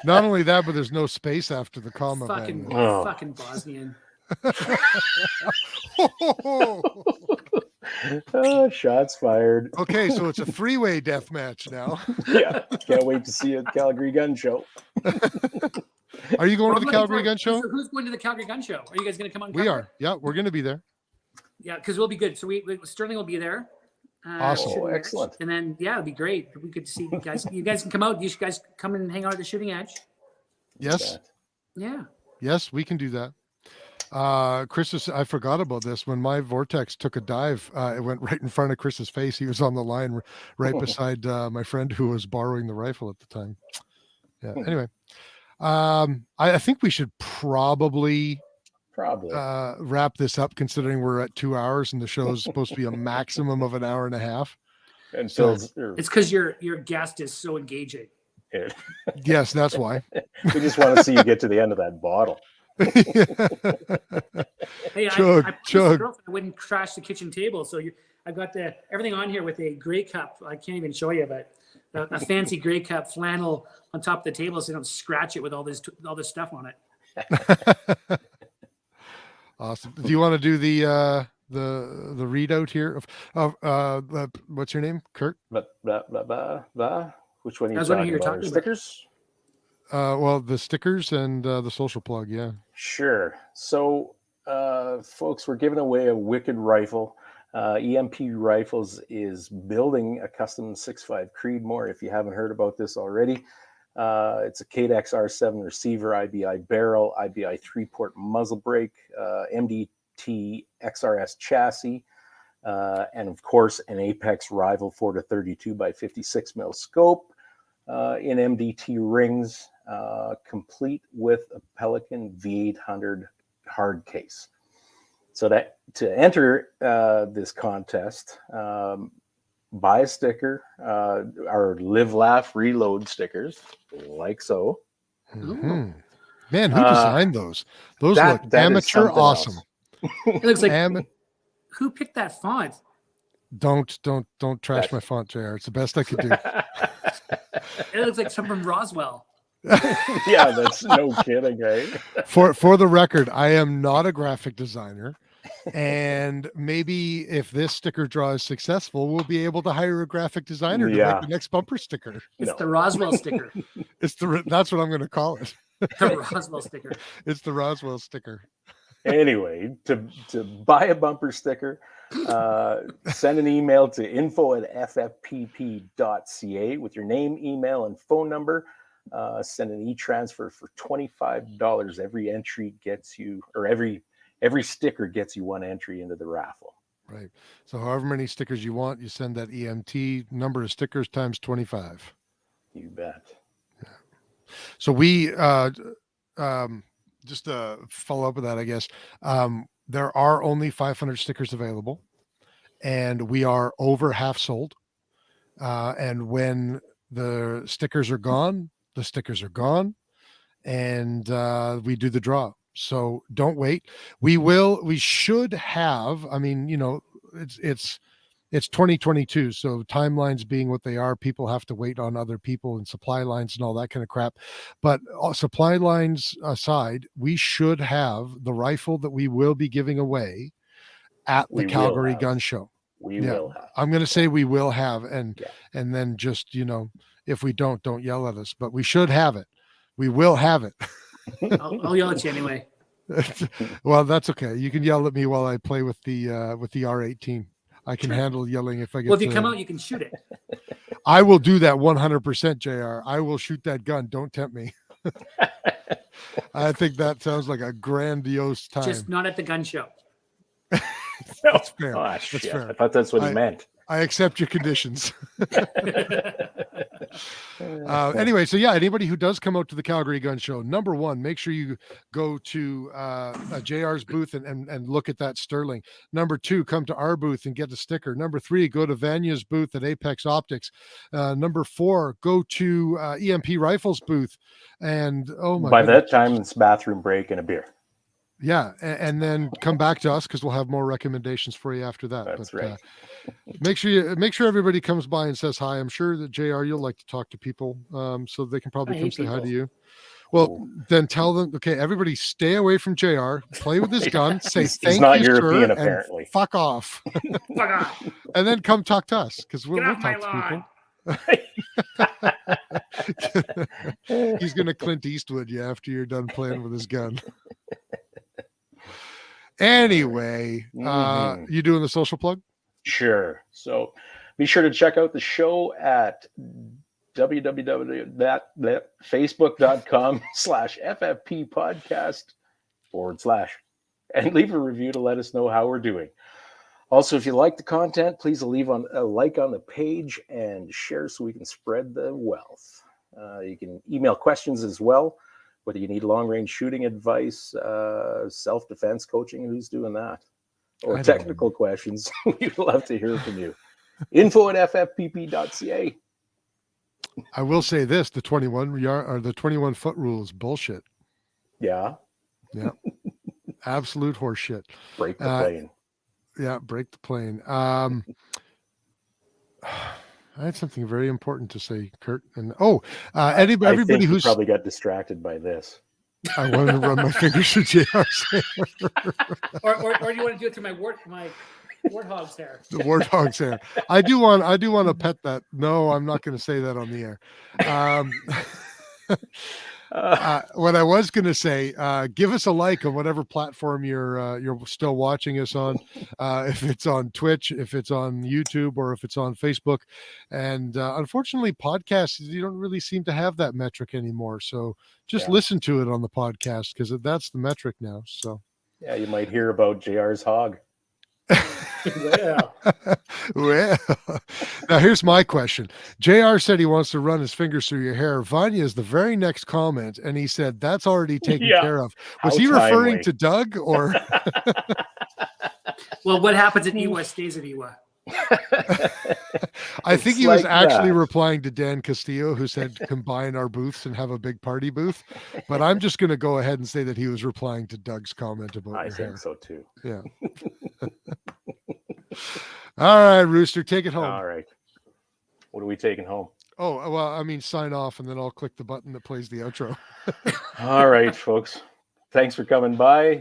Not only that, but there's no space after the comma.
Fucking Bosnian.
Oh, shots fired.
Okay, so it's a three-way death match now.
Yeah, can't wait to see you at Calgary Gun Show.
Are you going to the Calgary Gun Show?
Who's going to the Calgary Gun Show? Are you guys going to come on?
We are. Yeah, we're going to be there.
Yeah, because we'll be good. So Sterling will be there.
Awesome.
Oh, excellent.
And then it'd be great. We could see you guys. You guys can come out. You guys come and hang out at the Shooting Edge.
Yes.
Yeah.
Yes, we can do that. Chris, I forgot about this. When my Vortex took a dive, it went right in front of Chris's face. He was on the line right beside my friend who was borrowing the rifle at the time. Yeah. Anyway, I think we should probably wrap this up, considering we're at 2 hours and the show is supposed to be a maximum of an hour and a half.
And so
it's because your guest is so engaging.
Yes, that's why.
We just want to see you get to the end of that bottle.
Hey,
chug.
I wouldn't crash the kitchen table, so I've got everything on here with a gray cup. I can't even show you, but a fancy gray cup flannel on top of the table, so you don't scratch it with all this stuff on it.
Awesome. Do you want to do the readout here of what's your name, Curt?
Which one are you
I was wondering who you're
talking
talking
about? Stickers?
Well, the stickers and the social plug, yeah.
Sure. So, folks, we're giving away a wicked rifle. EMP Rifles is building a custom 6.5 Creedmoor. If you haven't heard about this already, it's a Cadex R7 receiver, IBI barrel, IBI 3-port muzzle brake, MDT XRS chassis, and of course an Apex Rival 4-32 by 56 mil scope in MDT rings, complete with a Pelican V800 hard case. So that to enter this contest, buy a sticker, our Live, Laugh, Reload stickers, like so.
Mm-hmm. Man, who designed those? Those look amateur awesome.
It looks like who picked that font?
Don't trash my font, JR. It's the best I could do.
It looks like something from Roswell.
Yeah, that's no kidding, right?
For the record, I am not a graphic designer, and maybe if this sticker draw is successful, we'll be able to hire a graphic designer to make the next bumper sticker.
It's the Roswell sticker.
That's what I'm going to call it.
The Roswell sticker.
It's the Roswell sticker.
Anyway, to buy a bumper sticker, send an email to info@ffpp.ca with your name, email, and phone number. Send an e-transfer for $25. Every entry gets you, or every Every sticker gets you one entry into the raffle.
Right. So however many stickers you want, you send that EMT number of stickers times 25.
You bet.
So we just to follow up with that, I guess, there are only 500 stickers available, and we are over half sold. And when the stickers are gone, the stickers are gone, and we do the draw. So don't wait. We should have, I mean, you know, it's 2022. So timelines being what they are, people have to wait on other people and supply lines and all that kind of crap. But supply lines aside, we should have the rifle that we will be giving away at the Calgary Gun Show.
We will have.
I'm going to say we will have. And then just, you know, if we don't yell at us, but we should have it. We will have it.
I'll yell at you anyway.
Well, that's okay. You can yell at me while I play with the R18. I can handle yelling if I get.
Well, if you come out, you can shoot it.
I will do that 100%, JR. I will shoot that gun. Don't tempt me. I think that sounds like a grandiose time.
Just not at the gun show.
That's fair.
Oh,
that's
shit.
fair.
I thought that's what he meant.
I accept your conditions. Anyway, so yeah, anybody who does come out to the Calgary Gun Show, number one, make sure you go to JR's booth and look at that Sterling. Number two, come to our booth and get a sticker. Number three, go to Vanya's booth at Apex Optics. Number four, go to EMP Rifles booth. And
by that time, it's bathroom break and a beer.
Yeah, and then come back to us because we'll have more recommendations for you after that.
That's right.
Make sure everybody comes by and says hi. I'm sure that JR, you'll like to talk to people, so they can probably come say hi to you. Well, then tell them, okay, everybody stay away from JR, play with his gun, say thank you,
he's not
sir,
European,
and
apparently.
fuck off.
Fuck off.
And then come talk to us because we'll
Get off
talk
my
to
lawn.
people. He's gonna Clint Eastwood you after you're done playing with his gun. Anyway, you doing the social plug?
Sure. So be sure to check out the show at www.facebook.com/FFP podcast / and leave a review to let us know how we're doing. Also, if you like the content, please leave a like on the page and share so we can spread the wealth. You can email questions as well, whether you need long-range shooting advice, self-defense coaching, who's doing that? Or technical questions. We'd love to hear from you. info@ffpp.ca.
I will say this, the 21 foot rule is bullshit.
Yeah.
Yeah. Absolute horseshit.
Break the plane.
Yeah, break the plane. I had something very important to say, Curt. And everybody who's
probably got distracted by this.
I wanted to run my fingers through JR's hair.
or do you want to do it through my warthog's hair?
The warthog's hair. I do want to pet that. No, I'm not going to say that on the air. What I was going to say, give us a like on whatever platform you're still watching us on. If it's on Twitch, if it's on YouTube, or if it's on Facebook. And unfortunately, podcasts, you don't really seem to have that metric anymore. So just listen to it on the podcast because that's the metric now. So
yeah, you might hear about JR's hog.
Well, now here's my question. JR said he wants to run his fingers through your hair. Vanya is the very next comment, and he said that's already taken care of. Was he referring to Doug or?
Well, what happens at Iwa stays at Iwa.
I think he was actually replying to Dan Castillo, who said combine our booths and have a big party booth. But I'm just going to go ahead and say that he was replying to Doug's comment about your hair.
I think so too.
Yeah. All right, Rooster, take it home.
All right. What are we taking home?
Oh, well, I mean, sign off, and then I'll click the button that plays the outro.
All right, folks. Thanks for coming by.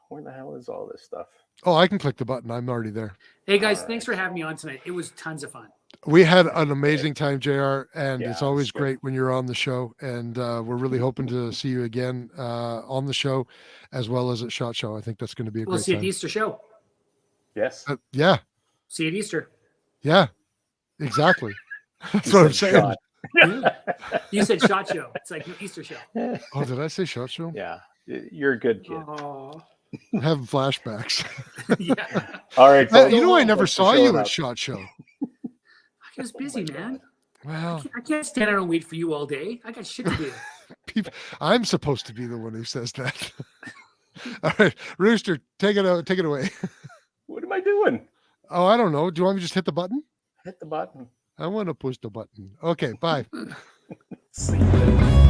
Where the hell is all this stuff?
Oh, I can click the button. I'm already there.
Hey, guys, thanks for having me on tonight. It was tons of fun.
We had an amazing time, JR, and it's always great when you're on the show. And we're really hoping to see you again on the show as well as at SHOT Show. I think that's going to be a great time.
We'll see you at the Easter show.
Yes.
Yeah.
See you at Easter.
Yeah, exactly. That's what I'm saying.
You said SHOT Show. It's like Easter show.
Oh, did I say SHOT Show?
Yeah. You're a good kid.
Aww.
I'm having flashbacks.
Yeah.
All right, folks.
I never
Thanks for
saw you
showing
at
up.
SHOT Show.
I was busy, man.
Well,
I can't stand around and wait for you all day. I got shit to do.
I'm supposed to be the one who says that. All right, Rooster, take it away.
What am I doing?
Oh, I don't know. Do you want me to just hit the button?
Hit the button.
I want to push the button. Okay, bye.
See you.